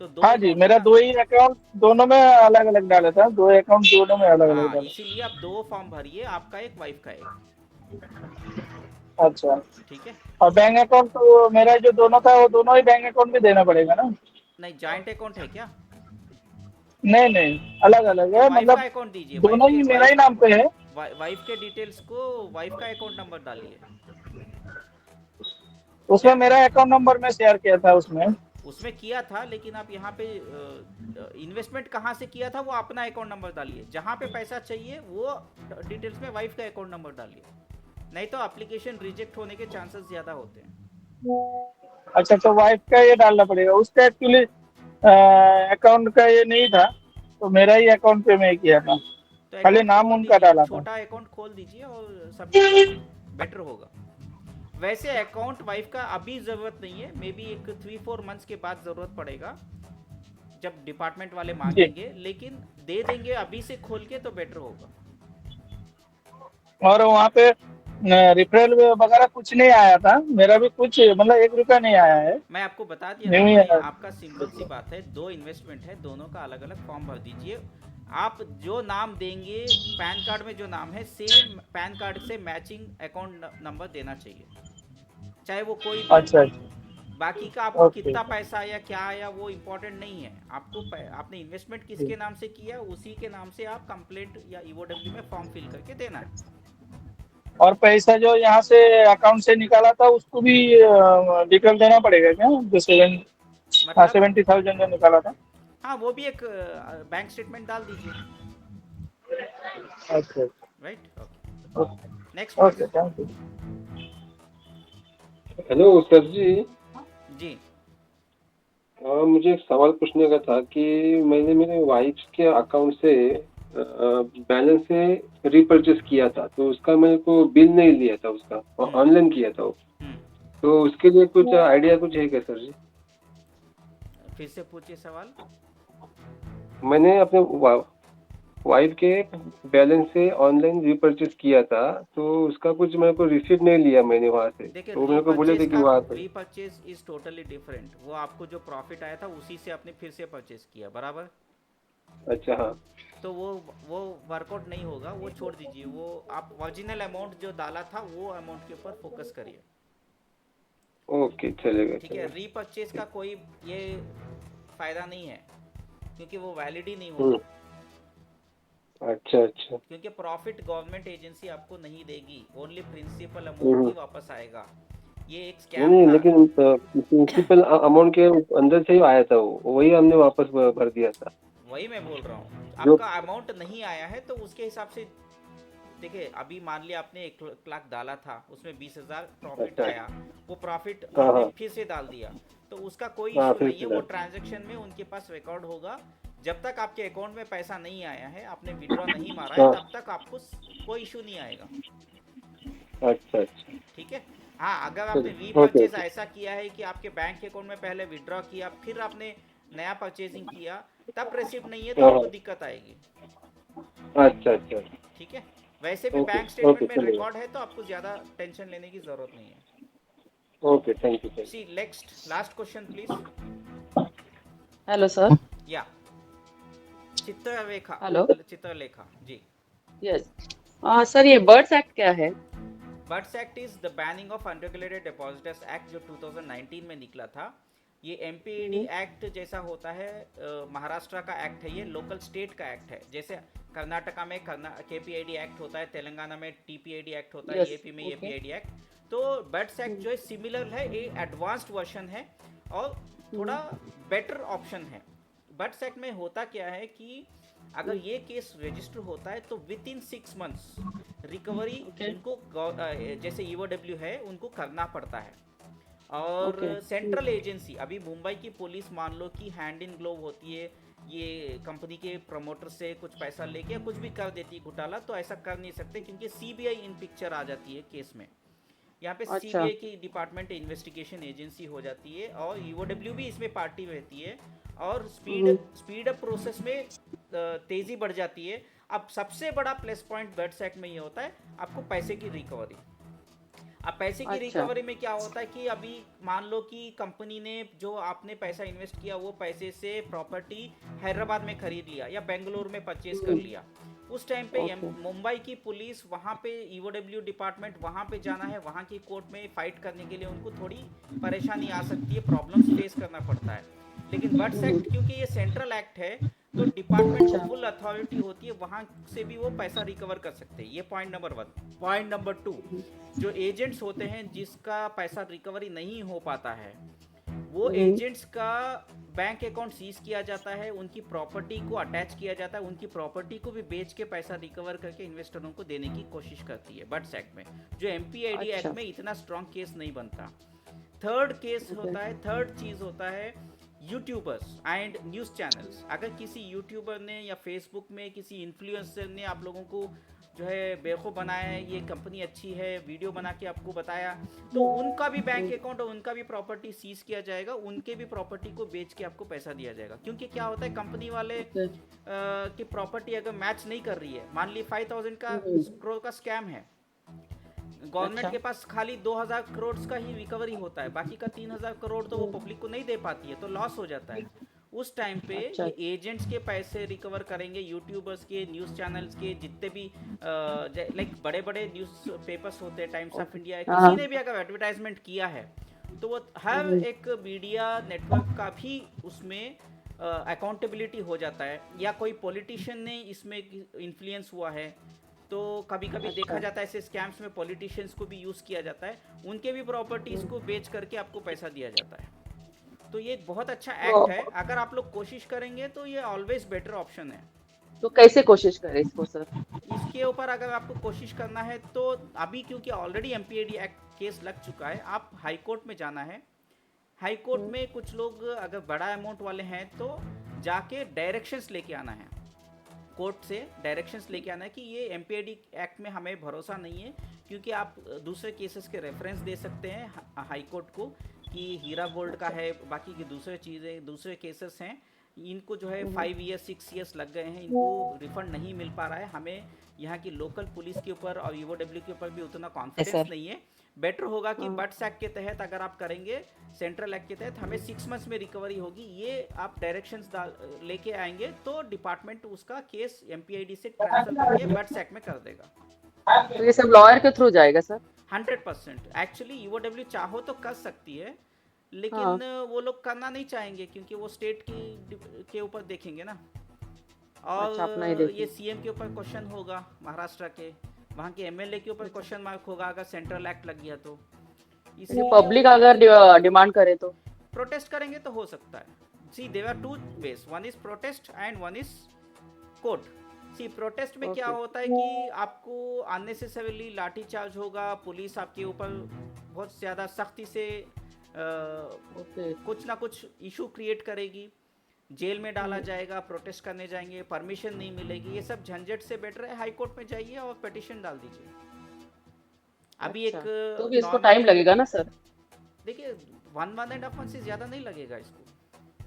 A: तो
H: हाँ जी, मेरा 2 ही अकाउंट दोनों में अलग अलग डाला था, 2 अकाउंट दोनों में अलग अलग डाला।
A: इसीलिए आप 2 फॉर्म भरिए, आपका एक, वाइफ का एक।
H: अच्छा
A: ठीक है।
H: और बैंक अकाउंट तो मेरा जो दोनों था वो दोनों ही बैंक अकाउंट भी देना पड़ेगा ना?
A: नहीं, जॉइंट अकाउंट है क्या?
H: नहीं, अलग अलग है, मतलब
A: अकाउंट दीजिए,
H: दोनों ही मेरा ही नाम पे है,
A: वाइफ के डिटेल्स को, वाइफ का अकाउंट नंबर डालिए।
H: उसमें मेरा अकाउंट नंबर मैं शेयर किया था
A: उसमें किया था, लेकिन आप यहाँ पे इन्वेस्टमेंट कहाँ से किया था वो अपना अकाउंट नंबर डालिए। जहाँ पे पैसा चाहिए वो डिटेल्स में वाइफ का अकाउंट नंबर डालिए, नहीं तो एप्लीकेशन रिजेक्ट होने के चांसेस ज्यादा होते हैं।
H: अच्छा, तो वाइफ का ये डालना पड़ेगा। उसका एक्चुअली अकाउंट का ये नहीं था, तो मेरा ही अकाउंट पे मैं किया था,
A: तो
H: खाली नाम उनका डाला था।
A: छोटा अकाउंट खोल दीजिए और सबमिट बेटर होगा। वैसे अकाउंट वाइफ का अभी जरूरत नहीं है, मे बी एक 3-4 मंथ्स के बाद जरूरत पड़ेगा जब डिपार्टमेंट वाले मांगेंगे, लेकिन दे देंगे अभी से खोल के तो बेटर होगा।
H: और वहाँ पे रिफरल वगैरह कुछ नहीं आया था, मेरा भी कुछ मतलब 1 रुपया नहीं आया है।
A: मैं आपको बता दिया
H: नहीं
A: था,
H: है।
A: आपका सिंपल सी बात है, 2 इन्वेस्टमेंट है, दोनों का अलग अलग फॉर्म भर दीजिए। आप जो नाम देंगे पैन कार्ड में जो नाम है सेम पैन कार्ड से मैचिंग अकाउंट नंबर देना चाहिए, चाहे वो कोई भी।
H: अच्छा।
A: बाकी का आपको
H: ओके।
A: कितना पैसा आया क्या आया वो इम्पोर्टेंट नहीं है। आपको आपने इन्वेस्टमेंट किसके नाम से किया उसी के नाम से आप कंप्लेंट या ईओडब्ल्यू में फॉर्म फिल करके देना है।
H: और पैसा जो यहाँ से अकाउंट से निकाला था उसको भी डिटेल देना पड़ेगा क्या? जो 70,000 जो निकाला था।
A: हाँ, वो भी एक बैंक स्टेटमेंट डाल दीजिए।
H: अच्छा,
A: right,
H: okay,
A: next.
H: Okay, thank you.
C: Hello sir
A: जी,
C: मुझे एक सवाल पूछने का था कि मैंने मेरे वाइफ के अकाउंट से बैलेंस से रिपर्चेस किया था, तो उसका मेरे को बिल नहीं लिया था, उसका ऑनलाइन किया था वो। तो उसके लिए कुछ आइडिया कुछ है क्या सर जी?
A: फिर से पूछिए सवाल।
C: मैंने अपने वाइफ के बैलेंस से ऑनलाइन रिपर्चेस किया था, तो उसका कुछ मेरे को रिसीट नहीं लिया मैंने वहाँ से। तो मेरे को बोले थे कि वहाँ पे
A: रीपरचेज इज टोटली डिफरेंट। वो आपको जो प्रॉफिट आया था उसी से आपने फिर से परचेज किया, बराबर?
C: अच्छा, हाँ।
A: तो वो वर्कआउट नहीं होगा, वो छोड़ दीजिए। वो आप ओरिजिनल अमाउंट जो डाला था वो अमाउंट के ऊपर फोकस करिए।
C: ओके, चलेगा।
A: ठीक है, रीपरचेज का कोई ये फायदा नहीं है क्योंकि वो वैलिड ही नहीं होगा।
C: अच्छा अच्छा।
A: क्योंकि प्रॉफिट गवर्नमेंट एजेंसी आपको नहीं देगी, ओनली प्रिंसिपल अमाउंट ही वापस आएगा। ये एक स्कैम
C: नहीं,
A: था।
C: लेकिन प्रिंसिपल अमाउंट के अंदर से ही आया था वो, वही हमने वापस भर दिया था।
A: वही मैं बोल रहा हूँ, आपका अमाउंट नहीं आया है तो उसके हिसाब से देखिए। अभी मान लिया आपने 1 लाख डाला था, उसमें 20,000 प्रॉफिट आया, वो प्रॉफिट आपने फिर से डाल दिया, तो उसका कोई इशू नहीं है। वो ट्रांजैक्शन में उनके पास रिकॉर्ड होगा। जब तक आपके अकाउंट में पैसा नहीं आया है, आपने विड्रॉ नहीं मारा है, तब तक आपको कोई इशू नहीं आएगा।
C: अच्छा अच्छा,
A: ठीक है। हाँ, अगर आपने रीपरचेज ऐसा किया है कि आपके बैंक अकाउंट में पहले विड्रॉ किया फिर आपने नया परचेजिंग किया, तब रिसीप्ट नहीं है तो आपको दिक्कत आएगी।
C: अच्छा अच्छा,
A: ठीक है। वैसे भी बैंक स्टेटमेंट में रिकॉर्ड है तो आपको ज्यादा टेंशन लेने की जरूरत नहीं है।
C: Okay, thank you.
A: See next last question please.
D: Hello sir.
A: Yeah Chitralekha.
D: Hello.
A: Chitralekha ji.
D: Yes sir, ये बर्ड्स एक्ट क्या है?
A: Birds act is the banning of unregulated depositors act, जो 2019 में निकला था। ये एमपीईडी एक्ट जैसा होता है, महाराष्ट्र का एक्ट है, ये लोकल स्टेट का एक्ट है। जैसे कर्नाटका में केपीआईडी एक्ट होता है, तेलंगाना में टीपीआईडी एक्ट होता है, एपी में एपीआईडी एक्ट। तो बर्ड्स एक्ट जो है सिमिलर है, ये एडवांस्ड वर्जन है और थोड़ा बेटर ऑप्शन है। बर्ड्स एक्ट में होता क्या है कि अगर ये केस रजिस्टर होता है तो विद इन 6 मंथ्स रिकवरी उनको जैसे ईओडब्ल्यू है उनको करना पड़ता है। और सेंट्रल एजेंसी, अभी मुंबई की पुलिस मान लो कि हैंड इन ग्लोव होती है, ये कंपनी के प्रमोटर से कुछ पैसा लेके कुछ भी कर देती है घोटाला, तो ऐसा कर नहीं सकते क्योंकि सीबीआई इन पिक्चर आ जाती है केस में। यहाँ पे सीबीआई की डिपार्टमेंट इन्वेस्टिगेशन एजेंसी हो जाती है और ईओडब्ल्यू भी इसमें पार्टी रहती है और स्पीड अप प्रोसेस में तेजी बढ़ जाती है। अब सबसे बड़ा प्लस पॉइंट बर्ड्स एक्ट में ये होता है आपको पैसे की रिकवरी। अब पैसे की रिकवरी में क्या होता है कि अभी मान लो कि कंपनी ने जो आपने पैसा इन्वेस्ट किया वो पैसे से प्रॉपर्टी हैदराबाद में खरीद लिया या बेंगलुरु में परचेज कर लिया। उस टाइम पे मुंबई की पुलिस वहाँ पे ईओडब्ल्यू डिपार्टमेंट वहाँ पे जाना है, वहाँ की कोर्ट में फाइट करने के लिए उनको थोड़ी परेशानी आ सकती है, प्रॉब्लम्स फेस करना पड़ता है। लेकिन बर्ड्स एक्ट क्योंकि ये सेंट्रल एक्ट है तो डिपार्टमेंट को फुल अथॉरिटी होती है, वहां से भी वो पैसा रिकवर कर सकते हैं। ये पॉइंट नंबर 1। पॉइंट नंबर 2, जो एजेंट्स होते हैं जिसका पैसा रिकवरी नहीं हो पाता है, वो एजेंट्स का बैंक अकाउंट सीज किया जाता है, उनकी प्रॉपर्टी को अटैच किया जाता है, उनकी प्रॉपर्टी को भी बेच के पैसा रिकवर करके इन्वेस्टरों को देने की कोशिश करती है बट्स एक्ट में, जो एमपीआईडी एक्ट में इतना स्ट्रॉन्ग केस नहीं बनता। थर्ड केस होता है, थर्ड चीज होता है यूट्यूबर्स एंड न्यूज़ चैनल्स। अगर किसी यूट्यूबर ने या फेसबुक में किसी इन्फ्लुएंसर ने आप लोगों को जो है बेवकूफ़ बनाया है, ये कंपनी अच्छी है, वीडियो बना के आपको बताया, तो उनका भी बैंक अकाउंट और उनका भी प्रॉपर्टी सीज किया जाएगा, उनके भी प्रॉपर्टी को बेच के आपको पैसा दिया जाएगा। क्योंकि क्या होता है, कंपनी वाले की प्रॉपर्टी अगर मैच नहीं कर रही है, मान ली 5000 करोड़ का स्कैम है, गवर्नमेंट के पास खाली 2000 करोड़ का ही रिकवरी होता है, बाकी का 3000 करोड़ तो वो पब्लिक को नहीं दे पाती है, तो लॉस हो जाता है। उस टाइम पे एजेंट्स के पैसे रिकवर करेंगे, यूट्यूबर्स के, न्यूज़ चैनल्स के, जितने भी लाइक बड़े बड़े न्यूज़ पेपर्स होते हैं, टाइम्स ऑफ इंडिया, किसी ने भी अगर एडवर्टाइजमेंट किया है तो वो हर एक मीडिया नेटवर्क का भी उसमें अकाउंटेबिलिटी हो जाता है। या कोई पॉलिटिशियन ने इसमें इन्फ्लुएंस हुआ है, तो कभी कभी देखा जाता है ऐसे स्कैम्स में पॉलिटिशियंस को भी यूज़ किया जाता है, उनके भी प्रॉपर्टीज़ को बेच करके आपको पैसा दिया जाता है। तो ये एक बहुत अच्छा एक्ट है, अगर आप लोग कोशिश करेंगे तो ये ऑलवेज बेटर ऑप्शन है।
D: तो कैसे कोशिश करें इसको सर?
A: इसके ऊपर अगर आपको कोशिश करना है तो अभी क्योंकि ऑलरेडी एमपीआईडी एक्ट केस लग चुका है, आप हाई कोर्ट में जाना है। हाई कोर्ट में कुछ लोग अगर बड़ा अमाउंट वाले हैं तो जाके डायरेक्शंस लेके आना है, कोर्ट से डायरेक्शंस लेके आना है कि ये एमपीआईडी एक्ट में हमें भरोसा नहीं है, क्योंकि आप दूसरे केसेस के रेफरेंस दे सकते हैं हाई कोर्ट को कि हीरा गोल्ड का है, बाकी की दूसरे चीज़ें, दूसरे केसेस हैं, इनको जो है 5 ईयर्स 6 ईयर्स लग गए हैं, इनको रिफंड नहीं मिल पा रहा है। हमें यहाँ की लोकल पुलिस के ऊपर और ईओडब्ल्यू के ऊपर भी उतना कॉन्फिडेंस नहीं है। बेटर होगा कि बट्स एक्ट के तहत अगर आप करेंगे, सेंट्रल एक्ट के तहत हमें 6 मंथ्स में रिकवरी होगी, ये आप डायरेक्शंस लेके आएंगे तो डिपार्टमेंट उसका केस एमपीआईडी से ट्रांसफर करके बट्स एक्ट में कर देगा।
D: तो ये सब लॉयर के थ्रू जाएगा सर?
A: 100%। एक्चुअली ईओडब्ल्यू चाहो तो कर सकती है, लेकिन वो लोग करना नहीं चाहेंगे क्योंकि वो स्टेट के ऊपर देखेंगे ना, और ये सीएम के ऊपर क्वेश्चन होगा, महाराष्ट्र के, वहाँ के एमएलए के ऊपर क्वेश्चन मार्क होगा अगर सेंट्रल एक्ट लग गया तो।
D: इसलिए पब्लिक अगर डिमांड करे तो
A: प्रोटेस्ट करेंगे तो हो सकता है। See there are 2 ways, one is protest and one is court. See protest में क्या होता है कि आपको अननेसेसरीली लाठी चार्ज होगा, पुलिस आपके ऊपर बहुत ज़्यादा सख्ती से कुछ ना कुछ इशू क्रिएट करेगी, जेल में डाला जाएगा, प्रोटेस्ट करने जाएंगे, परमिशन नहीं मिलेगी, ये सब झंझट से बेटर है हाई कोर्ट में जाइए और पिटीशन डाल दीजिए। अभी एक
D: तो भी इसको टाइम लगेगा ना सर?
A: देखिए 1.5 मंथ से ज़्यादा नहीं लगेगा इसको।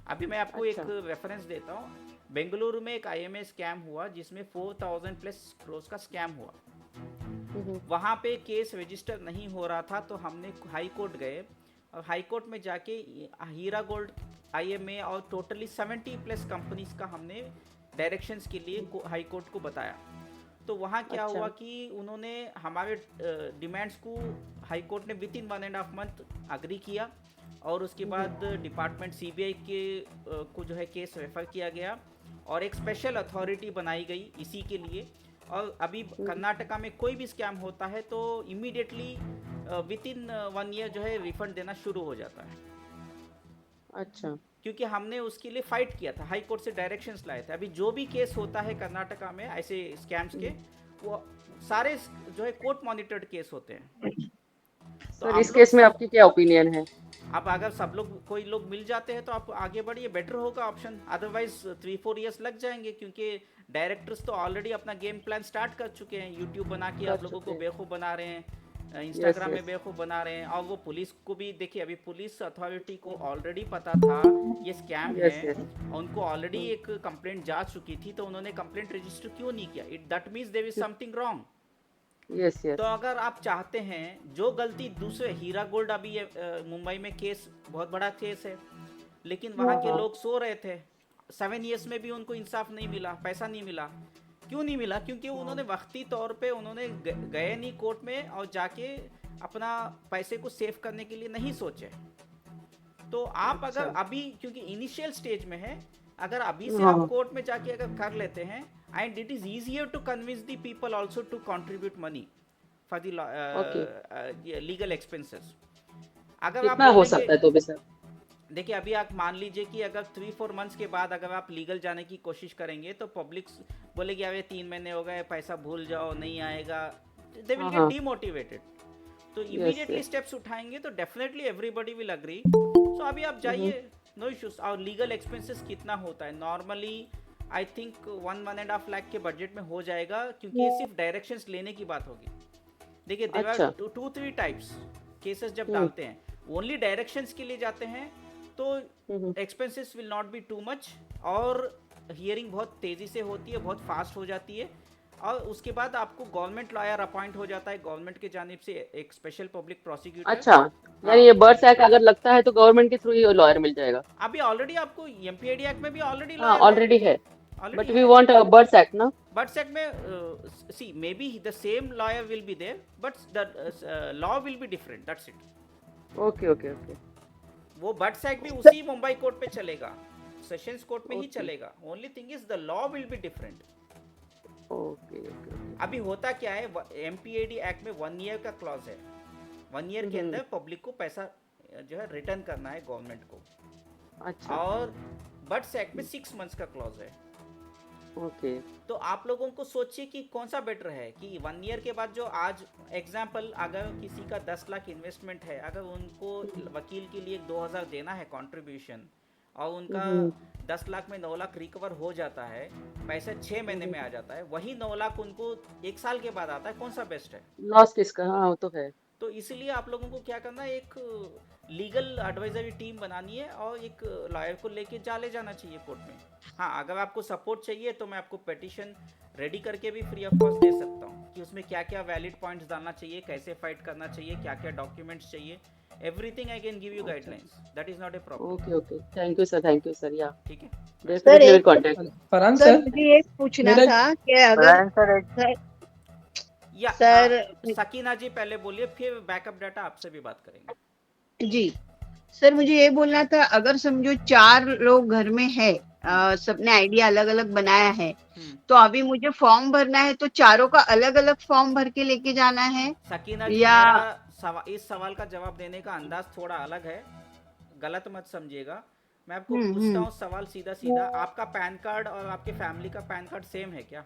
A: अभी मैं आपको एक रेफरेंस देता हूँ, बेंगलुरु में एक IMA स्कैम हुआ जिसमें 4000 प्लस करोड़ का स्कैम हुआ। वहाँ पे केस रजिस्टर नहीं हो रहा था, तो हमने हाई कोर्ट गए और हाई कोर्ट में जाके हीरा गोल्ड, IMA और टोटली 70 प्लस कंपनीज का हमने डायरेक्शंस के लिए हाई कोर्ट को बताया। तो वहाँ क्या हुआ कि उन्होंने हमारे डिमांड्स को हाई कोर्ट ने विदिन 1.5 मंथ अग्री किया, और उसके बाद डिपार्टमेंट CBI के को जो है केस रेफर किया गया और एक स्पेशल अथॉरिटी बनाई गई इसी के लिए। और अभी कर्नाटका में कोई भी स्कैम होता है तो इमीडिएटली विदिन 1 ईयर जो है रिफंड देना शुरू हो जाता है।
D: अच्छा,
A: क्योंकि हमने उसके लिए फाइट किया था, हाई कोर्ट से डायरेक्शंस लाए थे। अभी जो भी केस होता है कर्नाटका में ऐसे स्कैम्स के, वो सारे जो है कोर्ट मॉनिटर्ड केस होते हैं।
D: तो इस केस में आपकी क्या ओपिनियन है?
A: अब अगर सब लोग, कोई लोग मिल जाते हैं तो आप आगे बढ़िए, बेटर होगा ऑप्शन। अदरवाइज 3-4 ईयर्स लग जाएंगे, क्योंकि डायरेक्टर्स तो ऑलरेडी अपना गेम प्लान स्टार्ट कर चुके हैं, यूट्यूब बना के आप लोगों को बेवकूफ़ बना रहे हैं, इंस्टाग्राम में बेवकूफ़ बना रहे हैं। और वो पुलिस को भी देखिए, अभी पुलिस अथॉरिटी को ऑलरेडी पता था ये स्कैम है, उनको ऑलरेडी एक कंप्लेंट जा चुकी थी, तो उन्होंने कंप्लेंट रजिस्टर क्यों नहीं किया? It that means there is something wrong. तो अगर आप चाहते हैं, जो गलती दूसरे हीरा गोल्ड, अभी मुंबई में केस बहुत बड़ा केस है, लेकिन वहाँ के लोग सो रहे थे, 7 ईयर्स में भी उनको इंसाफ नहीं मिला, पैसा नहीं मिला। क्यों नहीं मिला? क्योंकि उन्होंने वक्ती तौर पे उन्होंने गए नहीं कोर्ट में और जाके अपना पैसे को सेव करने के लिए नहीं सोचे। तो आप अगर अभी, क्योंकि इनिशियल स्टेज में है, अगर अभी से
K: हाँ
A: आप
K: हाँ
A: कोर्ट में जाके अगर कर लेते हैं, and it is easier to convince the people also to contribute money for
K: okay
A: the legal expenses. अगर आप
K: कितना हो
A: बोलेंगे,
K: सकता है तो भी सर?
A: देखिए अभी आप मान लीजिए कि अगर 3-4 मंथ्स के बाद अगर आप लीगल जाने की कोशिश करेंगे तो पब्लिक बोलेगी अरे 3 महीने हो गए, पैसा भूल जाओ, नहीं आएगा, दे विल
K: हाँ
A: गेट
K: हाँ
A: डिमोटिवेटेड। तो
K: यस
A: इमीडिएटली
K: यस
A: स्टेप्स उठाएंगे तो डेफिनेटली एवरीबॉडी विल अग्री। सो अभी आप जाइए, नो इश्यूज। और लीगल एक्सपेंसेस कितना होता है नॉर्मली, आई थिंक 1-1.5 लाख के बजट में हो जाएगा, क्योंकि ये सिर्फ डायरेक्शंस लेने की बात होगी। देखिए देयर आर
K: अच्छा
A: 2-3 टाइप्स केसेस जब
K: हम्म
A: डालते हैं, ओनली डायरेक्शंस के लिए जाते हैं तो expenses will not be too much, और हियरिंग बहुत तेज़ी से होती है, बहुत फास्ट हो जाती है, और उसके बाद आपको गवर्नमेंट लॉयर अपॉइंट हो जाता है गवर्नमेंट की जानिब से, एक स्पेशल पब्लिक प्रोसिक्यूटर।
K: अच्छा
A: हाँ
K: यानी ये बर्ड्स एक्ट अगर लगता है तो गवर्नमेंट के थ्रू ही लॉयर मिल जाएगा?
A: अभी ऑलरेडी आपको एमपीआईडी एक्ट में भी ऑलरेडी
K: हाँ
A: लॉयर है,
K: ऑलरेडी है
A: ऑलरेडी
K: बट वी
A: है।
K: वांट बर्ड्स एक्ट ना?
A: बट एक्ट में see maybe the same lawyer will be there, but the law will be different, that's it.
K: Okay okay okay
A: वो but act भी उसी Mumbai court पे चलेगा, sessions court में ही
K: ओके
A: चलेगा, only thing is the law will be different.
K: Okay okay
A: अभी होता क्या है, एमपीएडी एक्ट में 1 ईयर का क्लॉज है, 1 ईयर के अंदर पब्लिक को पैसा जो है रिटर्न करना है गवर्नमेंट को।
K: अच्छा
A: और बट्स एक्ट में 6 मंथ्स का क्लॉज है।
K: ओके
A: तो आप लोगों को सोचिए कि कौन सा बेटर है, कि 1 ईयर के बाद जो आज एग्जाम्पल अगर किसी का 10 लाख इन्वेस्टमेंट है, अगर उनको वकील के लिए 2000 देना है कंट्रीब्यूशन, और उनका 10 लाख में 9 लाख रिकवर हो जाता है, पैसा 6 महीने में आ जाता है, वही 9 लाख उनको 1 साल के बाद आता है, कौन सा बेस्ट है?
K: लॉस किसका? हाँ वो तो है।
A: तो इसलिए आप लोगों को क्या करना है, एक लीगल एडवाइजरी टीम बनानी है और एक लॉयर को लेके ले जाना चाहिए कोर्ट में। हाँ अगर आपको सपोर्ट चाहिए तो मैं आपको पिटीशन रेडी करके भी फ्री ऑफ कॉस्ट दे सकता हूँ, कि उसमें क्या क्या वैलिड पॉइंट्स डालना चाहिए, कैसे फाइट करना चाहिए, क्या क्या डॉक्यूमेंट्स चाहिए, everything I can give you guidelines, that is not a problem.
K: Okay okay thank you sir या
A: ठीक है
Q: सर
K: डेफिनेटली विल
Q: एक
K: कांटेक्ट।
E: फरहान
Q: सर
E: सर
Q: मुझे ये पूछना
E: मेरा
Q: था कि अगर
M: फरहान सर
Q: सर
A: या
Q: सर
A: सकीना जी पहले बोलिए, फिर बैकअप डाटा आपसे भी बात करेंगे।
Q: जी सर मुझे ये बोलना था, अगर समझो 4 लोग घर में है, सबने आइडिया अलग अलग बनाया है, तो अभी मुझे फॉर्म भरना है, तो चारों का अलग अलग फॉर्म भर के लेके जाना है
A: सकीना जी
Q: या
A: मेरा इस सवाल का जवाब देने का अंदाज थोड़ा अलग है, गलत मत समझिएगा। मैं आपको पूछता हूँ सवाल सीधा सीधा, आपका पैन कार्ड और आपके फैमिली का पैन कार्ड सेम है क्या?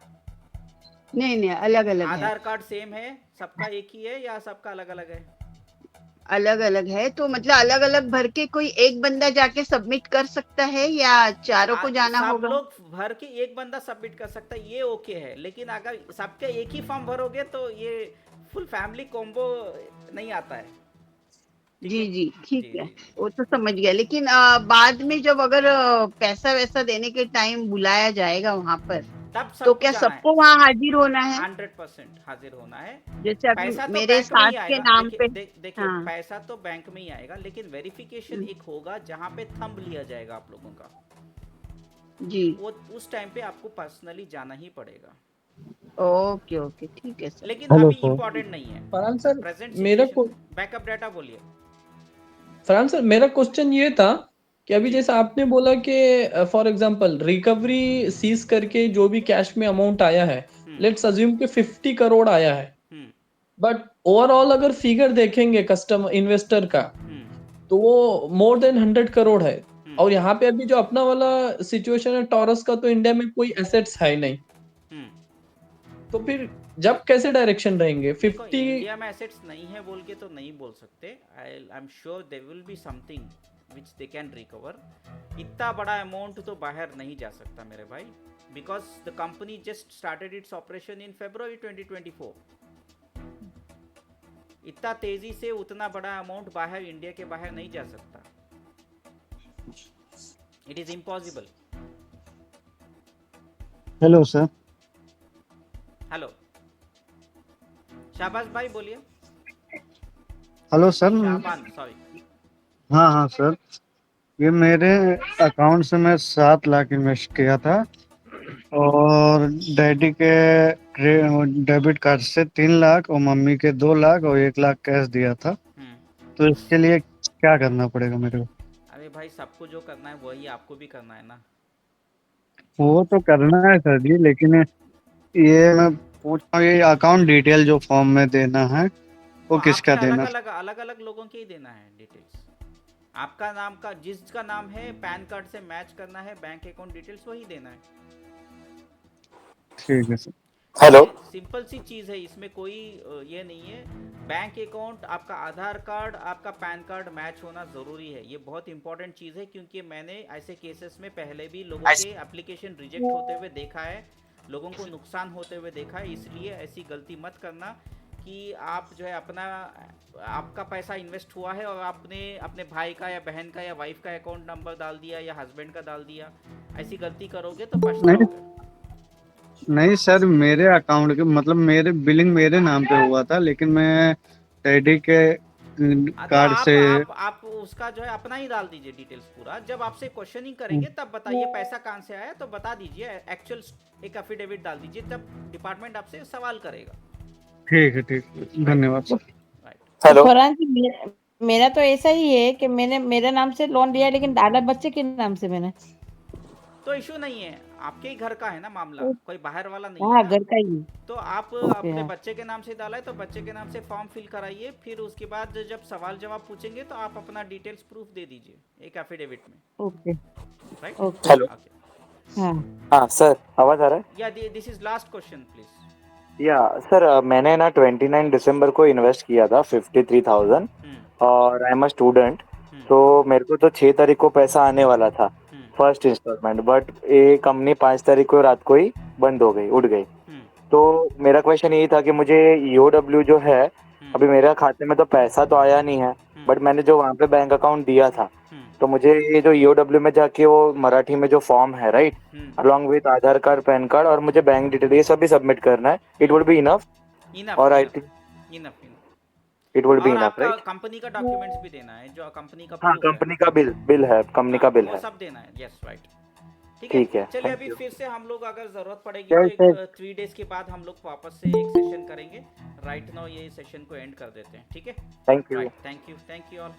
Q: नहीं अलग अलग है।
A: आधार कार्ड सेम है, सबका एक ही है या सबका अलग अलग है?
Q: अलग अलग है, तो मतलब अलग अलग भर के कोई एक बंदा जाके सबमिट कर सकता है या चारों को जाना
A: सब
Q: होगा?
A: लोग भर के एक बंदा सबमिट कर सकता है, ये ओके है, लेकिन अगर सबके एक ही फॉर्म भरोगे तो ये फुल फैमिली कॉम्बो नहीं आता है।
Q: जी ठीक है, वो तो समझ गया, लेकिन बाद में जब अगर पैसा वैसा देने के टाइम बुलाया जाएगा वहाँ पर,
A: तब
Q: तो क्या
A: जाना है,
Q: सबको वहाँ हाजिर होना है?
A: 100% हाजिर होना है।
Q: जैसे अभी
A: पैसा तो
Q: मेरे
A: बैंक में ही
Q: सास के
A: आएगा,
Q: नाम पे
A: देखिए
Q: हाँ
A: पैसा तो बैंक में ही आएगा, लेकिन वेरिफिकेशन एक होगा जहाँ पे थंब लिया जाएगा आप लोगों का,
Q: जी
A: वो उस टाइम पे आपको पर्सनली जाना ही पड़ेगा।
Q: ओके ओके ठीक है सर।
A: लेकिन अभी इम्पोर्टेंट नहीं है
E: फरहान सर
A: प्रेजेंट
E: मेरा
A: सिचुएशन। बैकअप डाटा बोलिए।
E: फरहान सर मेरा क्वेश्चन ये था कि अभी जैसे आपने बोला कि फॉर एग्जांपल रिकवरी सीज करके जो भी कैश में अमाउंट आया है, लेट्स अज्यूम कि 50 करोड़ आया है, बट ओवरऑल अगर फिगर देखेंगे कस्टमर इन्वेस्टर का तो वो मोर देन 100 करोड़ है। और यहाँ पे अभी जो अपना वाला सिचुएशन है टॉरस का, तो इंडिया में कोई एसेट्स है नहीं, तो फिर जब कैसे डायरेक्शन रहेंगे? 50
A: इंडिया में एसेट्स नहीं है बोल के तो नहीं बोल सकते, I am sure there will be something which they can recover. इतना बड़ा अमाउंट तो बाहर नहीं जा सकता मेरे भाई, because the company just started its operation in February 2024। इतना तेजी से उतना बड़ा अमाउंट बाहर इंडिया के बाहर नहीं जा सकता, it is impossible.
V: Hello sir.
A: Hello शाबाश भाई बोलिए।
V: Hello sir.
A: शाबान सॉरी।
V: हाँ सर, ये मेरे अकाउंट से मैं 7 लाख इन्वेस्ट किया था और डैडी के डेबिट कार्ड से 3 लाख और मम्मी के 2 लाख और 1 लाख कैश दिया था, तो इसके लिए क्या करना पड़ेगा मेरे को?
A: अरे भाई सबको जो करना है वही आपको भी करना है ना।
J: वो तो करना है सर जी, लेकिन ये मैं पूछ रहा हूँ ये अकाउंट डिटेल जो फॉर्म में देना है वो किसका
A: आपने
J: देना?
A: अलग अलग लोगों के ही देना है डिटेल्स। आपका नाम का जिसका नाम है पैन कार्ड से मैच करना है, बैंक अकाउंट डिटेल्स वही देना है।
J: ठीक है सर।
A: हेलो, सिंपल सी चीज है, इसमें कोई ये नहीं है। बैंक अकाउंट, आपका आधार कार्ड, आपका पैन कार्ड मैच होना जरूरी है। ये बहुत इंपॉर्टेंट चीज है, क्योंकि मैंने ऐसे केसेस में पहले भी लोगों के एप्लीकेशन रिजेक्ट होते हुए देखा है, लोगों को नुकसान होते हुए देखा है। इसलिए ऐसी गलती मत करना कि आप जो है आपका पैसा इन्वेस्ट हुआ है और आपने अपने भाई का या बहन का या वाइफ का अकाउंट नंबर डाल दिया या हस्बैंड का डाल दिया। ऐसी गलती करोगे तो पछताओगे।
J: नहीं सर, मेरे अकाउंट के मतलब मेरे बिलिंग मेरे नाम पे हुआ था, लेकिन मैं डैडी के कार्ड से
A: आप उसका जो है अपना ही डाल दीजिए डिटेल्स पूरा। जब आपसे क्वेश्चनिंग करेंगे तब बताइए पैसा कहाँ से आया, तो बता दीजिए, एक्चुअल एक एफिडेविट डाल दीजिए, तब डिपार्टमेंट आपसे सवाल करेगा।
J: ठीक है, धन्यवाद सर।
U: हेलो फरहान जी, मेरा तो ऐसा ही है कि मैंने मेरे नाम से लोन लिया, लेकिन डाला बच्चे के नाम से मैंने।
A: तो इशू नहीं है, आपके ही घर का है ना मामला, कोई बाहर वाला नहीं है
U: हाँ,
A: ना।
U: घर का ही।
A: तो आप अपने बच्चे के नाम से डाला है तो बच्चे के नाम से फॉर्म फिल कराइए, फिर उसके बाद जब सवाल जवाब पूछेंगे तो आप अपना डिटेल्स प्रूफ दे दीजिए एक एफिडेविट में।
U: Okay,
A: right.
U: ओके।
L: हेलो।
U: हाँ
L: हाँ सर, आवाज आ रहा है?
A: या this is last question please.
L: या सर, मैंने ना 29 दिसंबर को इन्वेस्ट किया था 53,000 और आई एम अ स्टूडेंट। तो मेरे को तो 6 तारीख को पैसा आने वाला था, फर्स्ट इंस्टॉलमेंट, बट ये कंपनी 5 तारीख को रात को ही बंद हो गई, उठ गई। तो मेरा क्वेश्चन यही था कि मुझे ईओडब्ल्यू जो है, अभी मेरे खाते में तो पैसा तो आया नहीं है, बट मैंने जो वहाँ पे बैंक अकाउंट दिया था, तो मुझे ये जो ईओडब्ल्यू में जाके वो मराठी में जो फॉर्म है, right, along with Aadhaar card, PAN card और मुझे बैंक डिटेल, ये सभी सबमिट करना है। It would be enough? और I think
A: enough
L: it would be
A: और
L: इनफ,
A: आपका
L: राइट?
A: कंपनी का डॉक्यूमेंट्स भी देना है, जो कंपनी का
L: हाँ,
A: proof है।
L: कंपनी का बिल है, कंपनी का बिल
A: वो
L: है।
A: सब देना है। Yes, right.
L: ठीक है,
A: चलिए,
L: thank
A: अभी
L: you.
A: फिर से हम लोग अगर जरूरत पड़ेगी
L: Yes,
A: तो
L: sir.
A: 3 डेज के बाद हम लोग वापस से एक सेशन करेंगे। राइट नाउ ये सेशन को एंड कर देते हैं, ठीक है?
L: Thank you.
A: Thank you all.